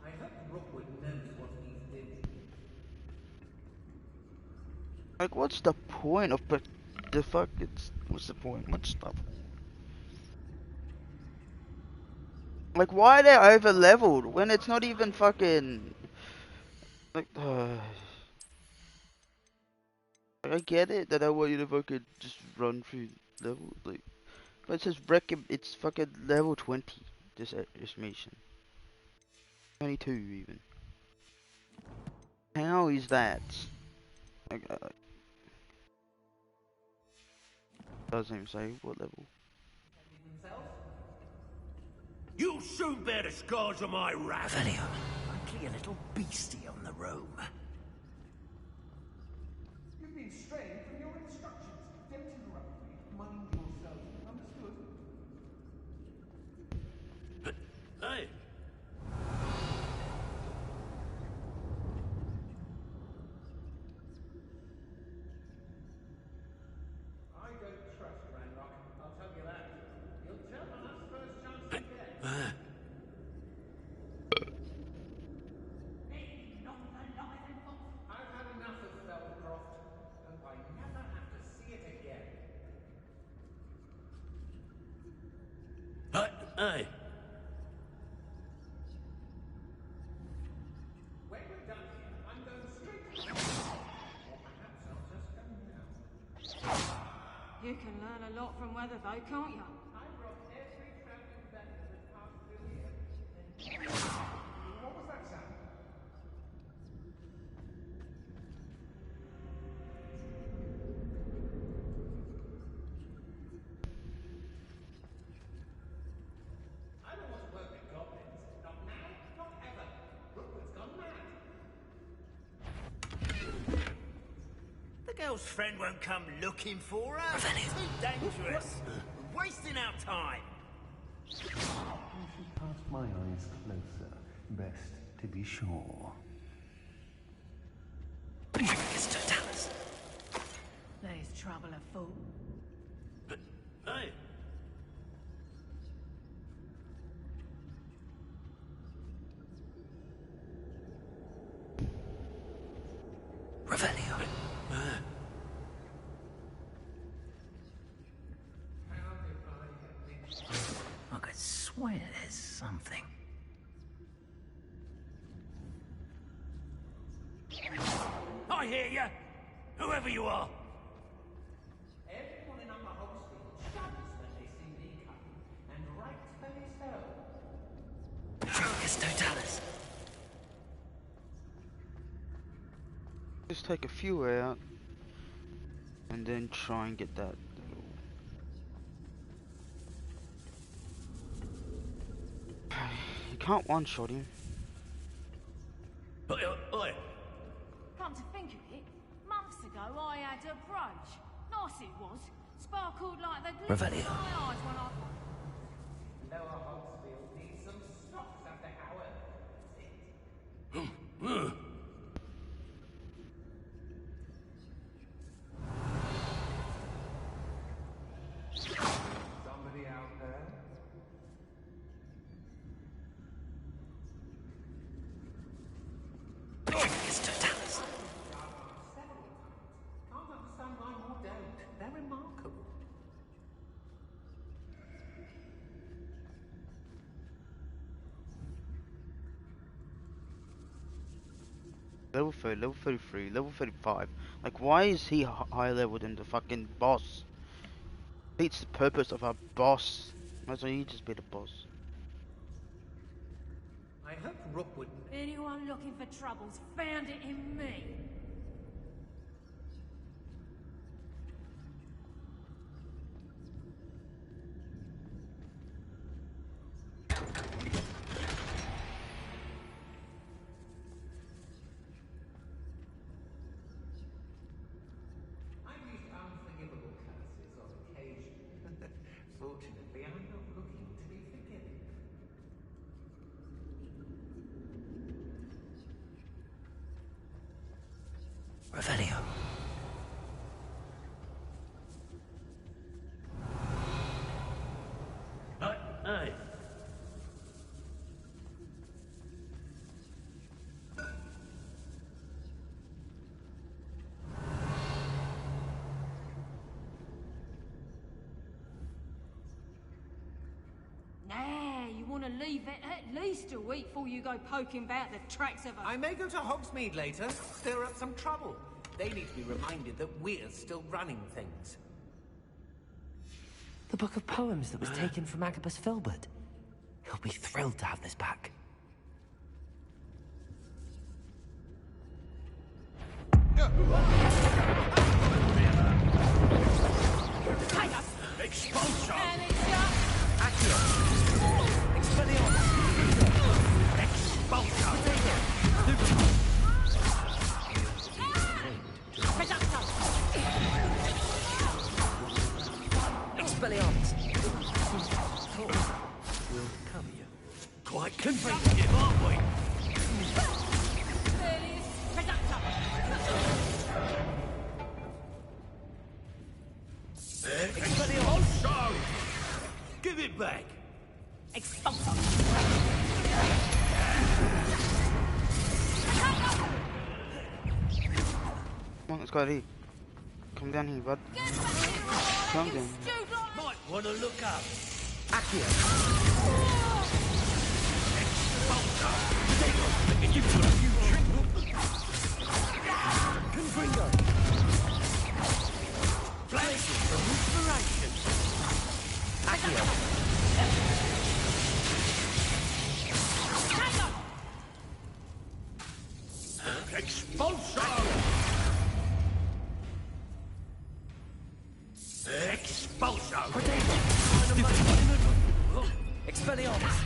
Speaker 5: I hope Rookwood knows what he's doing.
Speaker 1: Like, what's the point of the fuck? What's the point? What's the... Like, why are they over leveled when it's not even fucking like? I get it that I want you to fucking just run through levels, like, but it says it's fucking level 20. This mission, 22 even. How is that? Like, doesn't even say what level.
Speaker 6: You'll soon bear the scars of my wrath.
Speaker 3: Revelio.
Speaker 5: Likely a little beastie on the roam.
Speaker 11: You've been straying from your instructions. Don't interrupt me. Mind yourself. Understood?
Speaker 6: Hey!
Speaker 11: I don't trust Ranrock. I'll tell you that. He'll jump on us first chance he gets. I've had enough of Feldcroft. Hope I never have to see it again.
Speaker 6: Hey!
Speaker 11: When we're done here, I'm going straight to the or perhaps I'll just go now.
Speaker 18: You can learn a lot from weather though, can't you?
Speaker 11: I brought every traveling beggar that passed through here. What was that sound? I don't want to work with goblins. Not now, not ever. Rookwood's gone mad.
Speaker 5: The girl's friend won't come looking for her. Too dangerous. We're wasting our time.
Speaker 11: I should cast my eyes closer. Best to be sure.
Speaker 3: Patricius Totalis.
Speaker 18: There's trouble afoot.
Speaker 6: Hey!
Speaker 3: Revelio.
Speaker 5: I could swear there's something.
Speaker 6: I hear you! Whoever you are!
Speaker 1: just take a few out and then try and get that little... You can't one-shot him.
Speaker 15: Oi.
Speaker 18: Come to think of it, months ago I had a brooch. Nice it was. Sparkled like the glitter in
Speaker 3: Revelio.
Speaker 18: my eyes when I...
Speaker 5: Lower Hogsfield needs some stocks after Howard. Somebody out there?
Speaker 11: Can't understand why more don't. They're remarkable.
Speaker 1: Level 30, level 33, level 35. Like, why is he higher level than the fucking boss? Beats the purpose of our boss. Might as well you just be the boss.
Speaker 11: I hope Rook wouldn't...
Speaker 18: Anyone looking for troubles found it in me.
Speaker 11: I've used unforgivable curses on occasion. Fortunately, I'm not looking to be forgiven.
Speaker 3: Revelio.
Speaker 15: Hey.
Speaker 18: Nah, you want to leave it at least a week before you go poking about the tracks of a...
Speaker 11: I may go to Hogsmeade later, stir up some trouble. They need to be reminded that we're still running things.
Speaker 3: The book of poems that was taken from Agabus Filbert. He'll be thrilled to have this back.
Speaker 15: Expulsion!
Speaker 3: Accio! Expelliarmus!
Speaker 15: Expulsion!
Speaker 3: Expelliarmus! We'll cover you.
Speaker 15: Quite convicted, aren't we? Expulsion! Give it back!
Speaker 18: Expulsion!
Speaker 1: Come on, let's go here. Come down here, bud. Come down.
Speaker 15: Might want to look up.
Speaker 3: Accio!
Speaker 15: Expulsion! You've got a future.
Speaker 3: Confringo!
Speaker 15: Flashes from inspiration.
Speaker 3: Accio!
Speaker 15: Expulsion! Expulsion!
Speaker 3: Expelliarmus!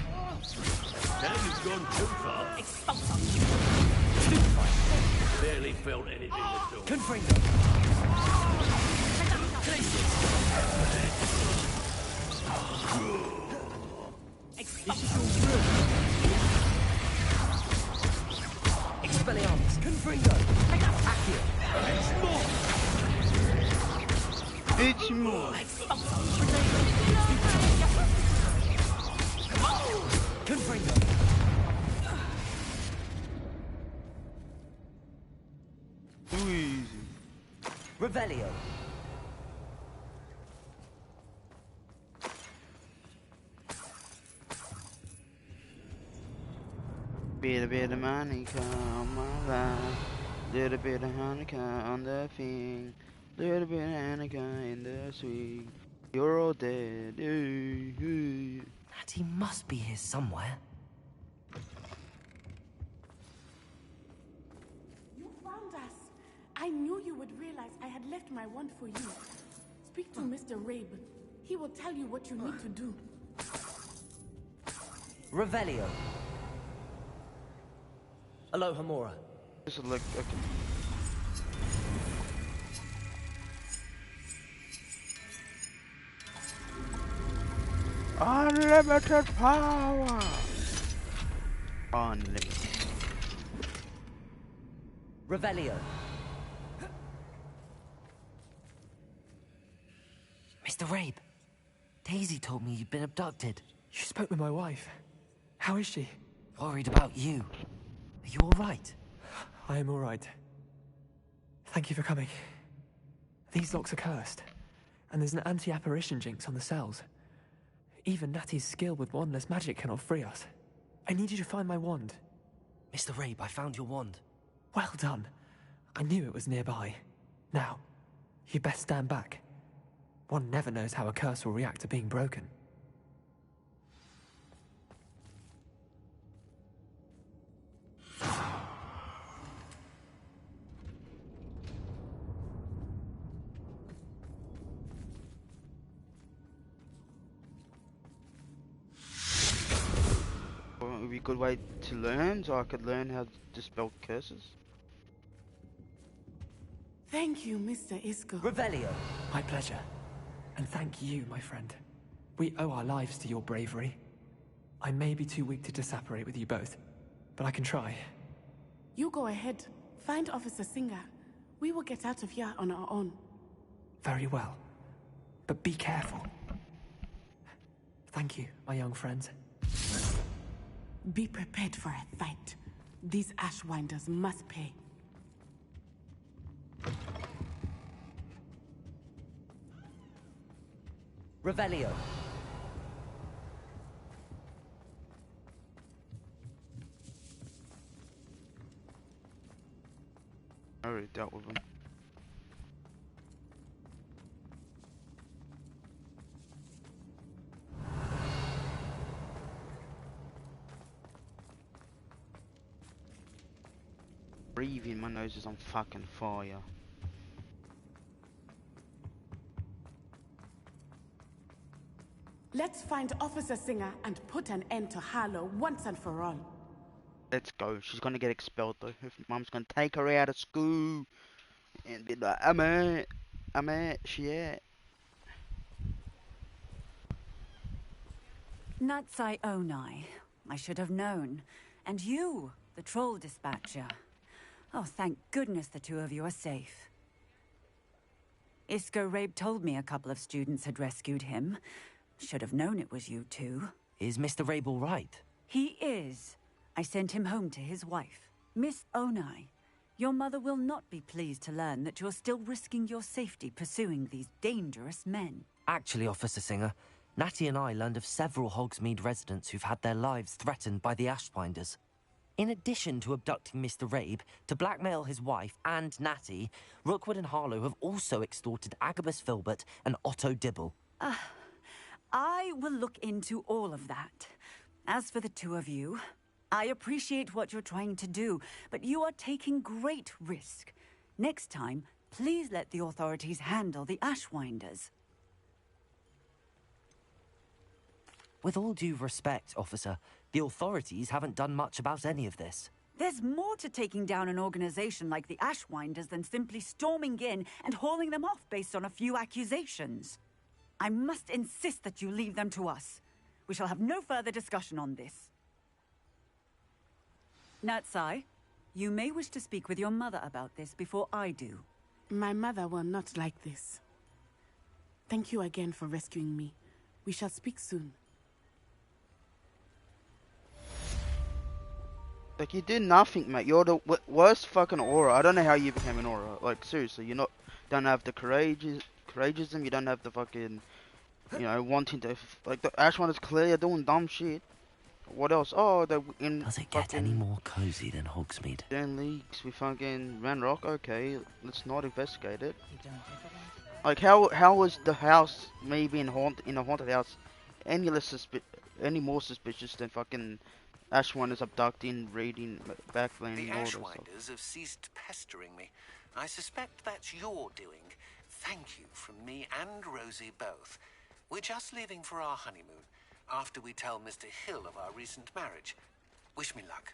Speaker 15: Now you've gone too far.
Speaker 18: Expulsion!
Speaker 15: Barely felt anything at all.
Speaker 3: Confringo! Expelliarmus! Confringo! Accio!
Speaker 1: It's more.
Speaker 3: Confringo!
Speaker 1: Too easy.
Speaker 3: Revelio!
Speaker 1: Bit of Monica on my life. Little bit of Hanukkah on the thing. Little bit of Hanukkah in the sweet. You're all dead.
Speaker 3: Natty must be here somewhere.
Speaker 12: You found us. knew you would realize I had left my wand for you. Speak to Mr. Rabe. He will tell you what you need to do.
Speaker 3: Revelio. Aloha Mora.
Speaker 1: This is like okay. Unlimited power. Unlimited.
Speaker 3: Revelio. Mr. Rabe, Daisy told me you'd been abducted.
Speaker 19: You spoke with my wife. How is she?
Speaker 3: Worried about you. Are you all right?
Speaker 19: I am all right. Thank you for coming. These locks are cursed, and there's an anti-apparition jinx on the cells. Even Natty's skill with wandless magic cannot free us. I need you to find my wand.
Speaker 3: Mr. Rabe, I found your wand.
Speaker 19: Well done. I knew it was nearby. Now, you best stand back. One never knows how a curse will react to being broken.
Speaker 1: Well, it would be a good way to learn, so I could learn how to dispel curses.
Speaker 12: Thank you, Mr. Isco.
Speaker 3: Revelio.
Speaker 19: My pleasure. And thank you, my friend. We owe our lives to your bravery. I may be too weak to disapparate with you both, but I can try.
Speaker 12: You go ahead. Find Officer Singer. We will get out of here on our own.
Speaker 19: Very well. But be careful. Thank you, my young friends.
Speaker 12: Be prepared for a fight. These Ashwinders must pay.
Speaker 3: Revelio.
Speaker 1: I already dealt with them. Breathing, my nose is on fucking fire.
Speaker 12: Let's find Officer Singer and put an end to Harlow once and for all.
Speaker 1: Let's go. She's gonna get expelled though. Her mom's gonna take her out of school and be like, I'm at, she at.
Speaker 20: Natsai Onai. I should have known. And you, the troll dispatcher. Oh, thank goodness the two of you are safe. Isco Rabe told me a couple of students had rescued him. Should have known it was you two.
Speaker 3: Is Mr. Rabe all right?
Speaker 20: He is. I sent him home to his wife. Miss Onai, your mother will not be pleased to learn that you're still risking your safety pursuing these dangerous men.
Speaker 3: Actually, Officer Singer, Natty and I learned of several Hogsmeade residents who've had their lives threatened by the Ashwinders. In addition to abducting Mr. Rabe, to blackmail his wife and Natty, Rookwood and Harlow have also extorted Agabus Filbert and Otto Dibble.
Speaker 20: I will look into all of that. As for the two of you, I appreciate what you're trying to do, but you are taking great risk. Next time, please let the authorities handle the Ashwinders.
Speaker 3: With all due respect, officer, the authorities haven't done much about any of this.
Speaker 20: There's more to taking down an organization like the Ashwinders than simply storming in and hauling them off based on a few accusations. I must insist that you leave them to us. We shall have no further discussion on this. Natsai, you may wish to speak with your mother about this before I do.
Speaker 12: My mother will not like this. Thank you again for rescuing me. We shall speak soon.
Speaker 1: Like, you did nothing, mate. You're the worst fucking aura. I don't know how you became an aura. Like, seriously, you're not, don't have the courageism, you don't have the fucking, you know, wanting to, like, the Ashwinders clearly are doing dumb shit. What else? Oh, they're in.
Speaker 3: Does it get any more cozy than Hogsmeade?
Speaker 1: They're in leagues with fucking Ranrock. Okay, let's not investigate it. Like, how was the house, me being in a haunted house, any more suspicious than fucking Ashwinders abducting, raiding, backblaning,
Speaker 21: The
Speaker 1: all that stuff?
Speaker 21: Ashwinders have ceased pestering me.
Speaker 6: I suspect that's your doing. Thank you from me and Rosie both. We're just leaving for our honeymoon, after we tell Mr. Hill of our recent marriage. Wish me luck.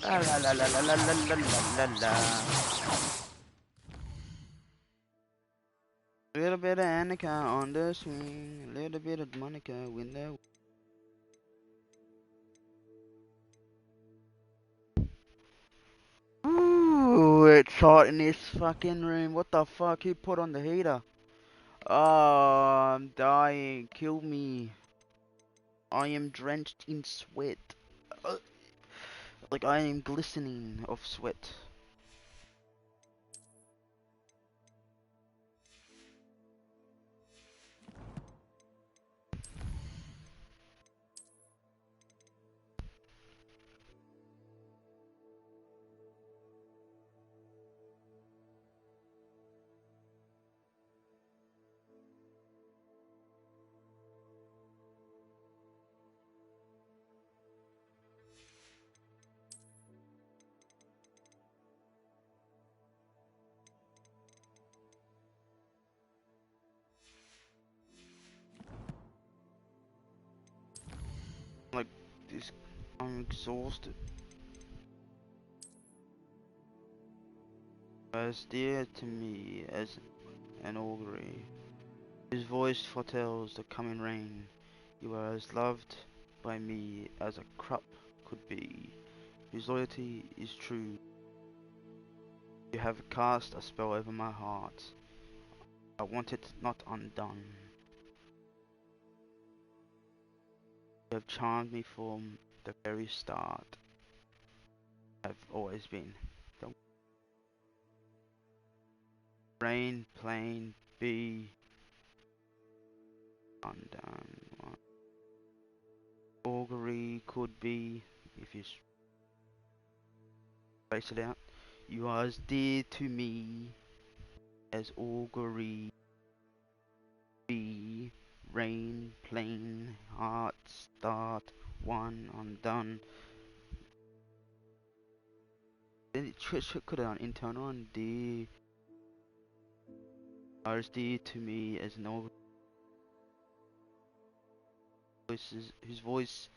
Speaker 1: La la la la la la la la la la. A little bit of Annika on the swing, a little bit of Monica when the. Ooh, it's hot in this fucking room. What the fuck? Who put on the heater? Oh, I'm dying. Kill me. I am drenched in sweat. Like I am glistening of sweat. Like this, I'm exhausted. As dear to me as an augury, whose voice foretells the coming rain. You are as loved by me as a crop could be, whose loyalty is true. You have cast a spell over my heart. I want it not undone. You have charmed me from the very start. I've always been. The rain, plain, be undone. Augury could be, if you space it out. You are as dear to me as augury be. Rain, plain, heart, start, one, undone. Then it could have done internal and dear. Are as dear to me as an augury. Whose voice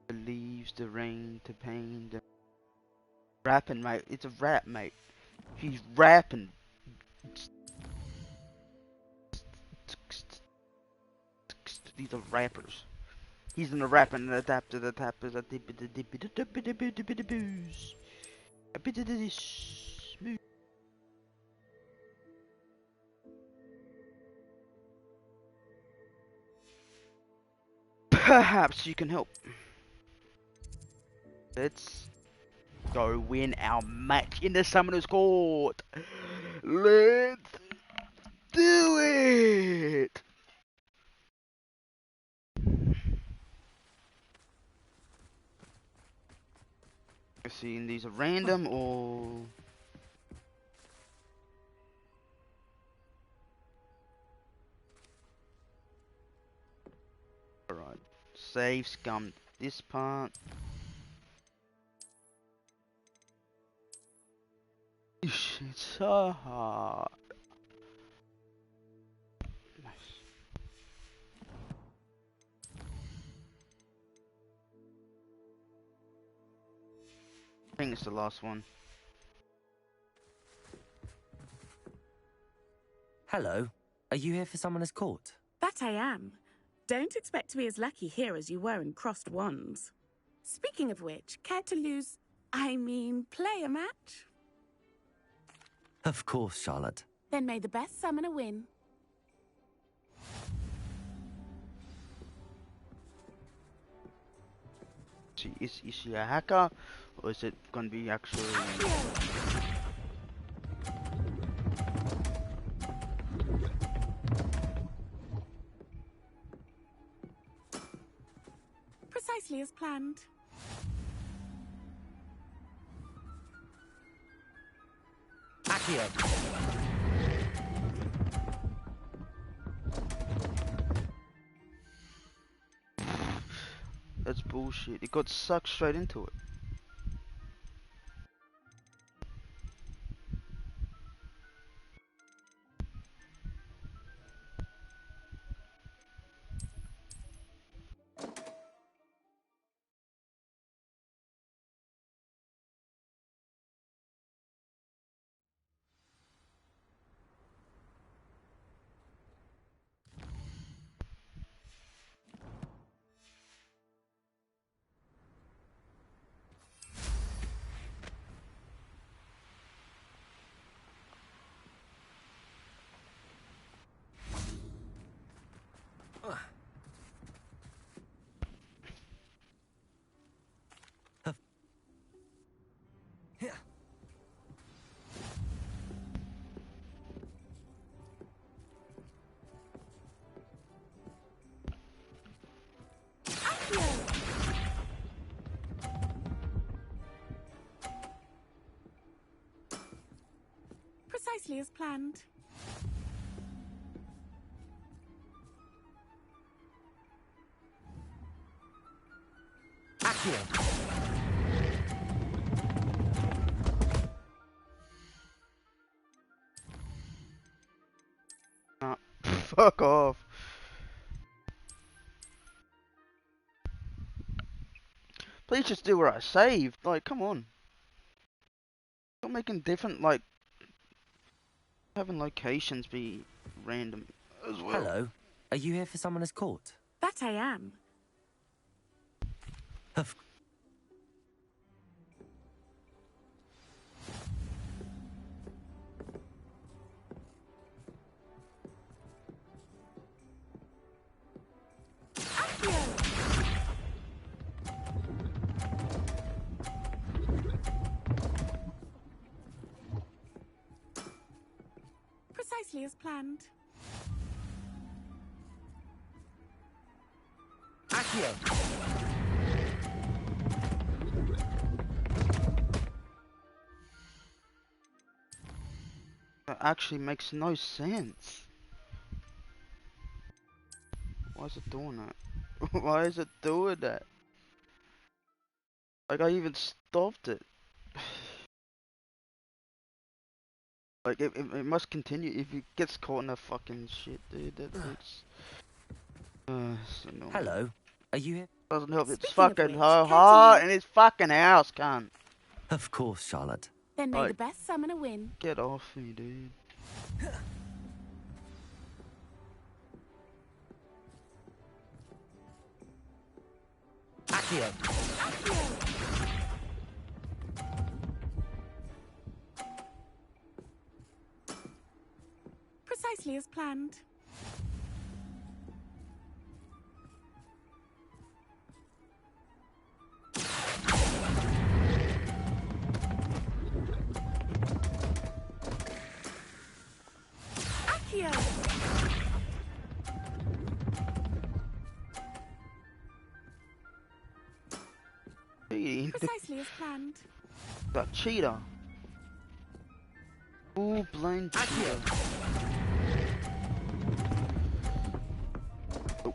Speaker 1: believes the rain to pain. The rapping, mate. It's a rap, mate. He's rapping. These are rappers. He's in the rapping and adapter the tappers a bit of booze. A bit of this smooth. Perhaps you can help. Let's go win our match in the Summoner's Court. Let's do it. Let's see, these are random or... Alright, save scum this part. It's so hard. Nice. I think it's the last one.
Speaker 3: Hello. Are you here for Summoner's Court?
Speaker 12: That I am. Don't expect to be as lucky here as you were in Crossed Wands. Speaking of which, care to play a match?
Speaker 3: Of course, Charlotte.
Speaker 12: Then may the best summoner win.
Speaker 1: Is she a hacker, or is it gonna be actually...
Speaker 12: Precisely as planned.
Speaker 3: Accio.
Speaker 1: That's bullshit. It got sucked straight into it.
Speaker 12: Precisely as planned.
Speaker 3: Accio.
Speaker 1: Fuck off. Please just do what I saved. Like, come on. Stop making different, like, having locations be random as well.
Speaker 3: Hello. Are you here for Summoner's Court?
Speaker 12: That I am.
Speaker 3: Of
Speaker 12: Precisely as planned.
Speaker 3: Accio.
Speaker 1: That actually makes no sense. Why is it doing that? Why is it doing that? Like, I even stopped it. Like, it must continue. If it gets caught in that fucking shit, dude, it's annoying.
Speaker 3: Hello. Are you here?
Speaker 1: Doesn't help. It's
Speaker 12: Speaking of
Speaker 1: fucking
Speaker 12: which,
Speaker 1: hot in his fucking house, cunt.
Speaker 3: Of course, Charlotte.
Speaker 12: Then may
Speaker 1: Like,
Speaker 12: the best summoner win.
Speaker 1: Get off me, dude.
Speaker 3: Accio.
Speaker 12: Precisely as planned. Accio.
Speaker 1: Cheating.
Speaker 12: Precisely as planned.
Speaker 1: That cheater. Full blind cheater. Oh.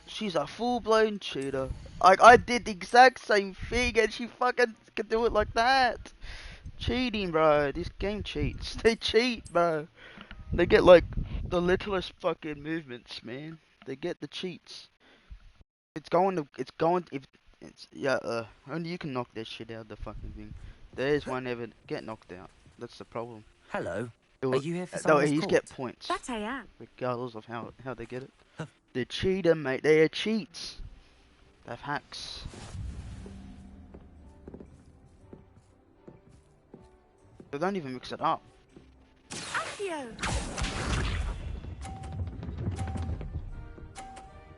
Speaker 1: She's a full-blown cheater. I did the exact same thing and she fucking can do it like that. Cheating, bro. This game cheats. They cheat, bro. They get like the littlest fucking movements, man. They get the cheats. Only you can knock that shit out of the fucking thing. There's one ever get knocked out. That's the problem.
Speaker 3: Hello.
Speaker 1: It
Speaker 3: Are
Speaker 1: will-
Speaker 3: you here for
Speaker 1: No,
Speaker 3: Summoner's
Speaker 1: he's
Speaker 3: Court?
Speaker 1: get points.
Speaker 12: That I am.
Speaker 1: Regardless of how they get it. The cheater, mate. They are cheats. They have hacks. They don't even mix it up.
Speaker 12: Accio.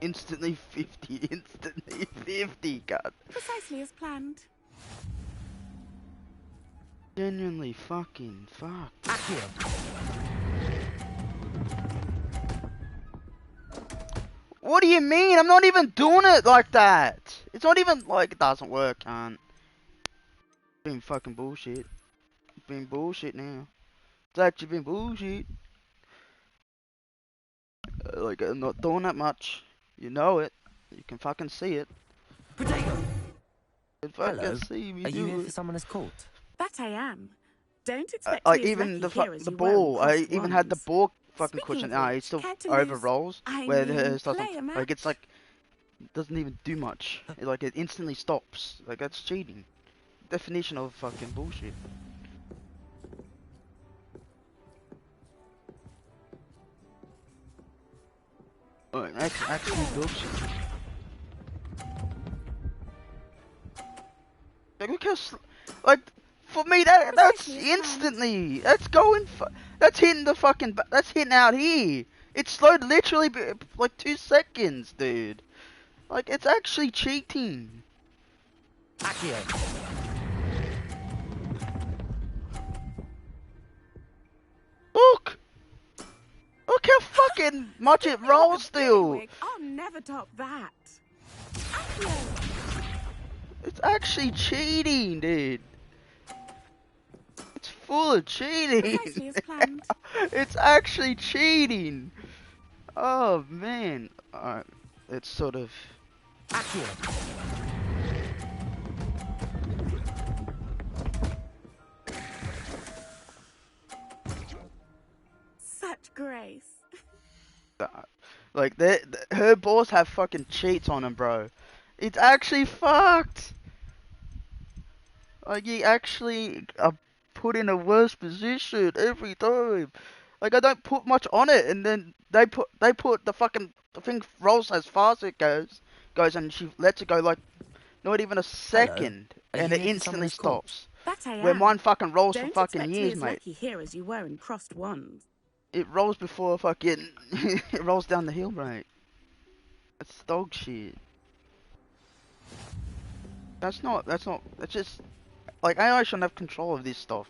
Speaker 1: Instantly 50. Instantly 50, God.
Speaker 12: Precisely as planned.
Speaker 1: Genuinely fucking fuck.
Speaker 3: Accio.
Speaker 1: What do you mean? I'm not even doing it like that. It's not even like it doesn't work, cunt. Being fucking bullshit. Being bullshit now. It's actually been bullshit. Like, I'm not doing that much. You know it. You can fucking see it.
Speaker 3: Potato!
Speaker 1: You fucking
Speaker 3: Hello.
Speaker 1: see me
Speaker 3: Are you
Speaker 1: do
Speaker 3: here
Speaker 1: it.
Speaker 3: for someone as court?
Speaker 12: That I am. Don't expect to
Speaker 1: Like,
Speaker 12: be as
Speaker 1: even
Speaker 12: lucky here as
Speaker 1: the
Speaker 12: you were in
Speaker 1: ball. I
Speaker 12: crossed
Speaker 1: even had the
Speaker 12: wands.
Speaker 1: ball fucking
Speaker 12: Speaking
Speaker 1: cushion.
Speaker 12: of
Speaker 1: It
Speaker 12: which,
Speaker 1: still
Speaker 12: care to
Speaker 1: over
Speaker 12: lose?
Speaker 1: rolls.
Speaker 12: I
Speaker 1: Where
Speaker 12: mean,
Speaker 1: hers doesn't.
Speaker 12: play a
Speaker 1: Like, it's
Speaker 12: match?
Speaker 1: like, doesn't even do much. Like, it instantly stops. Like, that's cheating. Definition of fucking bullshit. Alright, that's actually bullshit. Like, look how like, for me, that's instantly. That's going. That's hitting the fucking. That's hitting out here. It slowed literally like 2 seconds, dude. Like, it's actually cheating.
Speaker 3: Accio.
Speaker 1: Look! Look how fucking much it rolls still!
Speaker 12: I'll never top that.
Speaker 1: It's actually cheating, dude. It's full of cheating.
Speaker 12: Precisely as planned.
Speaker 1: It's actually cheating. Oh, man. Alright, it's sort of...
Speaker 3: Accio.
Speaker 12: Such grace.
Speaker 1: Like, her balls have fucking cheats on them, bro. It's actually fucked. Like, you actually are put in a worse position every time. Like, I don't put much on it, and then they put the fucking thing rolls as fast as it goes, and she lets it go like not even a second, and it instantly stops.
Speaker 12: That I am.
Speaker 1: When mine fucking rolls
Speaker 12: Don't
Speaker 1: for fucking
Speaker 12: expect
Speaker 1: years,
Speaker 12: to be as
Speaker 1: mate.
Speaker 12: lucky here as you were in crossed wands.
Speaker 1: It rolls before fucking it rolls down the hill, mate. It's dog shit. That's just like AI shouldn't have control of this stuff.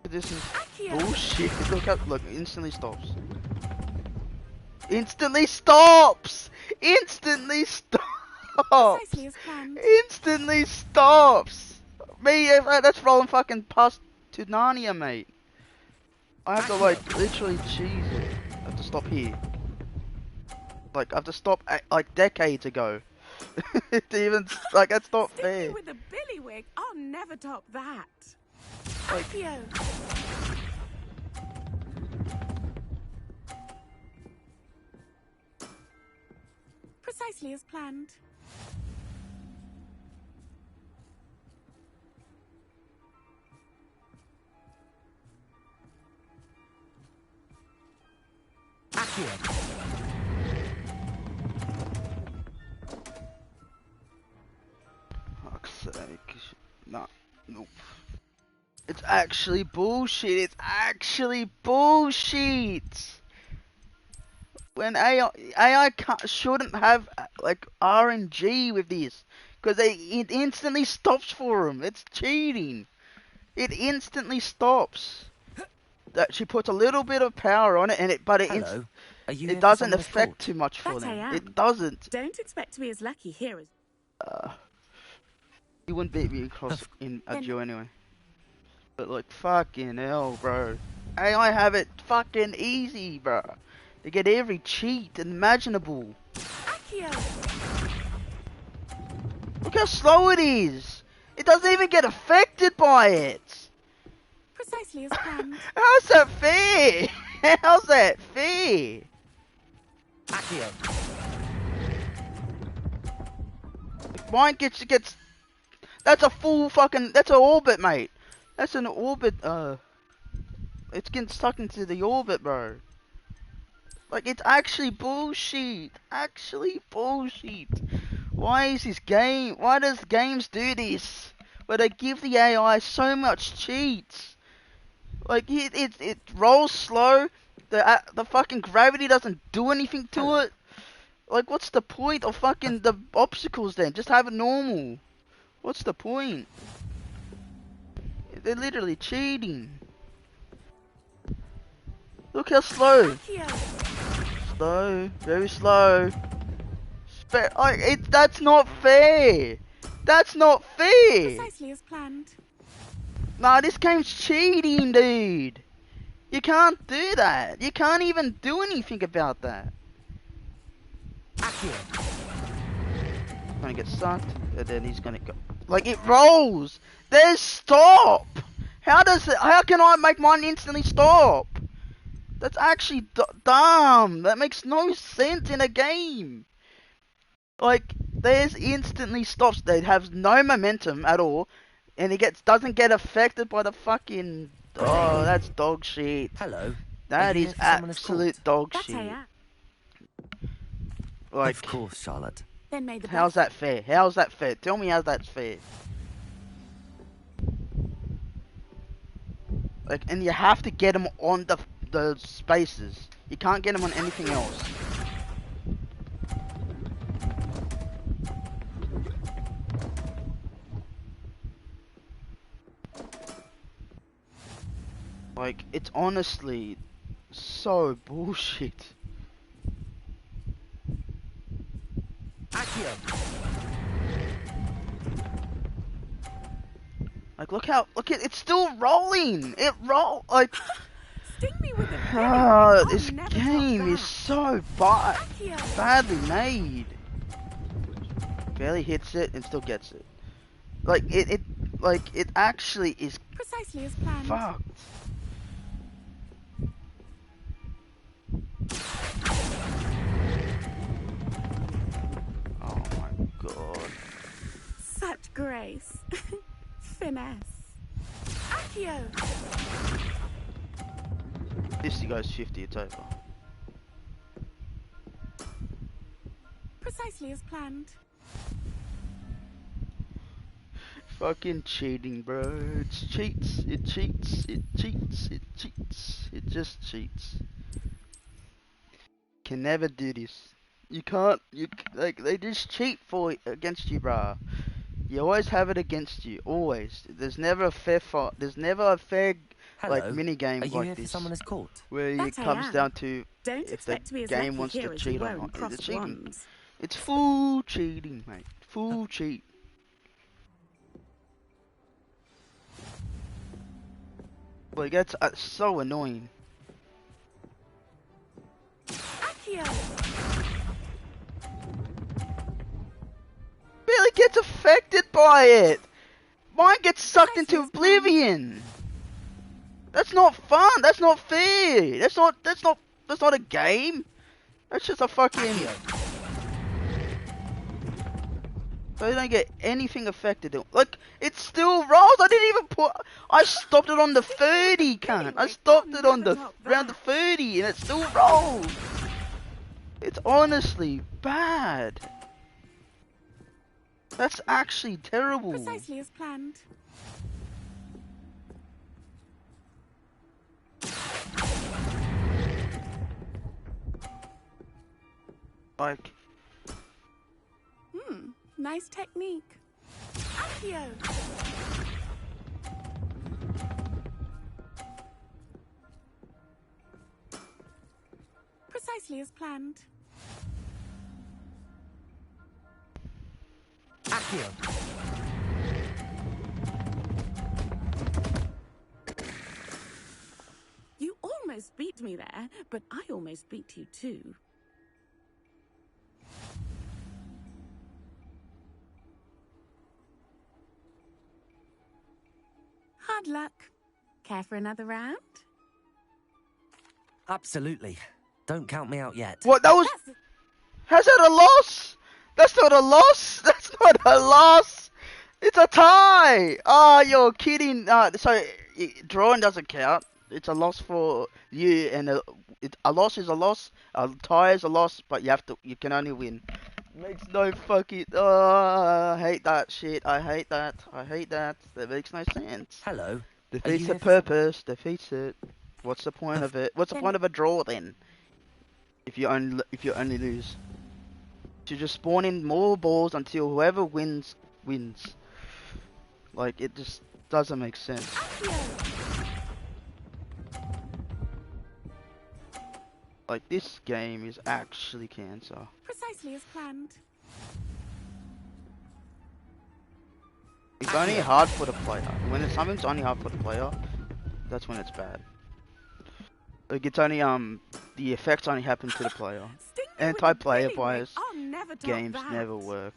Speaker 1: This is bullshit. Look, instantly stops. Instantly stops! Instantly stops!
Speaker 12: Precisely as planned.
Speaker 1: Instantly stops! Me, that's rolling fucking past to Narnia, mate. I have to like literally cheese it. I have to stop here. Like, I have to stop like decades ago. To even like, that's not fair.
Speaker 12: With a billywig, I'll never top that.
Speaker 1: Like,
Speaker 12: precisely as planned.
Speaker 1: Fuck's sake. Nah, nope. It's actually bullshit. It's actually bullshit. When AI shouldn't have like RNG with this, because it instantly stops for them. It's cheating. It instantly stops. That she puts a little bit of power on it, and it doesn't affect too much for them. It doesn't.
Speaker 12: Don't expect to be as lucky here as.
Speaker 1: You wouldn't beat me across in a duel anyway. But like, fucking hell, bro. AI have it fucking easy, bro. They get every cheat imaginable. Look how slow it is. It doesn't even get affected by it.
Speaker 12: Precisely as planned.
Speaker 1: How's that fair? How's that fair? Mine gets. That's a full fucking. That's an orbit, mate. That's an orbit. It's getting stuck into the orbit, bro. Like, it's actually bullshit. Actually bullshit. Why does games do this? Where they give the AI so much cheats. Like, it rolls slow. The fucking gravity doesn't do anything to it. Like, what's the point of fucking the obstacles then? Just have it normal. What's the point? They're literally cheating. Look how slow. Slow, very slow. That's not fair. That's not fair.
Speaker 12: Precisely as planned.
Speaker 1: Nah, this game's cheating, dude. You can't do that. You can't even do anything about that. Gonna get sucked, and then he's gonna go. Like, it rolls. There's stop. How can I make mine instantly stop? That's actually dumb. That makes no sense in a game. Like, there's instantly stops. They have no momentum at all, and he doesn't get affected by the fucking. Oh, that's dog shit.
Speaker 3: Hello.
Speaker 1: That is absolute dog shit. Like,
Speaker 3: of course, Charlotte.
Speaker 12: Then may the
Speaker 1: how's that fair? How's that fair? Tell me how that's fair. Like, and you have to get them on the spaces. You can't get them on anything else. Like, it's honestly so bullshit. Like, look it's still rolling. It like.
Speaker 12: Sting me with it.
Speaker 1: This game is so badly made. Barely hits it and still gets it. Like it actually is
Speaker 12: precisely as planned.
Speaker 1: Fucked. Oh my god.
Speaker 12: Such grace. Finesse. Accio.
Speaker 1: This goes 50, it's over.
Speaker 12: Precisely as planned.
Speaker 1: Fucking cheating, bro. It cheats. It cheats. It cheats. It cheats. It just cheats. Can never do this. You can't. Like, they just cheat against you, bruh. You always have it against you. Always. There's never a fair fight. There's never a fair like mini game like this.
Speaker 3: Someone is caught.
Speaker 1: Where it comes down to
Speaker 12: Don't
Speaker 1: if the game wants to cheat or not. It's cheating. It's full cheating, mate. Full cheat. Like, that's so annoying. Barely gets affected by it. Mine gets sucked into oblivion. That's not fun. That's not fair. That's not a game. That's just a fucking. So you don't get anything affected. Like, it still rolls. I didn't even I stopped it on the 30, cunt. I stopped it on around the 30, and it still rolls. It's honestly bad. That's actually terrible.
Speaker 12: Precisely as planned.
Speaker 1: Like.
Speaker 12: Nice technique. Accio. Precisely as planned.
Speaker 3: Accio.
Speaker 12: You almost beat me there, but I almost beat you too. Hard luck. Care for another round?
Speaker 3: Absolutely. Don't count me out yet.
Speaker 1: What? That was. How's that a loss? That's not a loss. That's not a loss. It's a tie. Oh, you're kidding. So drawing doesn't count. It's a loss for you, and a loss is a loss. A tie is a loss, but you can only win. Makes no fucking. Oh, I hate that shit. I hate that. I hate that. That makes no sense.
Speaker 3: Hello.
Speaker 1: Defeats the purpose. Defeats it. What's the point of it? What's the point of a draw then? If you only lose. To just spawn in more balls until whoever wins wins. Like, it just doesn't make sense. Like, this game is actually cancer.
Speaker 12: Precisely as planned.
Speaker 1: It's only hard for the player. When something's only hard for the player, that's when it's bad. Like it's only the effects only happen to the player.
Speaker 12: Sting me with
Speaker 1: Anti-player
Speaker 12: the billy ring.
Speaker 1: bias
Speaker 12: I'll never top
Speaker 1: games
Speaker 12: that.
Speaker 1: never work.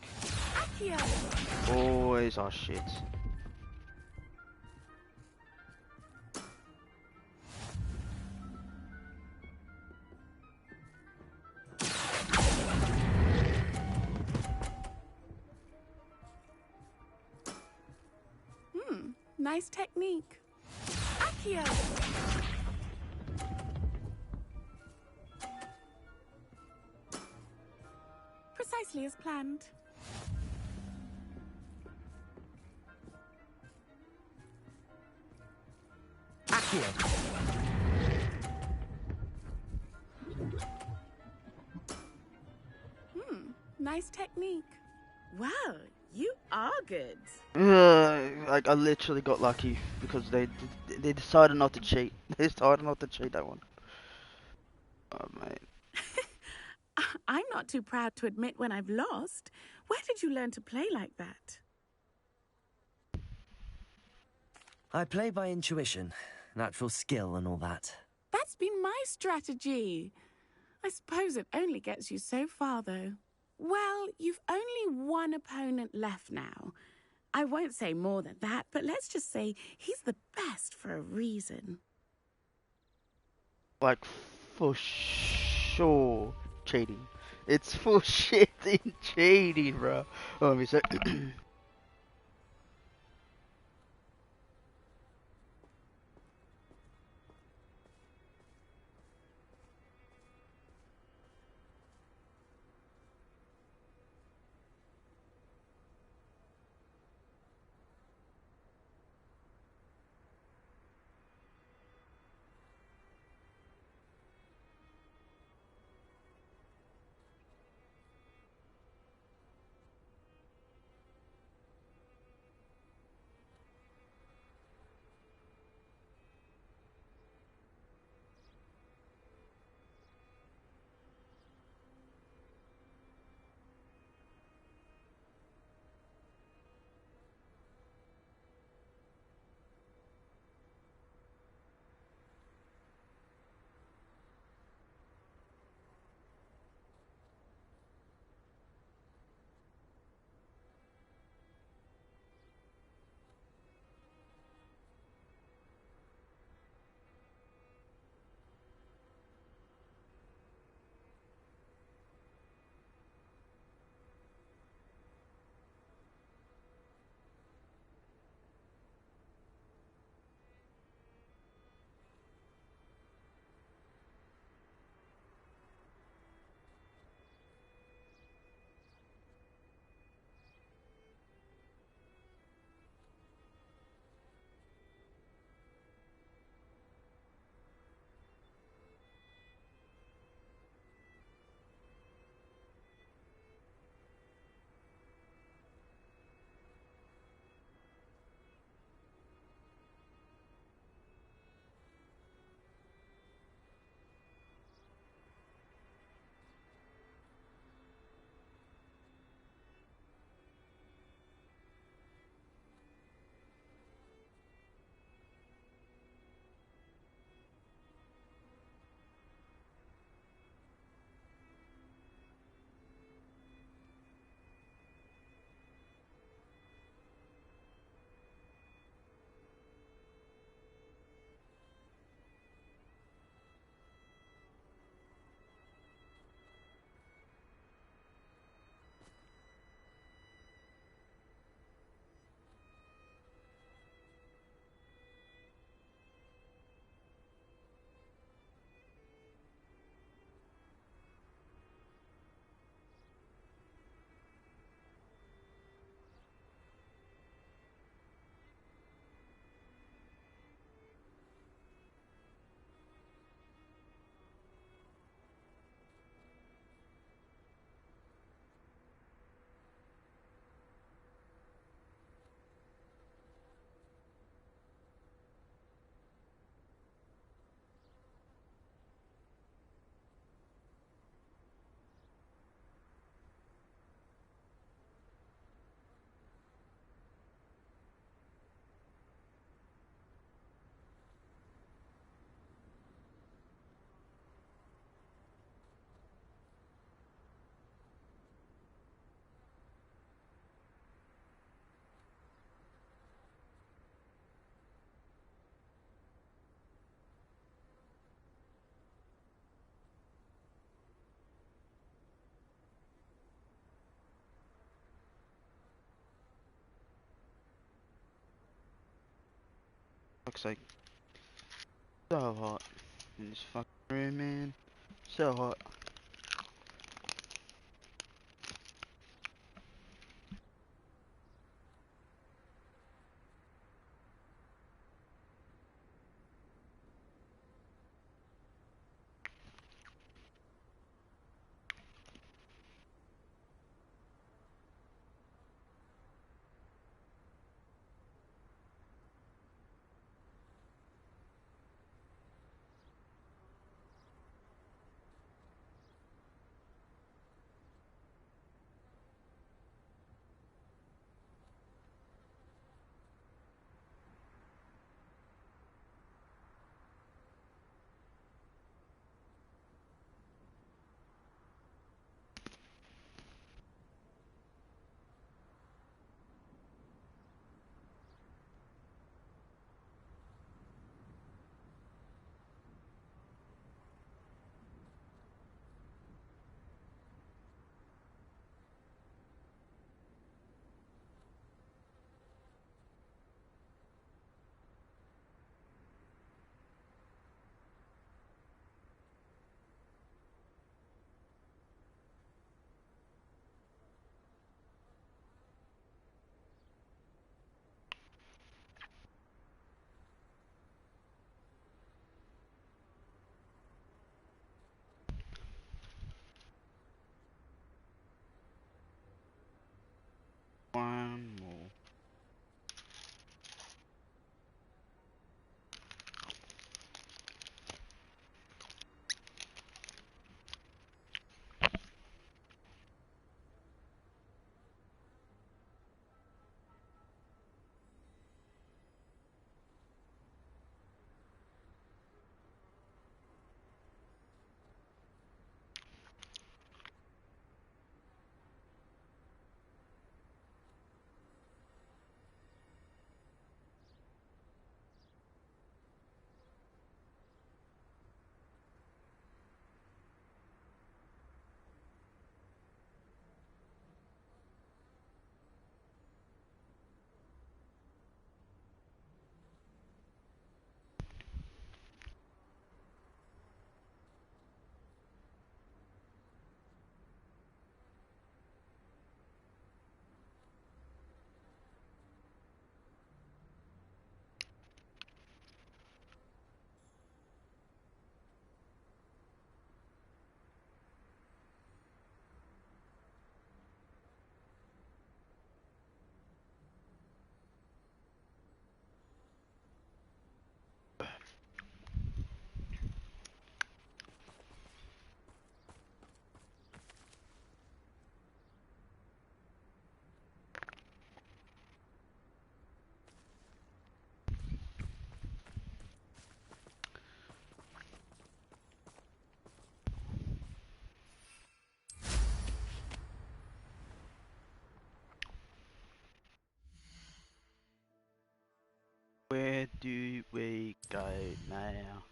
Speaker 12: Accio.
Speaker 1: Always are shit.
Speaker 12: Nice technique. Accio. Precisely as planned.
Speaker 3: Accio.
Speaker 12: Nice technique. Well, you are good.
Speaker 1: Like I literally got lucky because they decided not to cheat. They decided not to cheat that one. Oh mate.
Speaker 12: I'm not too proud to admit when I've lost. Where did you learn to play like that?
Speaker 3: I play by intuition, natural skill and all that.
Speaker 12: That's been my strategy. I suppose it only gets you so far, though. Well, you've only one opponent left now. I won't say more than that, but let's just say he's the best for a reason.
Speaker 1: Like for sure cheating. It's for shit in cheating, bro. Oh, let me say. Looks like so hot in this fucking room, man. So hot. One more. Where do we go now?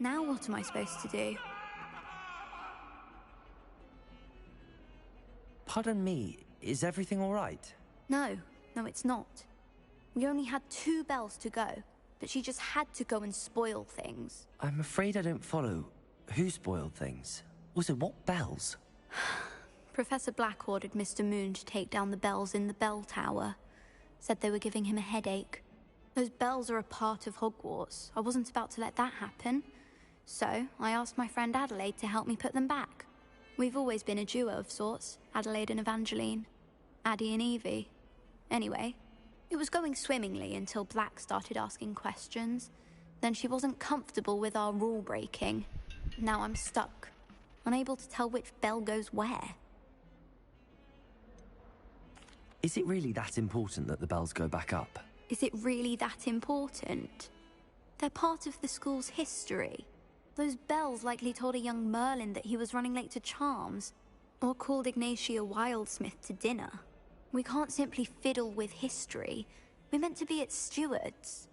Speaker 7: Now what am I supposed to do?
Speaker 3: Pardon me, is everything all right?
Speaker 7: No, it's not. We only had 2 bells to go, but she just had to go and spoil things.
Speaker 3: I'm afraid I don't follow. Who spoiled things? Also, what bells?
Speaker 7: Professor Black ordered Mr. Moon to take down the bells in the bell tower. Said they were giving him a headache. Those bells are a part of Hogwarts. I wasn't about to let that happen. So, I asked my friend Adelaide to help me put them back. We've always been a duo of sorts, Adelaide and Evangeline. Addie and Evie. Anyway,
Speaker 21: It was going swimmingly until Black started asking questions. Then she wasn't comfortable with our rule breaking. Now I'm stuck, unable to tell which bell goes where.
Speaker 3: Is it really that important that the bells go back up?
Speaker 21: Is it really that important? They're part of the school's history. Those bells likely told a young Merlin that he was running late to Charms, or called Ignatia Wildsmith to dinner. We can't simply fiddle with history. We're meant to be its stewards.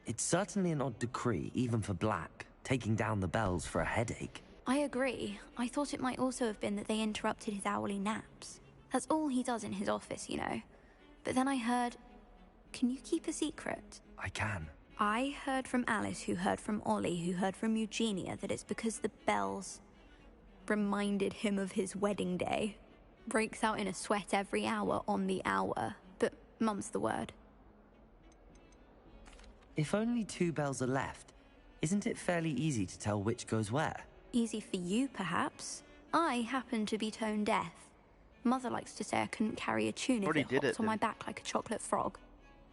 Speaker 3: It's certainly an odd decree, even for Black, taking down the bells for a headache.
Speaker 21: I agree. I thought it might also have been that they interrupted his hourly naps. That's all he does in his office, you know. But then I heard... Can you keep a secret?
Speaker 3: I can.
Speaker 21: I heard from Alice, who heard from Ollie, who heard from Eugenia, that it's because the bells reminded him of his wedding day. Breaks out in a sweat every hour on the hour, but mum's the word.
Speaker 3: If only 2 bells are left, isn't it fairly easy to tell which goes where?
Speaker 21: Easy for you, perhaps. I happen to be tone deaf. Mother likes to say I couldn't carry a tune if it hopped on my back like a chocolate frog.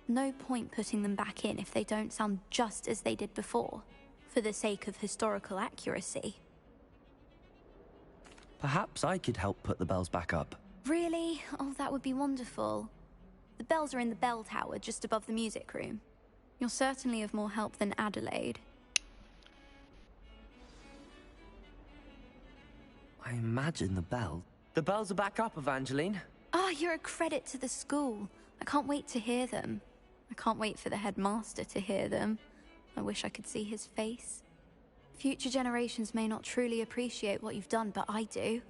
Speaker 21: No point putting them back in if they don't sound just as they did before, for the sake of historical accuracy.
Speaker 3: Perhaps I could help put the bells back up.
Speaker 21: Really? Oh, that would be wonderful. The bells are in the bell tower just above the music room. You're certainly of more help than Adelaide.
Speaker 3: I imagine the bell... The bells are back up, Evangeline.
Speaker 21: Ah, you're a credit to the school. I can't wait to hear them. I can't wait for the headmaster to hear them. I wish I could see his face. Future generations may not truly appreciate what you've done, but I do.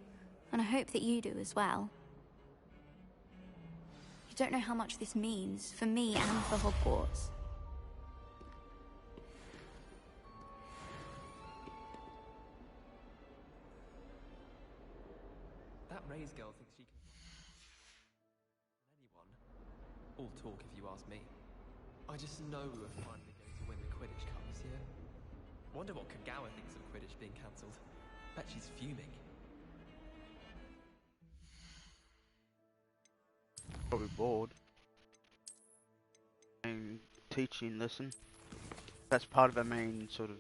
Speaker 21: And I hope that you do as well. You don't know how much this means, for me and for Hogwarts.
Speaker 19: That Ray's girl thinks she can... anyone. All talk if you ask me. I just know we were finally going to win the Quidditch Cup this year. Wonder what Kagawa thinks of Quidditch being cancelled. Bet she's fuming.
Speaker 1: Probably bored. And teaching lesson. That's part of our main sort of...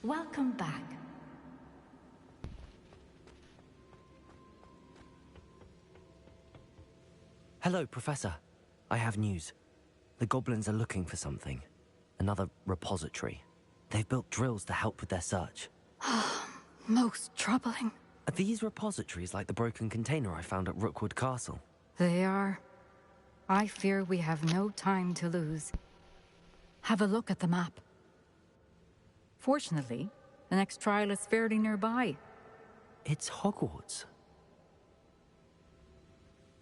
Speaker 22: Welcome back.
Speaker 3: Hello, Professor. I have news. The goblins are looking for something. Another repository. They've built drills to help with their search.
Speaker 22: Most troubling.
Speaker 3: Are these repositories like the broken container I found at Rookwood Castle?
Speaker 22: They are. I fear we have no time to lose. Have a look at the map. Fortunately, the next trial is fairly nearby.
Speaker 3: It's Hogwarts.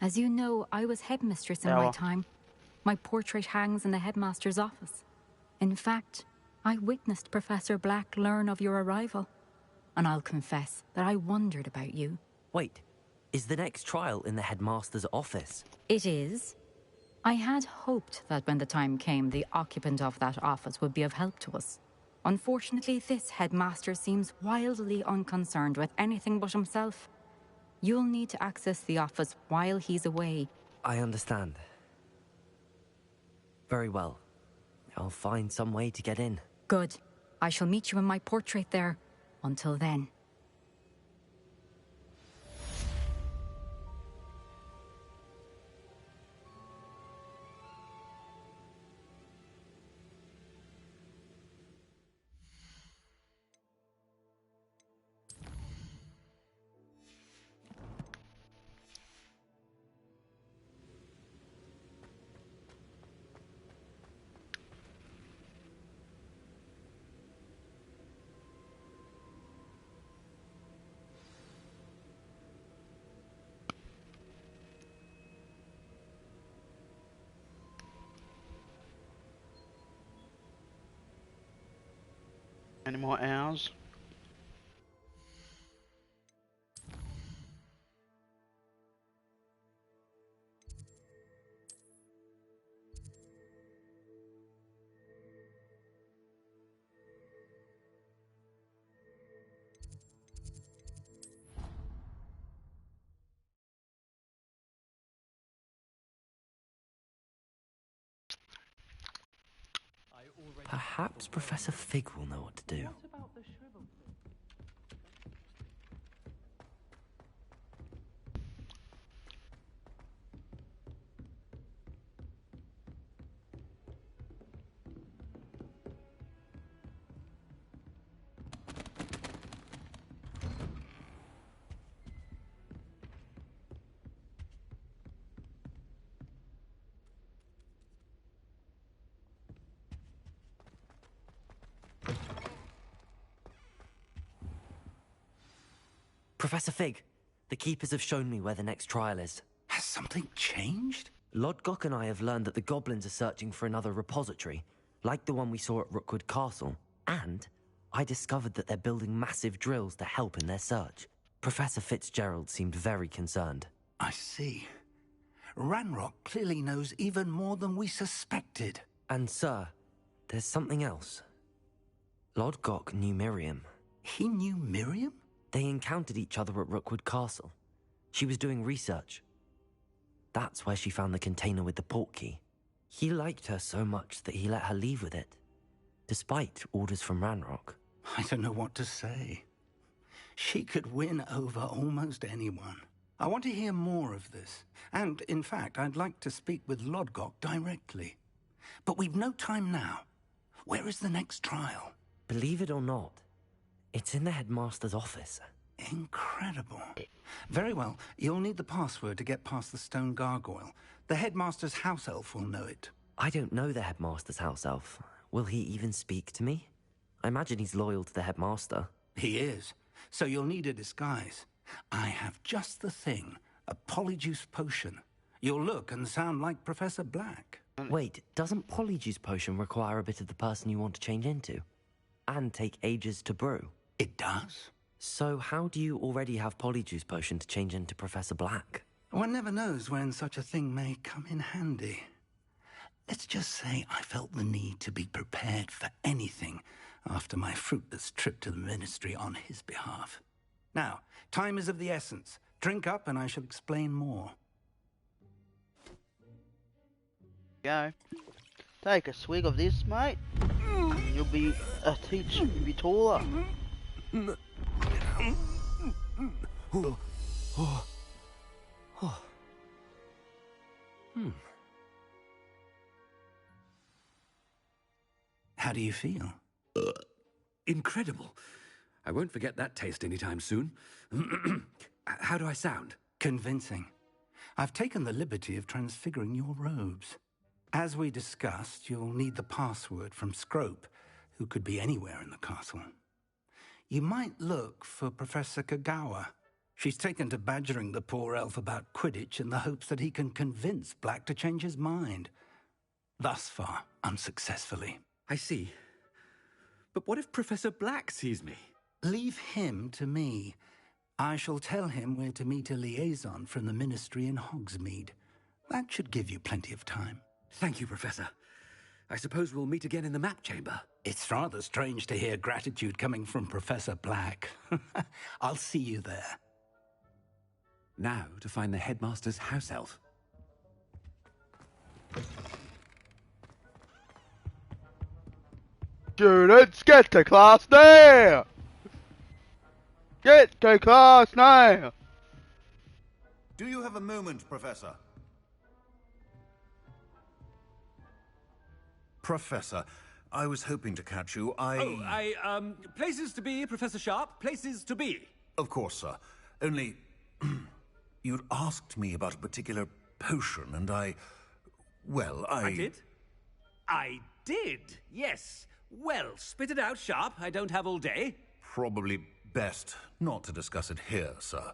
Speaker 22: As you know, I was headmistress in my time. My portrait hangs in the headmaster's office. In fact, I witnessed Professor Black learn of your arrival. And I'll confess that I wondered about you.
Speaker 3: Wait, is the next trial in the headmaster's office?
Speaker 22: It is. I had hoped that when the time came, the occupant of that office would be of help to us. Unfortunately, this headmaster seems wildly unconcerned with anything but himself. You'll need to access the office while he's away.
Speaker 3: I understand. Very well. I'll find some way to get in.
Speaker 22: Good. I shall meet you in my portrait there. Until then.
Speaker 10: Any more hours?
Speaker 3: Perhaps Professor Fig will know what to do. Professor Fig, the Keepers have shown me where the next trial is.
Speaker 15: Has something changed?
Speaker 3: Lodgok and I have learned that the goblins are searching for another repository, like the one we saw at Rookwood Castle. And I discovered that they're building massive drills to help in their search. Professor Fitzgerald seemed very concerned.
Speaker 15: I see. Ranrock clearly knows even more than we suspected.
Speaker 3: And sir, there's something else. Lodgok knew Miriam.
Speaker 15: He knew Miriam?
Speaker 3: They encountered each other at Rookwood Castle. She was doing research. That's where she found the container with the port key. He liked her so much that he let her leave with it, despite orders from Ranrock.
Speaker 15: I don't know what to say. She could win over almost anyone. I want to hear more of this. And, in fact, I'd like to speak with Lodgok directly. But we've no time now. Where is the next trial?
Speaker 3: Believe it or not, it's in the headmaster's office.
Speaker 15: Incredible. Very well. You'll need the password to get past the stone gargoyle. The headmaster's house elf will know it.
Speaker 3: I don't know the headmaster's house elf. Will he even speak to me? I imagine he's loyal to the headmaster.
Speaker 15: He is. So you'll need a disguise. I have just the thing. A polyjuice potion. You'll look and sound like Professor Black.
Speaker 3: Wait, doesn't polyjuice potion require a bit of the person you want to change into? And take ages to brew?
Speaker 15: It does.
Speaker 3: So how do you already have polyjuice potion to change into Professor Black?
Speaker 15: One never knows when such a thing may come in handy. Let's just say I felt the need to be prepared for anything after my fruitless trip to the Ministry on his behalf. Now, time is of the essence. Drink up and I shall explain more.
Speaker 1: Go. Take a swig of this, mate. And you'll be a teacher. You'll be taller.
Speaker 15: How do you feel?
Speaker 14: Incredible. I won't forget that taste anytime soon. How do I sound?
Speaker 15: Convincing. I've taken the liberty of transfiguring your robes. As we discussed, you'll need the password from Scrope, who could be anywhere in the castle. You might look for Professor Kagawa. She's taken to badgering the poor elf about Quidditch in the hopes that he can convince Black to change his mind. Thus far, unsuccessfully.
Speaker 14: I see. But what if Professor Black sees me?
Speaker 15: Leave him to me. I shall tell him where to meet a liaison from the Ministry in Hogsmeade. That should give you plenty of time.
Speaker 14: Thank you, Professor. I suppose we'll meet again in the map chamber.
Speaker 15: It's rather strange to hear gratitude coming from Professor Black. I'll see you there.
Speaker 14: Now to find the headmaster's house elf.
Speaker 1: Students, get to class now! Get to class now!
Speaker 23: Do you have a moment, Professor? Professor, I was hoping to catch you.
Speaker 14: Places to be, Professor Sharp. Places to be.
Speaker 23: Of course, sir. Only, you'd asked me about a particular potion, and I
Speaker 14: did? I did, yes. Well, spit it out, Sharp. I don't have all day.
Speaker 23: Probably best not to discuss it here, sir.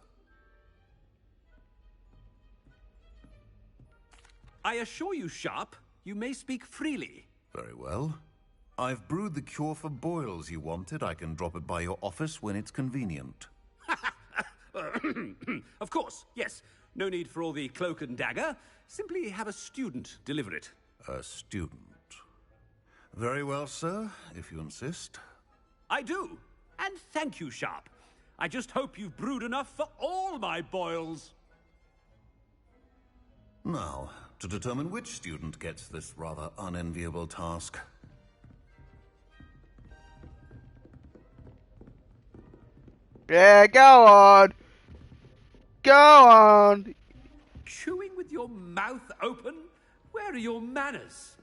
Speaker 14: I assure you, Sharp, you may speak freely.
Speaker 23: Very well. I've brewed the cure for boils you wanted. I can drop it by your office when it's convenient.
Speaker 14: Of course, yes. No need for all the cloak and dagger. Simply have a student deliver it.
Speaker 23: A student. Very well, sir, if you insist.
Speaker 14: I do. And thank you, Sharp. I just hope you've brewed enough for all my boils.
Speaker 23: Now, to determine which student gets this rather unenviable task.
Speaker 1: Yeah, go on. Go on.
Speaker 14: Chewing with your mouth open? Where are your manners?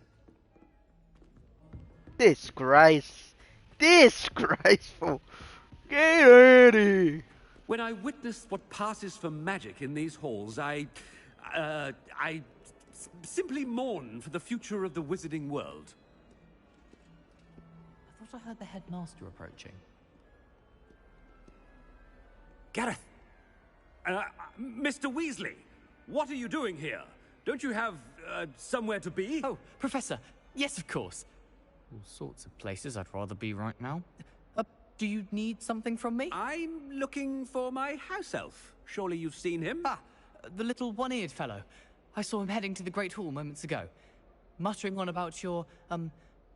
Speaker 1: Disgrace. Disgraceful. Get ready.
Speaker 14: When I witness what passes for magic in these halls, I simply mourn for the future of the wizarding world.
Speaker 2: I thought I heard the headmaster approaching.
Speaker 14: Gareth! Mr. Weasley, what are you doing here? Don't you have somewhere to be?
Speaker 2: Oh, Professor, yes, of course. All sorts of places I'd rather be right now. Do you need something from me?
Speaker 14: I'm looking for my house elf. Surely you've seen him?
Speaker 2: Ah, the little one-eared fellow. I saw him heading to the Great Hall moments ago, muttering on about your,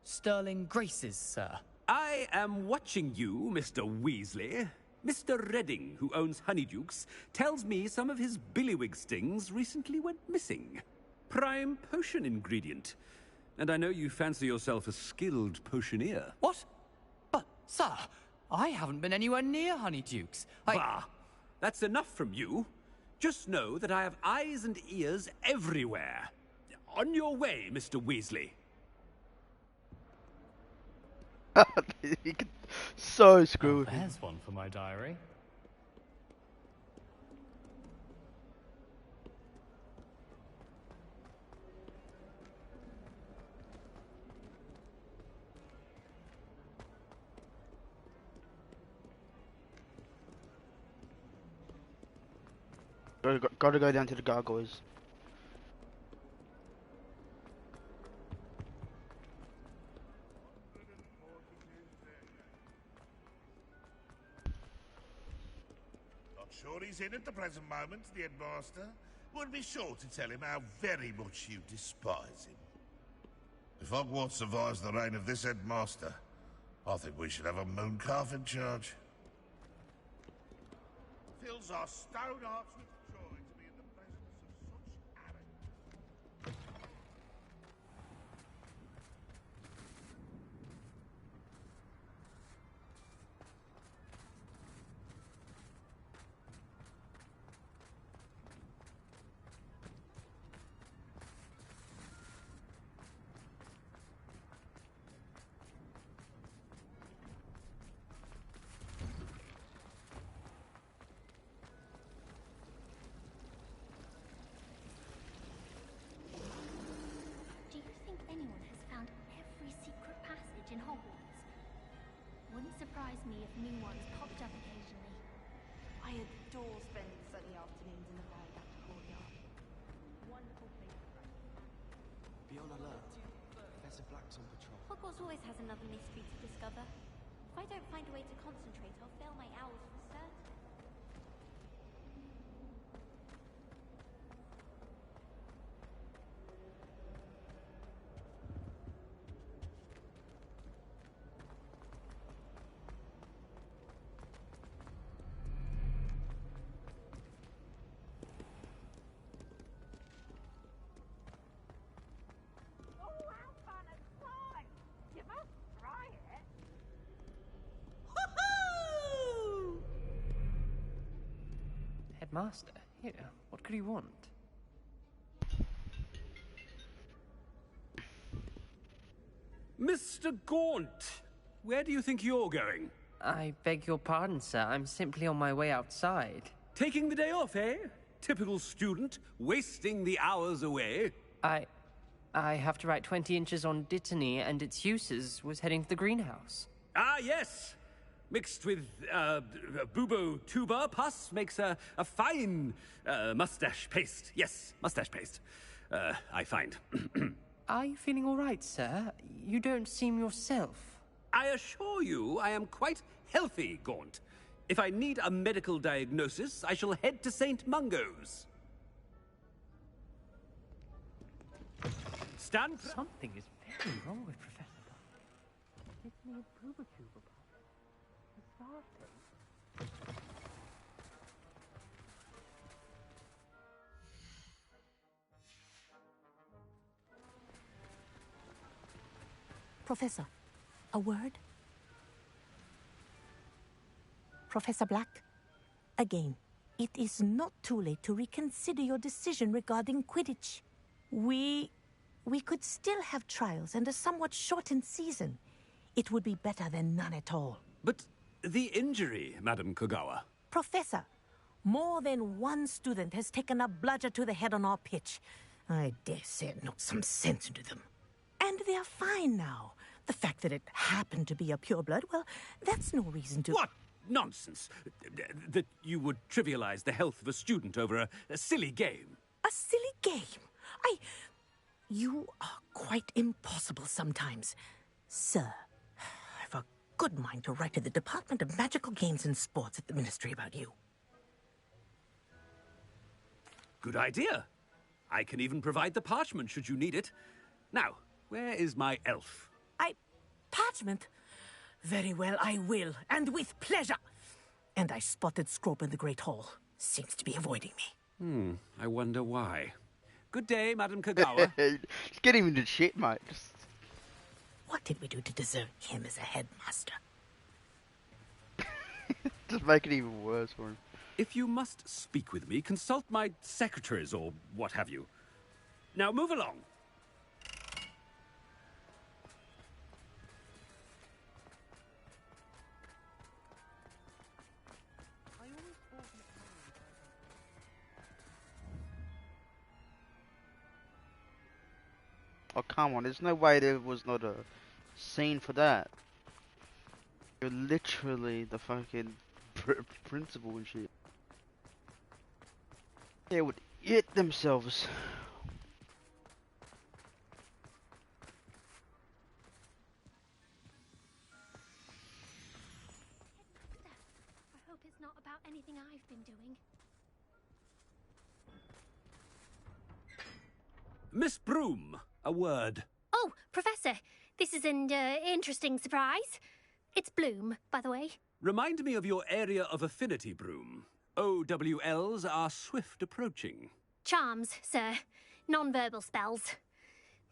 Speaker 2: sterling graces, sir.
Speaker 14: I am watching you, Mr. Weasley. Mr. Redding, who owns Honeydukes, tells me some of his billywig stings recently went missing. Prime potion ingredient. And I know you fancy yourself a skilled potioneer.
Speaker 2: What? But, sir, I haven't been anywhere near Honeydukes.
Speaker 14: Bah! That's enough from you. Just know that I have eyes and ears everywhere. On your way, Mr. Weasley.
Speaker 1: So screwed.
Speaker 2: Oh, there's one for my diary.
Speaker 1: Gotta go down to the gargoyles.
Speaker 8: Not sure he's in at the present moment, the headmaster. Would be sure to tell him how very much you despise him. If Hogwarts survives the reign of this headmaster, I think we should have a mooncalf in charge. Fills our stone hearts with joy to be in the presence of such arrogance.
Speaker 9: In Hogwarts. Wouldn't surprise me if new ones popped up occasionally.
Speaker 18: I adore spending sunny afternoons in the Viaduct courtyard. Wonderful place.
Speaker 10: Be on alert. Professor Black's on patrol.
Speaker 9: Hogwarts always has another mystery to discover. If I don't find a way to concentrate, I'll fail my hours for certain.
Speaker 2: Headmaster, here, what could he want?
Speaker 14: Mr. Gaunt, where do you think you're going?
Speaker 24: I beg your pardon, sir. I'm simply on my way outside.
Speaker 14: Taking the day off, eh? Typical student, wasting the hours away.
Speaker 24: I have to write 20 inches on Dittany and its uses. Was heading to the greenhouse.
Speaker 14: Ah, yes. Mixed with bubo tuba pus makes a fine mustache paste. Yes, mustache paste. I find.
Speaker 24: Are you feeling all right, sir? You don't seem yourself.
Speaker 14: I assure you I am quite healthy, Gaunt. If I need a medical diagnosis, I shall head to St. Mungo's. Stand.
Speaker 24: Something is very wrong with Professor Buck. It's me a boober tuber pup. He's starving.
Speaker 4: Professor, a word? Professor Black, again, it is not too late to reconsider your decision regarding Quidditch. We could still have trials and a somewhat shortened season. It would be better than none at all.
Speaker 14: But the injury, Madam Kogawa.
Speaker 4: Professor, more than one student has taken a bludger to the head on our pitch. I dare say it knocked some sense into them. And they're fine now. The fact that it happened to be a pureblood, well, that's no reason to...
Speaker 14: What nonsense! That you would trivialize the health of a student over a silly game.
Speaker 4: A silly game? You are quite impossible sometimes. Sir, I've a good mind to write to the Department of Magical Games and Sports at the Ministry about you.
Speaker 14: Good idea. I can even provide the parchment should you need it. Now, where is my elf?
Speaker 4: Parchment? Very well, I will, and with pleasure. And I spotted Scrope in the Great Hall. Seems to be avoiding me.
Speaker 14: I wonder why. Good day, Madam Kogawa.
Speaker 1: Just get him into shit, mate.
Speaker 4: What did we do to deserve him as a headmaster?
Speaker 1: Just make it even worse for him.
Speaker 14: If you must speak with me, consult my secretaries or what have you. Now move along.
Speaker 1: Oh, come on. There's no way there was not a scene for that. You're literally the fucking principal and shit. They would eat themselves.
Speaker 9: I hope it's not about anything I've been doing.
Speaker 14: Miss Broom, a word.
Speaker 9: Oh, Professor, this is an interesting surprise. It's Bloom, by the way.
Speaker 14: Remind me of your area of affinity, Broom. OWLs are swift approaching.
Speaker 9: Charms, sir. Non-verbal spells.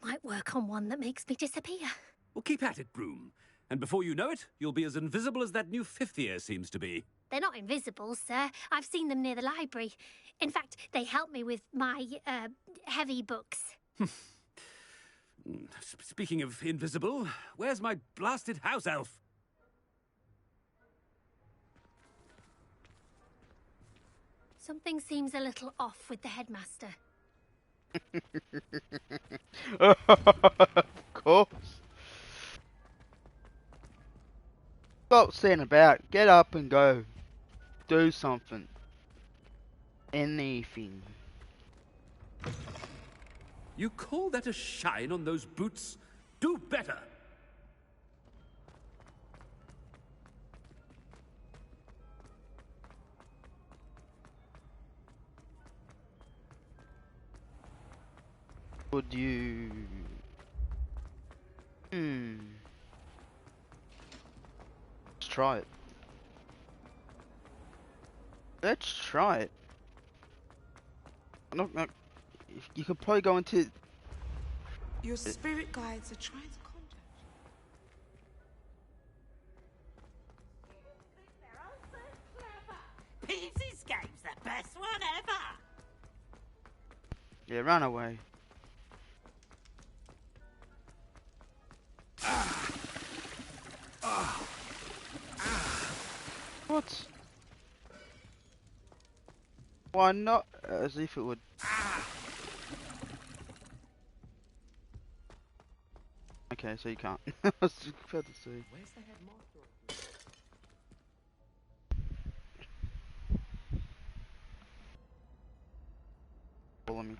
Speaker 9: Might work on one that makes me disappear.
Speaker 14: Well, keep at it, Broom. And before you know it, you'll be as invisible as that new fifth year seems to be.
Speaker 9: They're not invisible, sir. I've seen them near the library. In fact, they help me with my, heavy books.
Speaker 14: Speaking of invisible, where's my blasted house elf?
Speaker 9: Something seems a little off with the headmaster.
Speaker 1: Of course. Stop sitting about. Get up and go. Do something. Anything.
Speaker 14: You call that a shine on those boots? Do better!
Speaker 1: Would you... Let's try it. Let's try it. No, you could probably go into...
Speaker 13: Your spirit guides are trying to contact you.
Speaker 15: Peasy Escape's the best one ever!
Speaker 1: Yeah, run away. What? Why not? As if it would. Okay, so you can't. I was just about to say.
Speaker 10: Where's the headmaster?
Speaker 1: Follow me.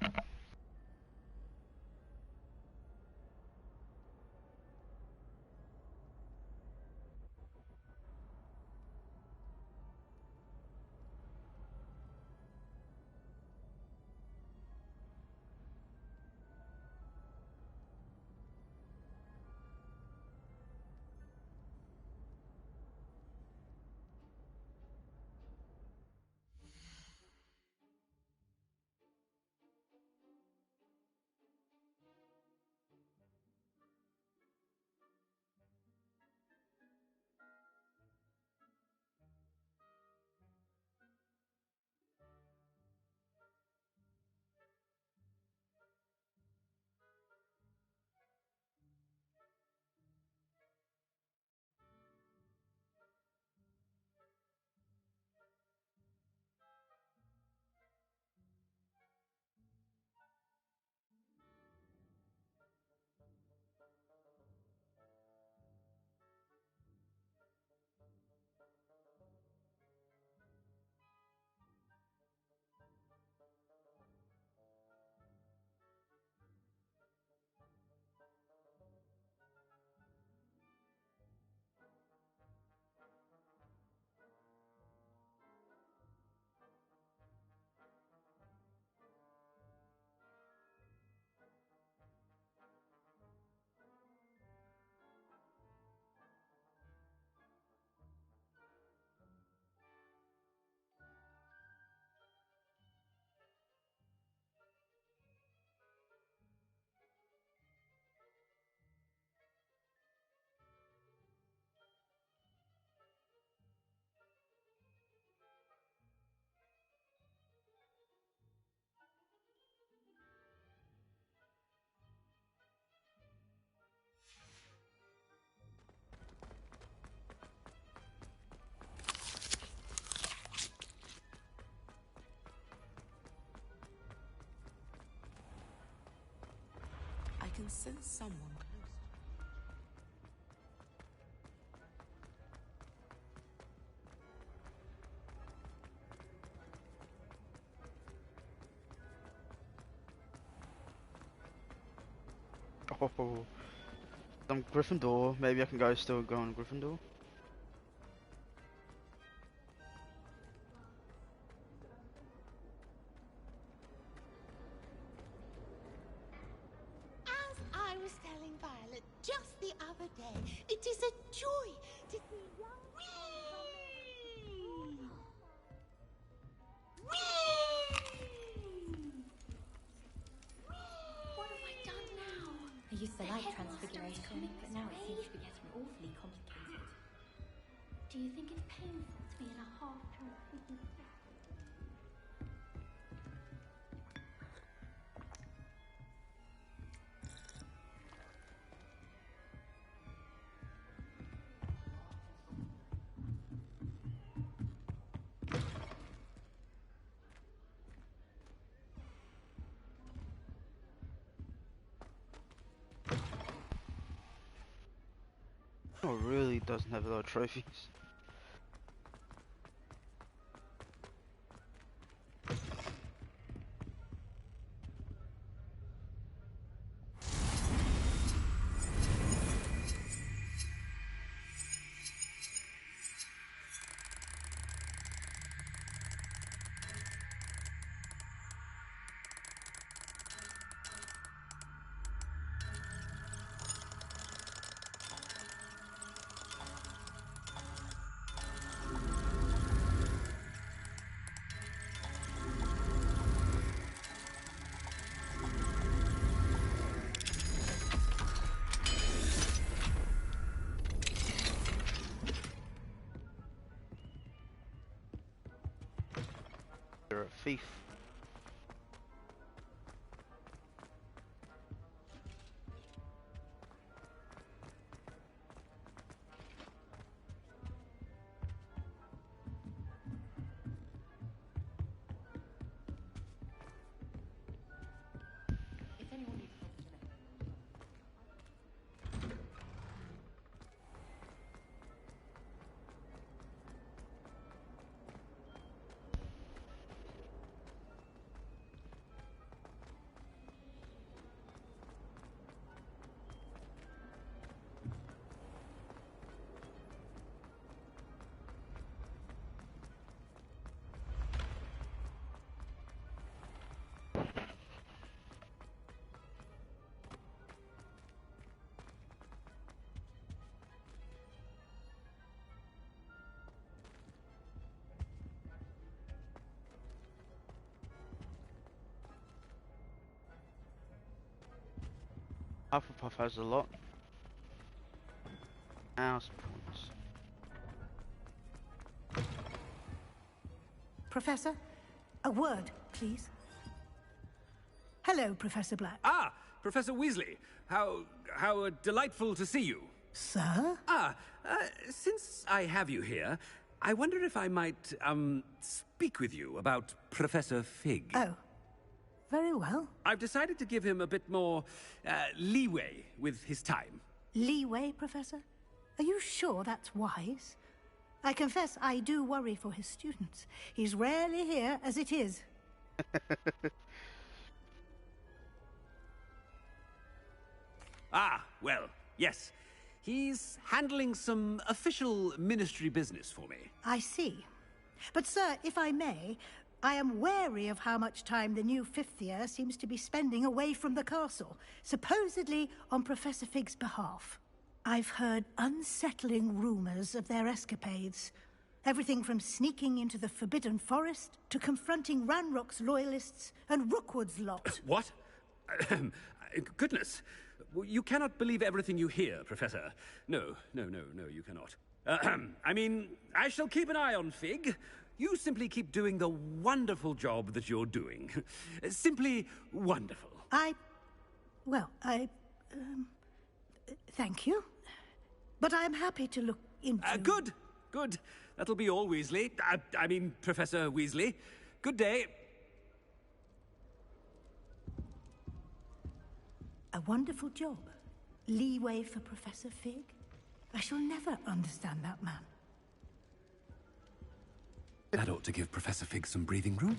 Speaker 13: can sense someone close.
Speaker 1: Oh, some Gryffindor. Maybe I can still go on Gryffindor.
Speaker 5: As I was telling Violet just the other day, it is a joy to see young...
Speaker 9: What have I done now?
Speaker 11: I used the light transfiguration, but now it seems to be getting awfully complicated.
Speaker 9: Do you think it's painful to be in a half-transfigured state?
Speaker 1: Oh, really doesn't have a lot of trophies. You're a thief.
Speaker 11: If anyone needs help with it.
Speaker 1: Hufflepuff has a lot. House points.
Speaker 16: Professor, a word, please. Hello, Professor Black.
Speaker 14: Ah, Professor Weasley. How delightful to see you.
Speaker 16: Sir?
Speaker 14: Since I have you here, I wonder if I might, speak with you about Professor Fig.
Speaker 16: Oh, very well.
Speaker 14: I've decided to give him a bit more, leeway with his time.
Speaker 16: Leeway, Professor? Are you sure that's wise? I confess I do worry for his students. He's rarely here as it is.
Speaker 14: Well, yes. He's handling some official ministry business for me.
Speaker 16: I see. But, sir, if I may, I am wary of how much time the new fifth year seems to be spending away from the castle, supposedly on Professor Fig's behalf. I've heard unsettling rumors of their escapades. Everything from sneaking into the Forbidden Forest to confronting Ranrock's loyalists and Rookwood's lot.
Speaker 14: What? Goodness. You cannot believe everything you hear, Professor. No, you cannot. I mean, I shall keep an eye on Fig. You simply keep doing the wonderful job that you're doing. Simply wonderful.
Speaker 16: Thank you. But I'm happy to look into...
Speaker 14: Good. That'll be all, Weasley. I mean, Professor Weasley. Good day.
Speaker 16: A wonderful job. Leeway for Professor Fig? I shall never understand that man.
Speaker 14: That ought to give Professor Fig some breathing room.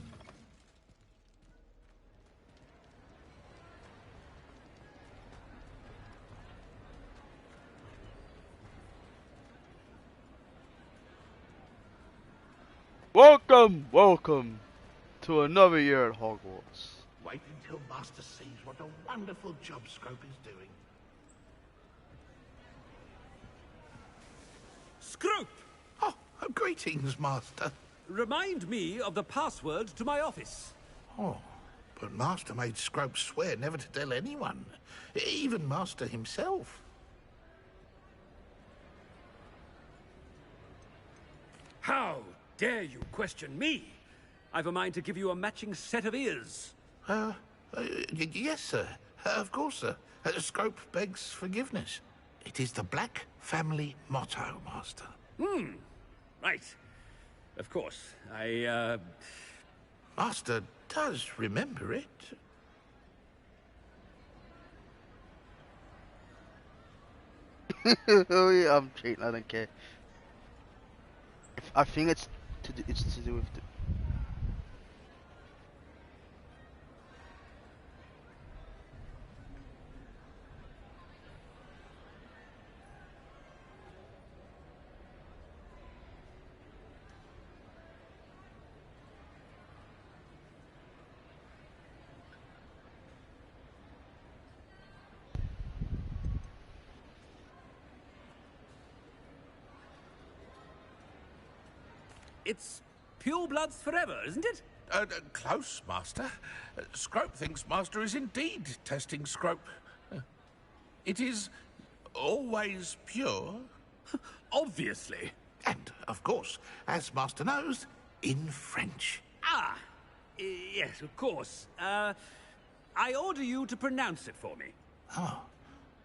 Speaker 1: Welcome to another year at Hogwarts.
Speaker 8: Wait until Master sees what a wonderful job Scrope is doing.
Speaker 14: Scrope!
Speaker 8: Oh, greetings, Master.
Speaker 14: Remind me of the password to my office.
Speaker 8: Oh, but Master made Scrope swear never to tell anyone, even Master himself.
Speaker 14: How dare you question me? I've a mind to give you a matching set of ears.
Speaker 8: Yes, sir. Of course, sir. Scrope begs forgiveness. It is the Black family motto, Master.
Speaker 14: Right. Of course.
Speaker 8: Master does remember it.
Speaker 1: Oh yeah, I'm cheating. I don't care. I think it's to do with the.
Speaker 14: It's pure bloods forever, isn't it?
Speaker 8: Close, Master. Scrope thinks Master is indeed testing Scrope. It is always pure.
Speaker 14: Obviously.
Speaker 8: And, of course, as Master knows, in French.
Speaker 14: Ah, yes, of course. I order you to pronounce it for me.
Speaker 8: Oh,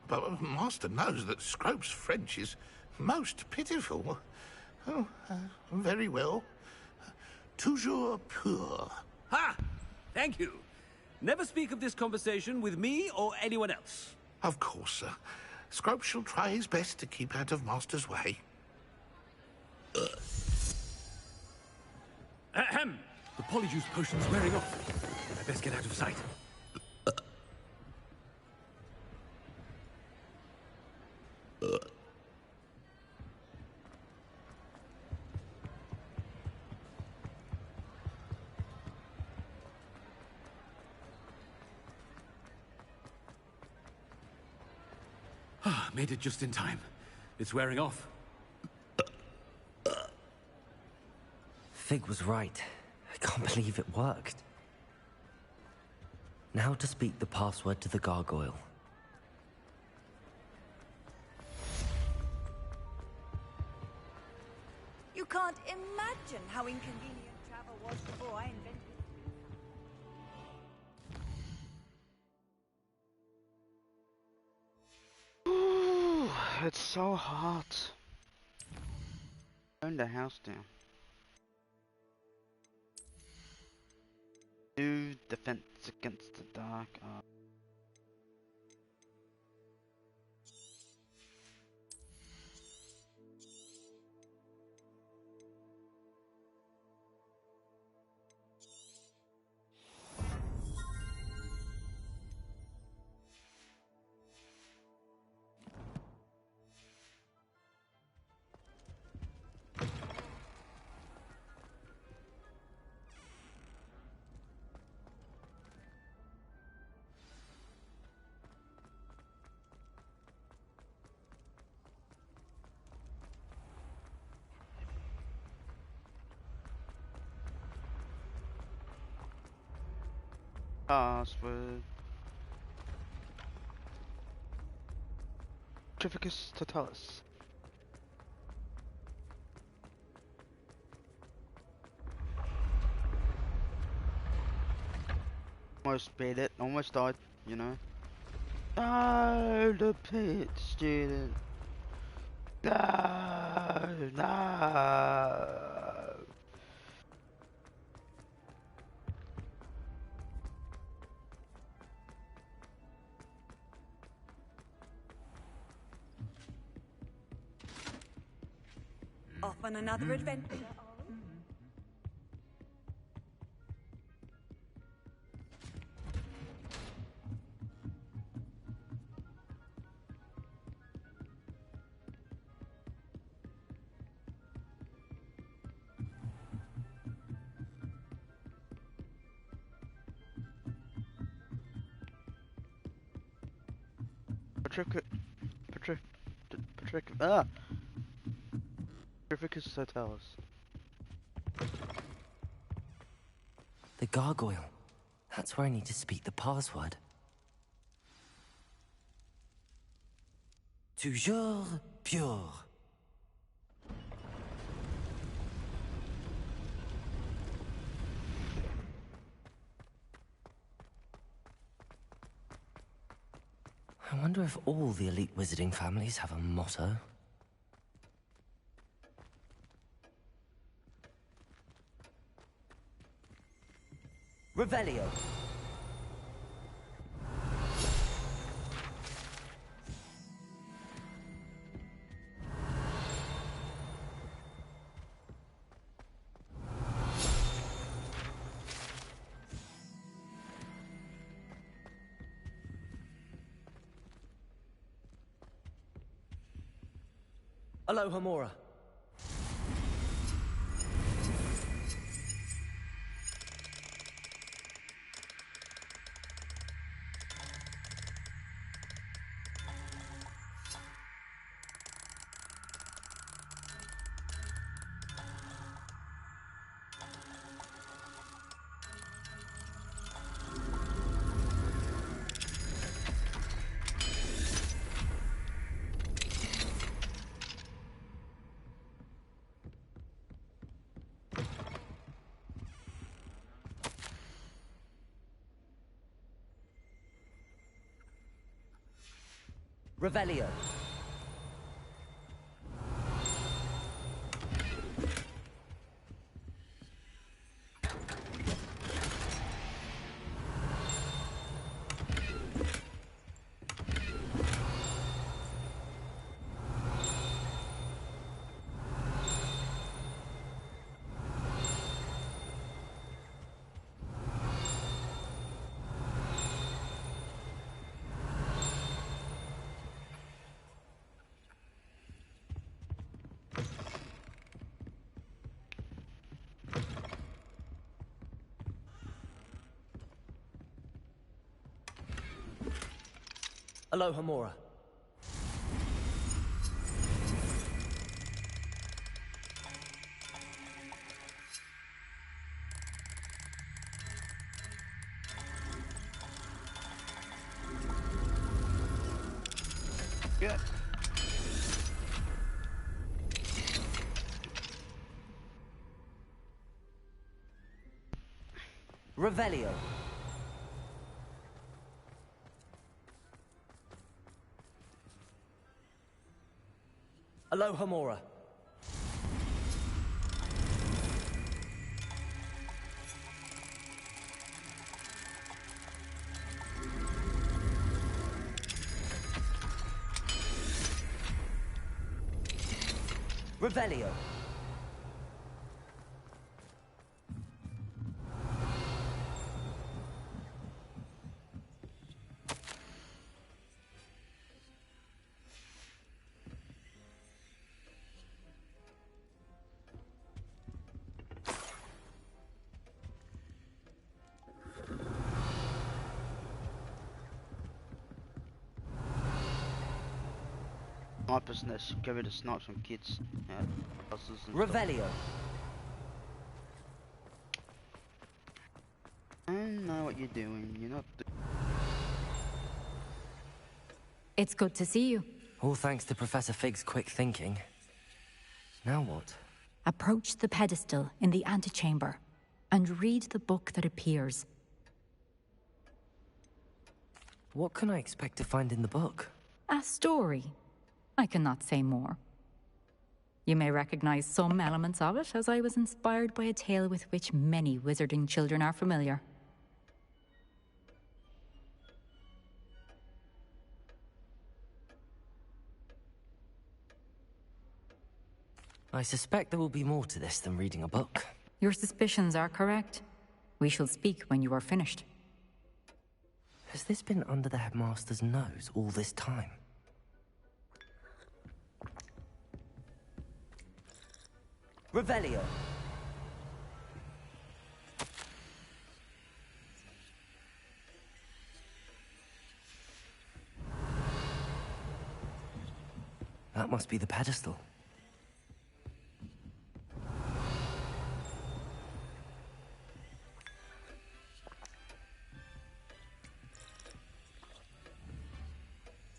Speaker 8: but Master knows that Scrope's French is most pitiful. Oh, very well. Toujours pur.
Speaker 14: Ha! Thank you. Never speak of this conversation with me or anyone else.
Speaker 8: Of course, sir. Scrope shall try his best to keep out of Master's way.
Speaker 14: Ahem. The polyjuice potion's wearing off. I best get out of sight. Made it just in time. It's wearing off.
Speaker 3: Fig was right. I can't believe it worked. Now to speak the password to the gargoyle.
Speaker 6: You can't imagine how inconvenient travel was before I invented it.
Speaker 1: Ooh, it's so hot. Burn the house down. Do defense against the dark. Password. Trificus Totalis. Almost beat it. Almost died. You know. No, the pit student. No, no.
Speaker 6: Off on another adventure.
Speaker 1: Petrificus Satalis.
Speaker 3: The gargoyle. That's where I need to speak the password. Toujours pure. I wonder if all the elite wizarding families have a motto. Revelio. Aloha Mora. Revelio. Aloha Mora.
Speaker 1: Yeah.
Speaker 3: Revelio. Aloha Mora. Revelio.
Speaker 1: Sniper's nest. Get rid of snipes from kids. Yeah. Buses and
Speaker 3: Revelio.
Speaker 1: stuff. I know what you're doing. You're not.
Speaker 22: It's good to see you.
Speaker 3: All thanks to Professor Fig's quick thinking. Now what?
Speaker 22: Approach the pedestal in the antechamber and read the book that appears.
Speaker 3: What can I expect to find in the book?
Speaker 22: A story. I cannot say more. You may recognize some elements of it, as I was inspired by a tale with which many wizarding children are familiar.
Speaker 3: I suspect there will be more to this than reading a book.
Speaker 22: Your suspicions are correct. We shall speak when you are finished.
Speaker 3: Has this been under the headmaster's nose all this time? Revelio. That must be the pedestal.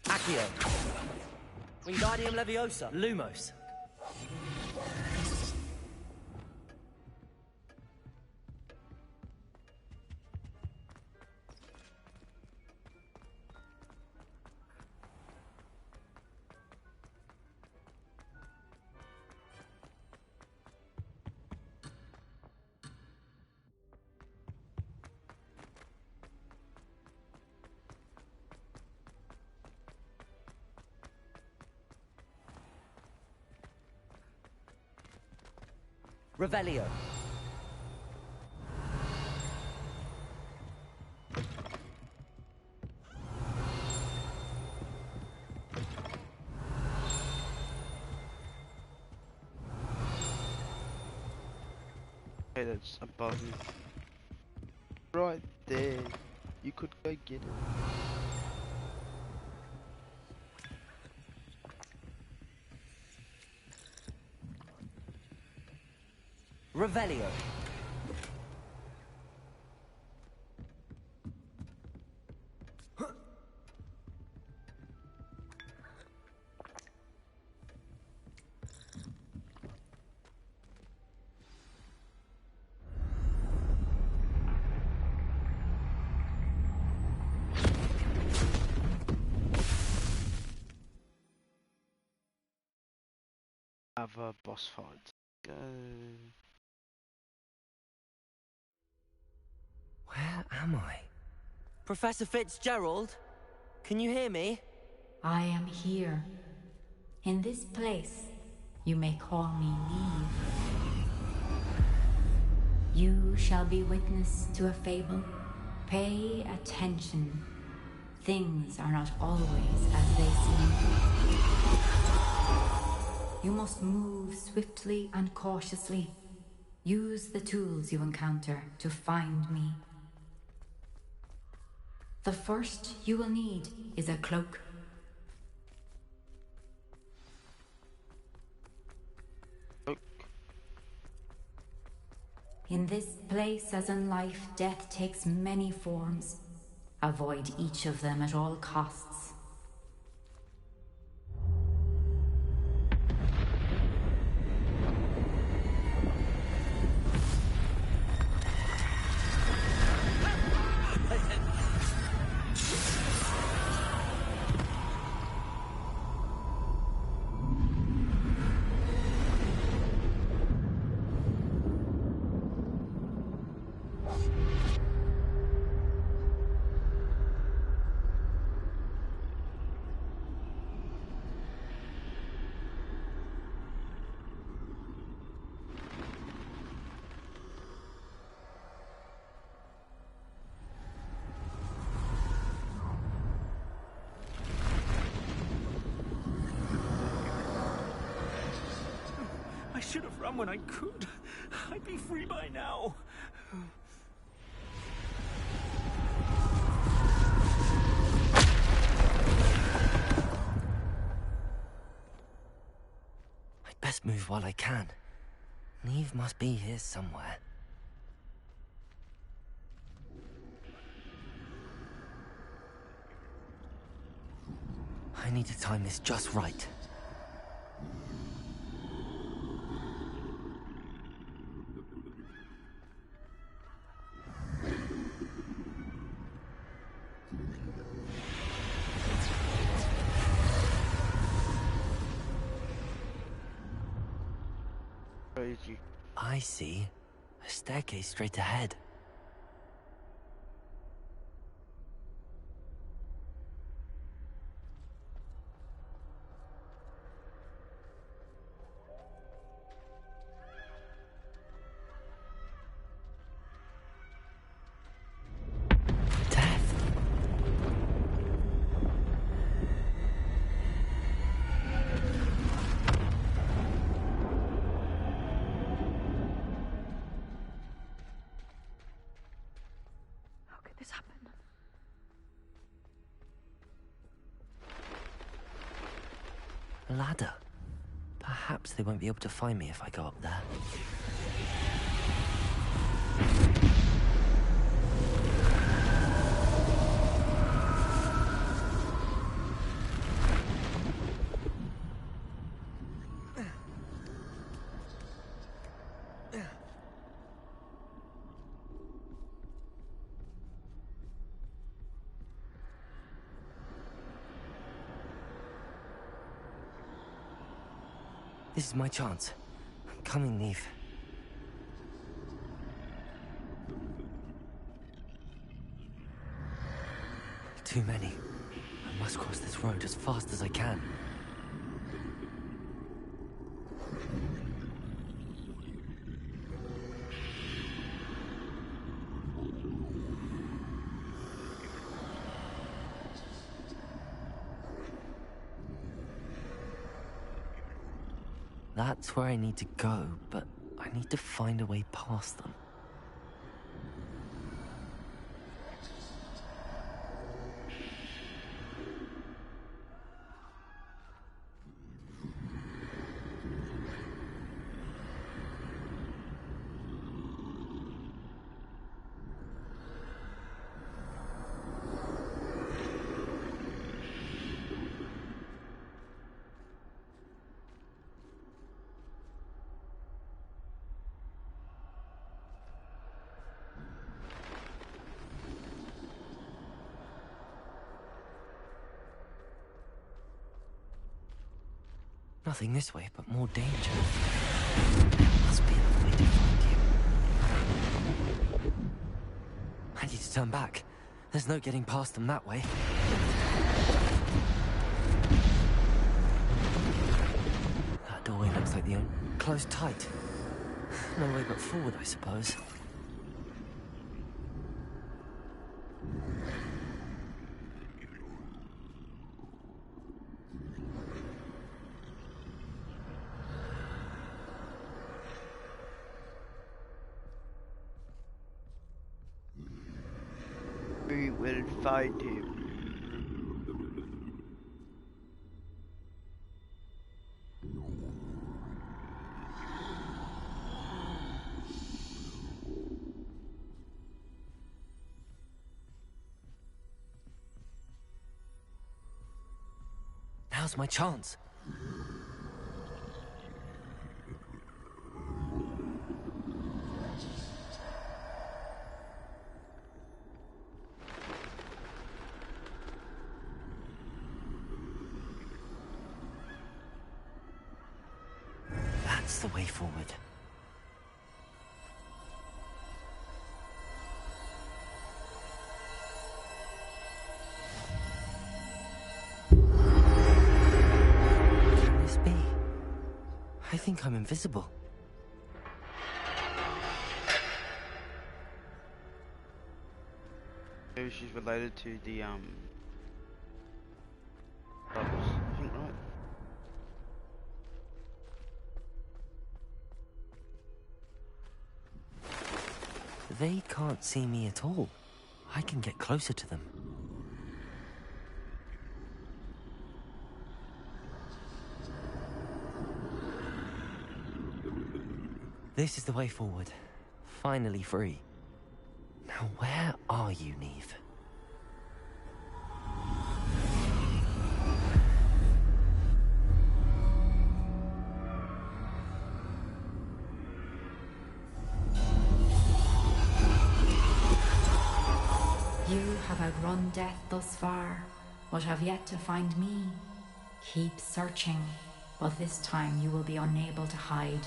Speaker 7: Accio. Wingardium Leviosa. Lumos. Revelio.
Speaker 1: Okay, that's above you. Right there. You could go get it.
Speaker 7: Revelio.
Speaker 1: Have a boss fight. Go.
Speaker 3: Where am I?
Speaker 7: Professor Fitzgerald? Can you hear me?
Speaker 22: I am here. In this place, you may call me Neve. You shall be witness to a fable. Pay attention. Things are not always as they seem. You must move swiftly and cautiously. Use the tools you encounter to find me. The first you will need is a cloak. In this place, as in life, death takes many forms. Avoid each of them at all costs.
Speaker 14: I should have run when I could. I'd be free by now.
Speaker 3: I'd best move while I can. Neve must be here somewhere. I need to time this just right.
Speaker 1: Crazy.
Speaker 3: I see. A staircase straight ahead. ladder. Perhaps they won't be able to find me if I go up there. This is my chance. Come and leave. Too many. I must cross this road as fast as I can. That's where I need to go, but I need to find a way past them. Nothing this way, but more danger. There must be another way to find you. I need to turn back. There's no getting past them that way. That doorway looks like the only... closed tight. No way but forward, I suppose.
Speaker 1: We will find him.
Speaker 3: Now's my chance. That's the way forward. Can this be? I think I'm invisible.
Speaker 1: Maybe she's related to the brothers, I think, right?
Speaker 3: They can't see me at all. I can get closer to them. This is the way forward. Finally free. Now where are you, Neve?
Speaker 22: You have outrun death thus far, but have yet to find me. Keep searching, but this time you will be unable to hide.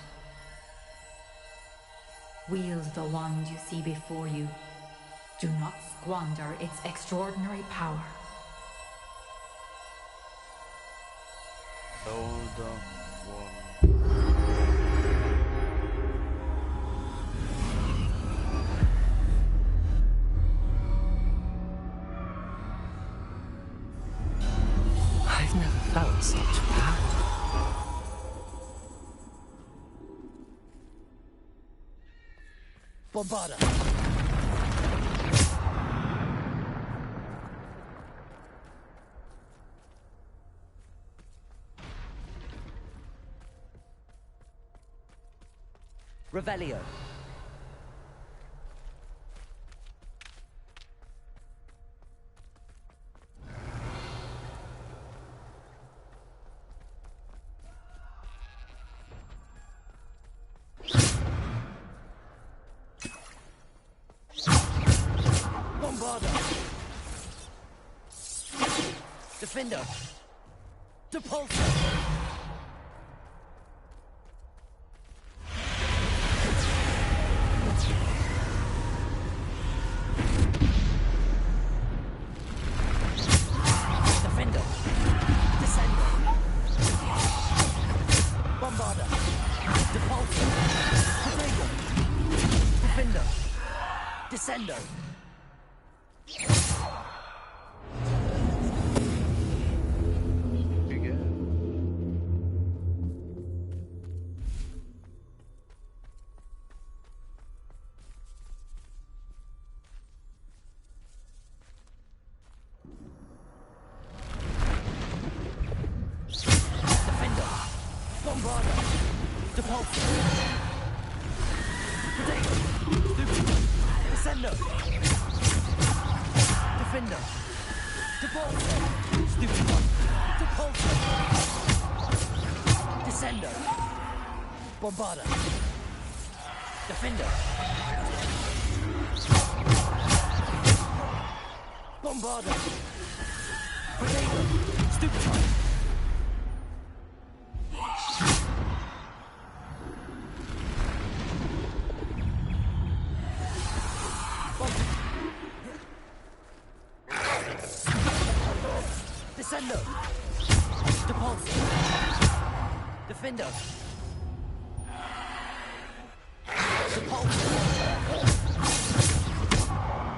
Speaker 22: Wield the wand you see before you. Do not squander its extraordinary power.
Speaker 1: Hold the wand.
Speaker 3: I've never felt such power.
Speaker 10: Bombarda!
Speaker 3: Revelio. Bombarda. Defender. Depulso. Defender. Descender. Bombarda. Depulso. Protego. Defender. Descender. Bombarda. Defender. Bombarda. Protego. Stupefy. Descendo. Depulso. Defender.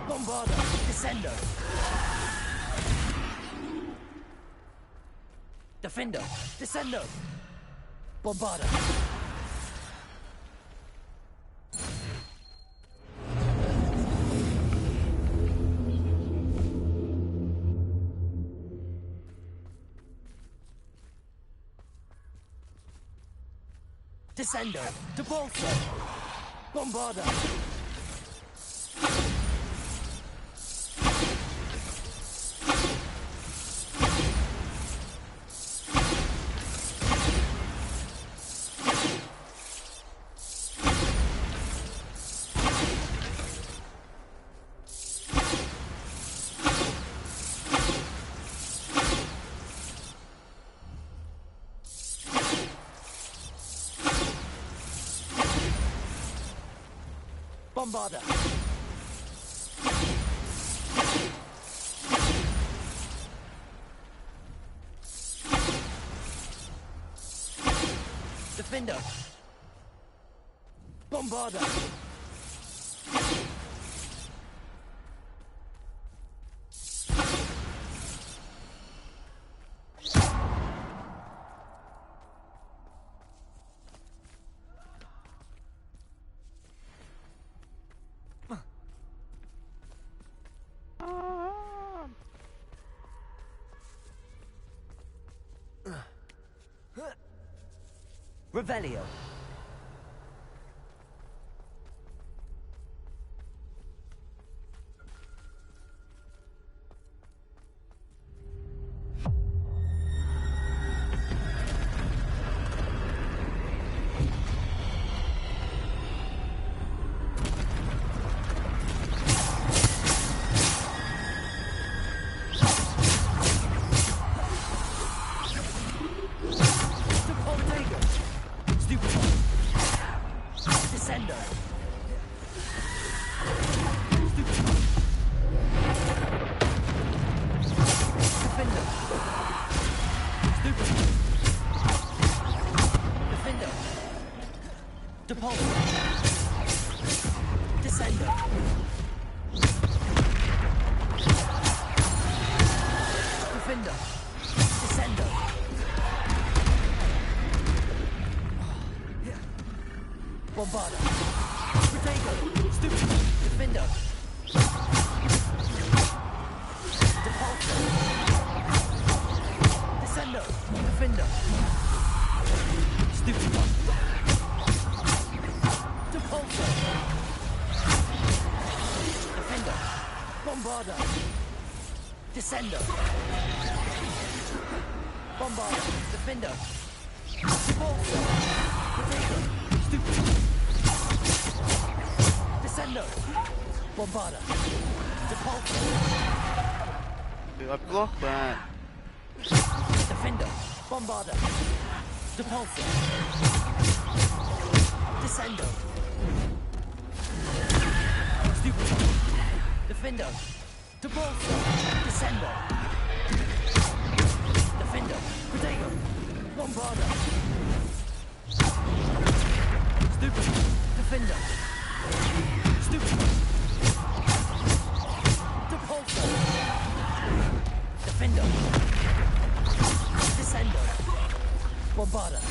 Speaker 3: Bombarda, Descendo. Defender, Descendo. Bombarda. Descendo, Depulso. Bombarda. Bombarda. Defender. Bombarda. Revelio. Bombarda. Protego. Stupid. Defender. Depulso. Descendo. Defender. Stupid. Bombarder! Descender! Bombarder! Defender! Repulsor! Potato! Descender! Bombarder! Repulsor!
Speaker 1: Dude, I blocked that.
Speaker 3: Defender! Bombarder! Repulsor! Descender! Stupid! Defender! Repulsor! Descender! Defender! Potato! Bombarder! Stupid! Defender! Stupid! Repulsor! Defender! Descender! Bombarder!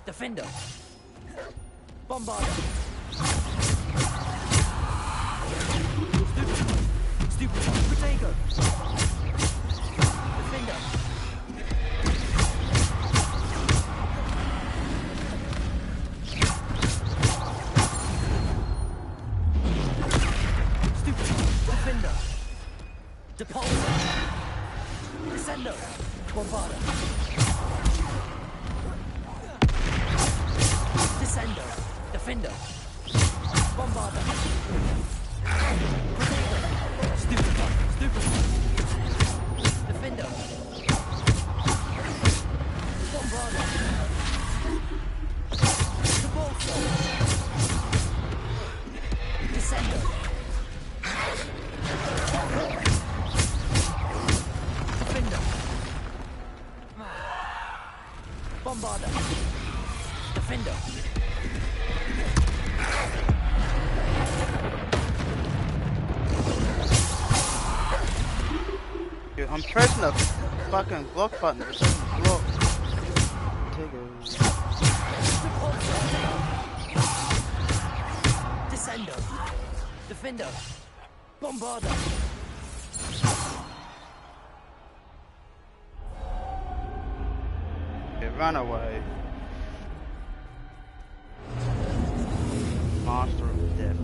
Speaker 3: Defender! Bombarder! Stupid! Potato! Defender! Stupid! Defender! Depulsor! Descender! Bombarder! Descender! Defender! Bombarder! Potato! Stupid! Stupid! Defender! Bombarder! Depulsor! Descender! Defender! Bombarder! Defender!
Speaker 1: Dude, I'm pressing the fucking block button. It doesn't block. Take it.
Speaker 3: Descender! Defender! Bombarder!
Speaker 1: Run away. Master of Death.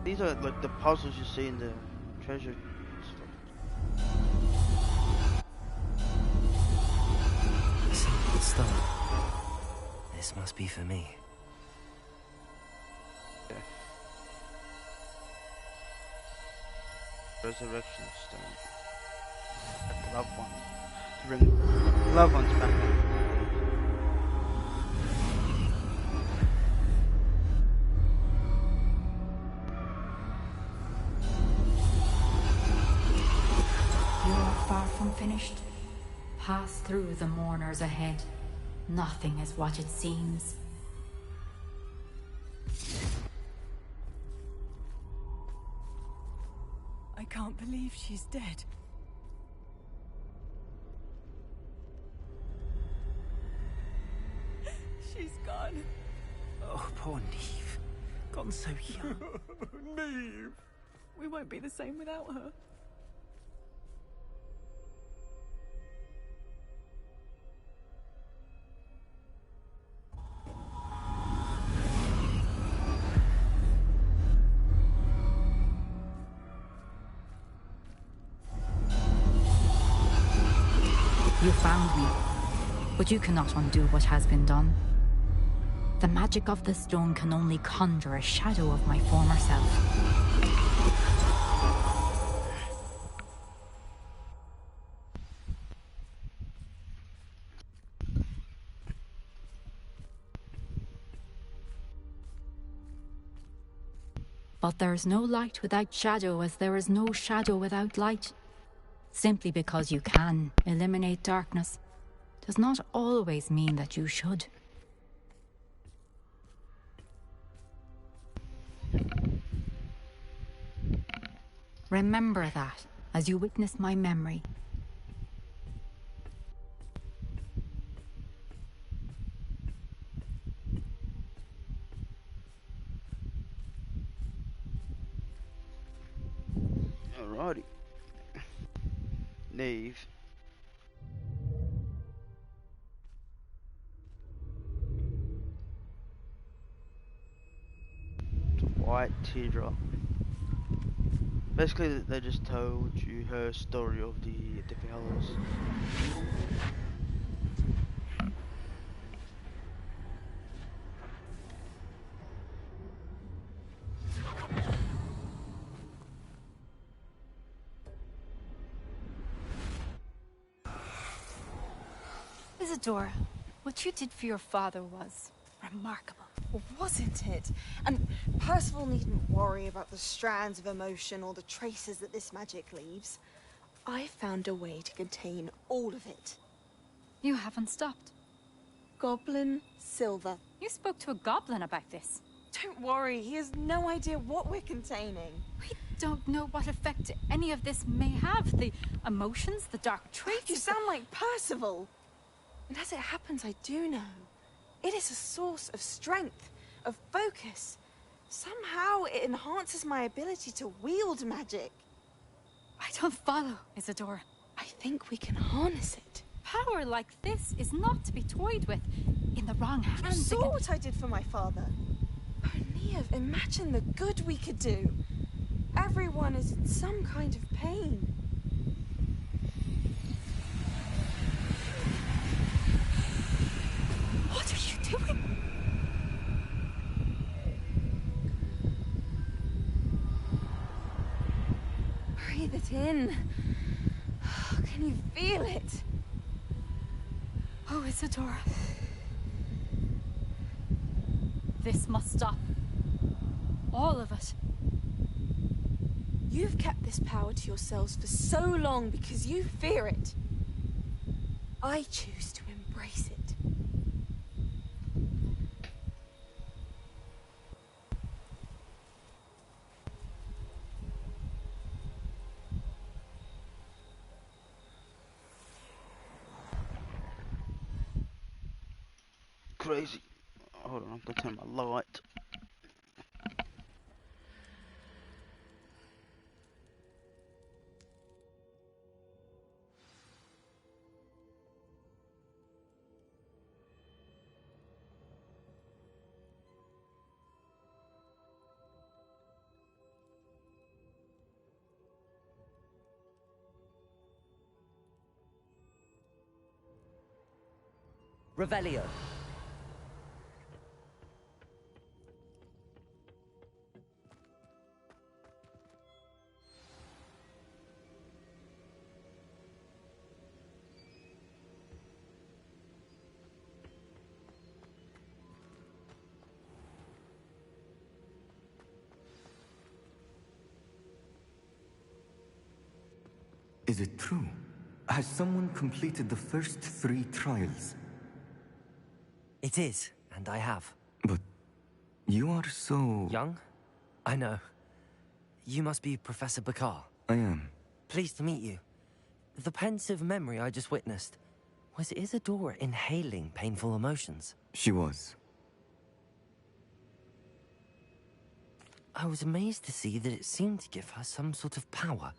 Speaker 1: These are like the puzzles you see in the treasure stuff.
Speaker 3: A simple stone. This must be for me.
Speaker 1: Okay. Resurrection stone. Loved ones. To bring loved ones back.
Speaker 22: You are far from finished. Pass through the mourners ahead. Nothing is what it seems.
Speaker 6: I can't believe she's dead. She's gone.
Speaker 7: Oh, poor Neve. Gone so young.
Speaker 6: Neve! We won't be the same without her.
Speaker 22: You found me, but you cannot undo what has been done. The magic of the stone can only conjure a shadow of my former self. But there's no light without shadow, as there is no shadow without light. Simply because you can eliminate darkness does not always mean that you should. Remember that as you witness my memory.
Speaker 1: Alrighty. Leave. White teardrop. Basically, they just told you her story of the Diffie Hallows.
Speaker 12: Isadora, what you did for your father was remarkable.
Speaker 6: Wasn't it? And Percival needn't worry about the strands of emotion or the traces that this magic leaves. I found a way to contain all of it.
Speaker 12: You haven't stopped.
Speaker 6: Goblin Silver.
Speaker 12: You spoke to a goblin about this.
Speaker 6: Don't worry, he has no idea what we're containing.
Speaker 12: We don't know what effect any of this may have. The emotions, the dark traits.
Speaker 6: You sound like Percival. And as it happens, I do know. It is a source of strength, of focus. Somehow it enhances my ability to wield magic.
Speaker 12: I don't follow, Isadora.
Speaker 6: I think we can harness it.
Speaker 12: Power like this is not to be toyed with. In the wrong hands.
Speaker 6: You saw what I did for my father. Oh, Neve, imagine the good we could do. Everyone is in some kind of pain.
Speaker 12: What are you doing?
Speaker 6: Breathe it in. Can you feel it?
Speaker 12: Oh, Isadora. This must stop. All of it.
Speaker 6: You've kept this power to yourselves for so long because you fear it. I choose to embrace it.
Speaker 1: Crazy. Hold on, I'm gonna turn my light.
Speaker 3: Revelio.
Speaker 17: Is it true? Has someone completed the first 3 trials?
Speaker 3: It is, and I have.
Speaker 17: But you are so...
Speaker 3: Young? I know. You must be Professor Bakar.
Speaker 17: I am.
Speaker 3: Pleased to meet you. The pensive memory I just witnessed, was Isadora inhaling painful emotions?
Speaker 17: She was.
Speaker 3: I was amazed to see that it seemed to give her some sort of power,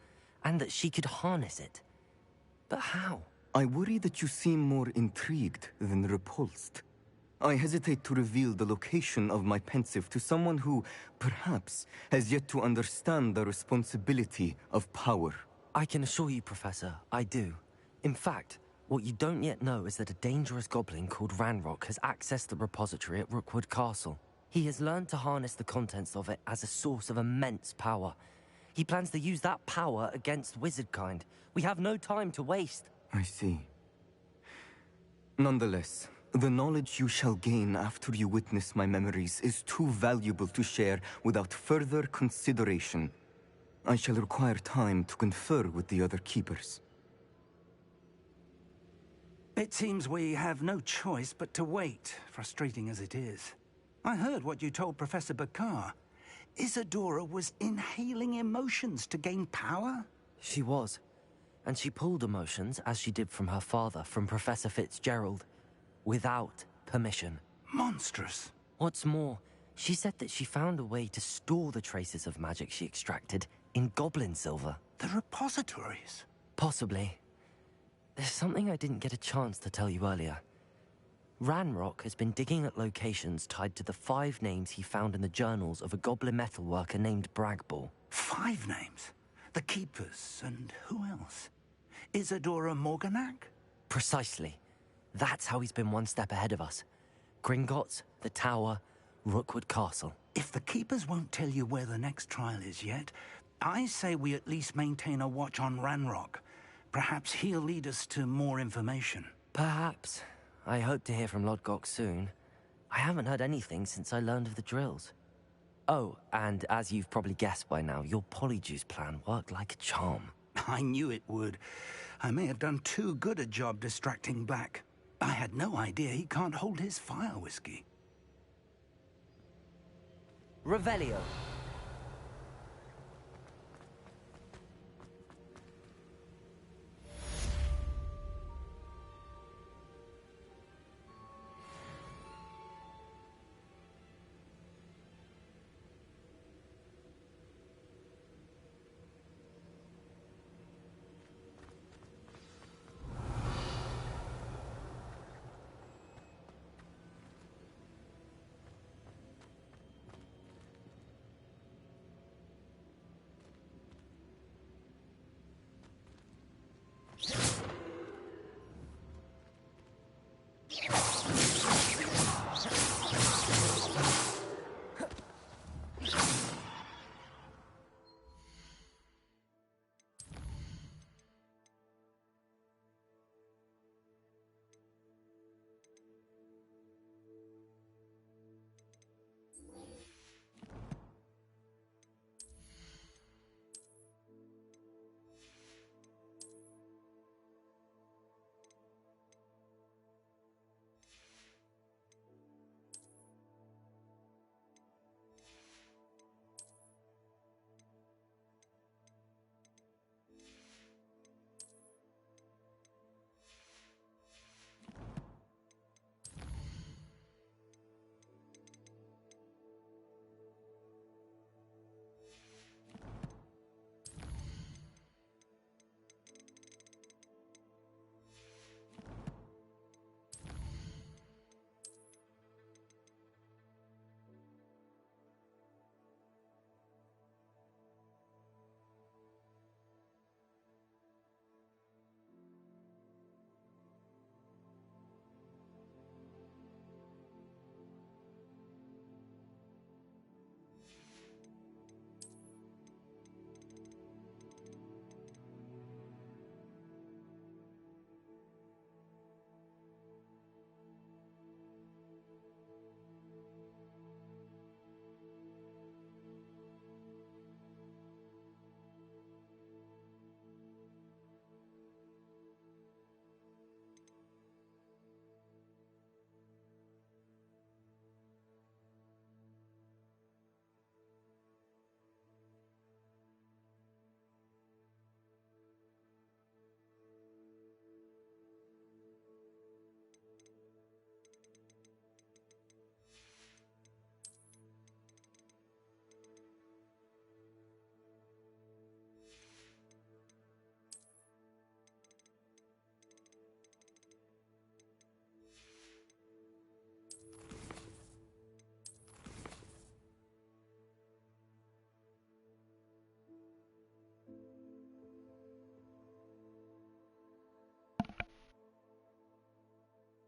Speaker 3: and that she could harness it. But how?
Speaker 17: I worry that you seem more intrigued than repulsed. I hesitate to reveal the location of my pensive to someone who, perhaps, has yet to understand the responsibility of power.
Speaker 3: I can assure you, Professor, I do. In fact, what you don't yet know is that a dangerous goblin called Ranrock has accessed the repository at Rookwood Castle. He has learned to harness the contents of it as a source of immense power. He plans to use that power against wizardkind. We have no time to waste.
Speaker 17: I see. Nonetheless, The knowledge you shall gain after you witness my memories is too valuable to share without further consideration. I shall require time to confer with the other keepers.
Speaker 19: It seems we have no choice but to wait, frustrating as it is. I heard what you told Professor Bakar. Isadora was inhaling emotions to gain power?
Speaker 3: She was. And she pulled emotions, as she did from her father, from Professor Fitzgerald, without permission.
Speaker 19: Monstrous.
Speaker 3: What's more, she said that she found a way to store the traces of magic she extracted in goblin silver.
Speaker 19: The repositories?
Speaker 3: Possibly. There's something I didn't get a chance to tell you earlier. Ranrock has been digging at locations tied to the 5 names he found in the journals of a goblin metalworker named Bragball.
Speaker 19: 5 names? The Keepers, and who else? Isadora Morganac?
Speaker 3: Precisely. That's how he's been one step ahead of us. Gringotts, the Tower, Rookwood Castle.
Speaker 19: If the Keepers won't tell you where the next trial is yet, I say we at least maintain a watch on Ranrock. Perhaps he'll lead us to more information.
Speaker 3: Perhaps. I hope to hear from Lodgok soon. I haven't heard anything since I learned of the drills. Oh, and as you've probably guessed by now, your polyjuice plan worked like a charm.
Speaker 19: I knew it would. I may have done too good a job distracting Black. I had no idea he can't hold his fire whiskey.
Speaker 3: Revelio.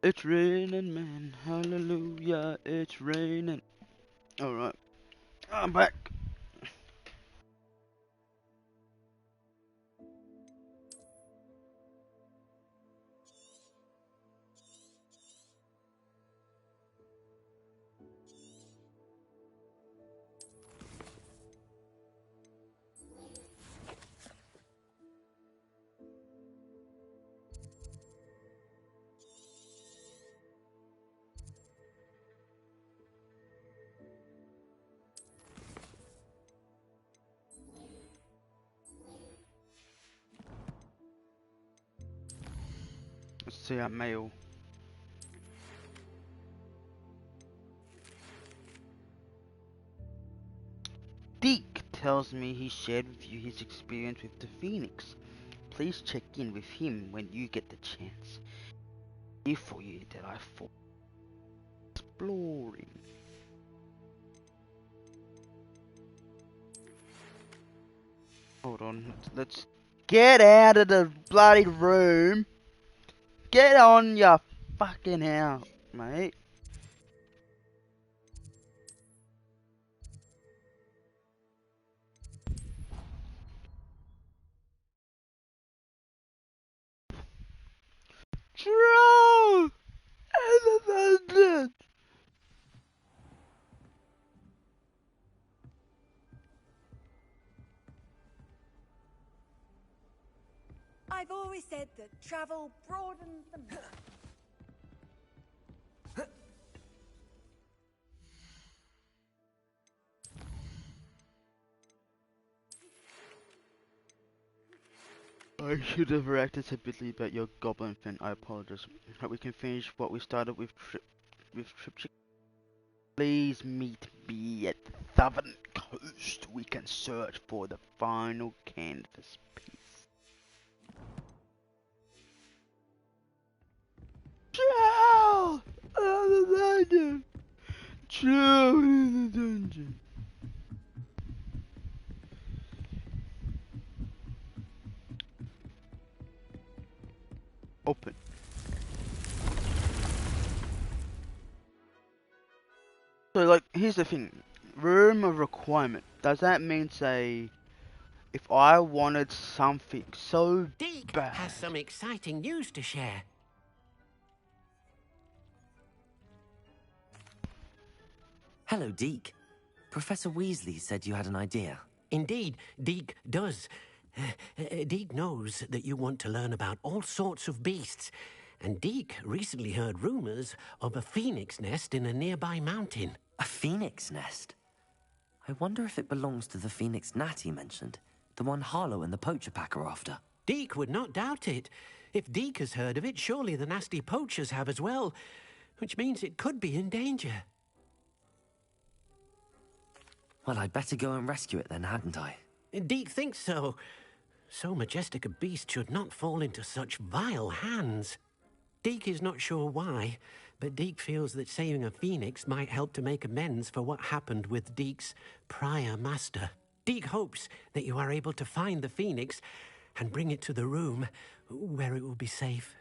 Speaker 1: It's raining, man. Hallelujah, it's raining. Alright, I'm back. see that mail. Deke tells me he shared with you his experience with the Phoenix. Please check in with him when you get the chance. Here for you that I thought exploring. Hold on, let's get out of the bloody room. Get on your fucking out, mate. True!
Speaker 18: I've always said that travel broadens the mind.
Speaker 1: I should have reacted separately about your goblin friend. I apologize. Hope we can finish what we started with Triptych. Please meet me at the southern coast. We can search for the final canvas piece. Troll! In the dungeon! Troll in the dungeon! Open. So, like, here's the thing. Room of requirement. Does that mean, say, if I wanted something so
Speaker 20: Deke
Speaker 1: bad...
Speaker 20: has some exciting news to share.
Speaker 3: Hello, Deke. Professor Weasley said you had an idea.
Speaker 20: Indeed, Deke does. Deke knows that you want to learn about all sorts of beasts, and Deke recently heard rumors of a phoenix nest in a nearby mountain.
Speaker 3: A phoenix nest? I wonder if it belongs to the phoenix Natty mentioned, the one Harlow and the poacher pack are after.
Speaker 20: Deke would not doubt it. If Deke has heard of it, surely the nasty poachers have as well, which means it could be in danger.
Speaker 3: Well, I'd better go and rescue it then, hadn't I?
Speaker 20: Deke thinks so. So majestic a beast should not fall into such vile hands. Deke is not sure why, but Deke feels that saving a phoenix might help to make amends for what happened with Deke's prior master. Deke hopes that you are able to find the phoenix and bring it to the room where it will be safe.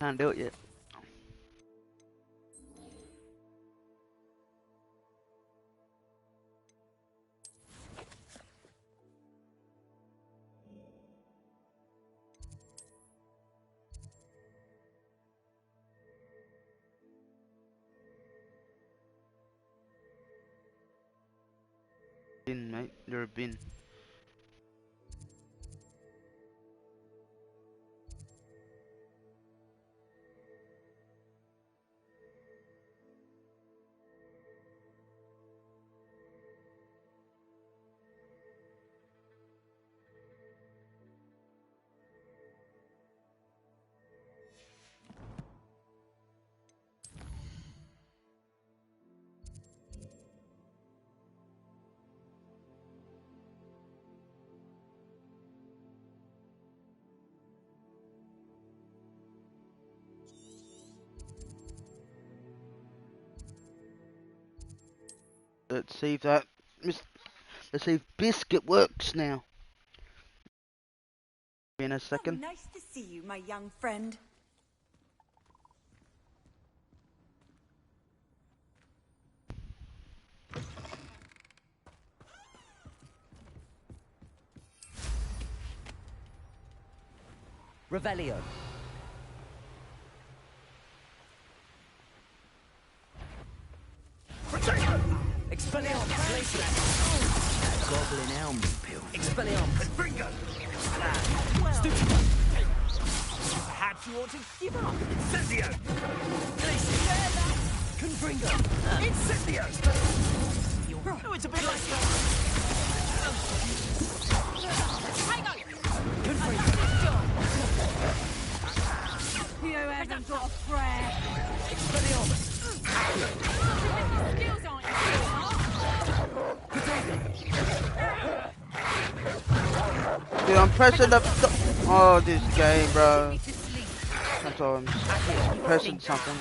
Speaker 1: Can't do it yet. Bin, mate. You're a bin. Let's see if that... Let's see if Biscuit works now. In a second.
Speaker 18: Nice to see you, my young friend.
Speaker 7: Revelio. Expelliarmus.
Speaker 2: goblin elm pill.
Speaker 15: Expelliarmus.
Speaker 2: Confringo!
Speaker 15: Stupid. Perhaps you ought to give up.
Speaker 2: Incendio!
Speaker 15: Confringo. Incendio!
Speaker 2: Oh, it's a bit like...
Speaker 12: You haven't got a prayer.
Speaker 15: Expelliarmus.
Speaker 12: Skills aren't
Speaker 1: Dude, I'm pressing the... Oh, this game, bro. That's all I'm pressing something.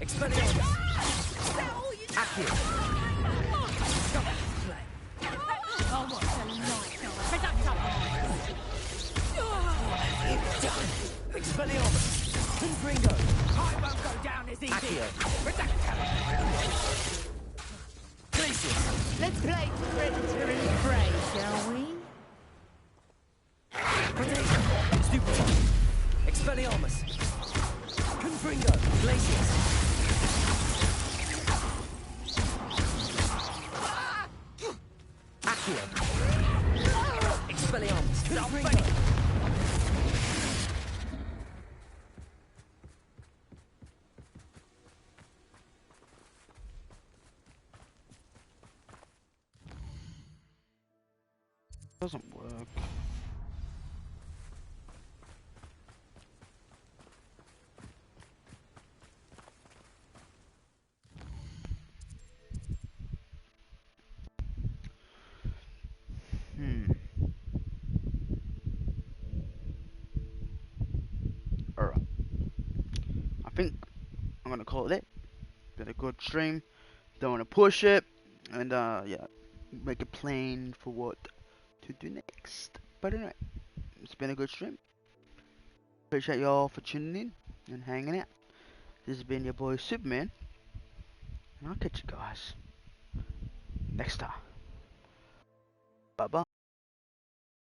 Speaker 15: Expelliarmus. Accio. Expelliarmus. Confringo.
Speaker 2: I won't go down as easy.
Speaker 15: Accio. Glacius.
Speaker 5: Let's play predatory prey, shall we?
Speaker 15: Stupid. Expelliarmus. Confringo. Glacius. Accio. Expelliarmus. Confringo.
Speaker 1: Doesn't work. Alright. I think I'm gonna call it. Been a good stream. Don't wanna push it. And yeah. Make a plan for what to do next. But anyway, it's been a good stream. Appreciate y'all for tuning in and hanging out. This has been your boy Superman. And I'll catch you guys next time. Bye bye.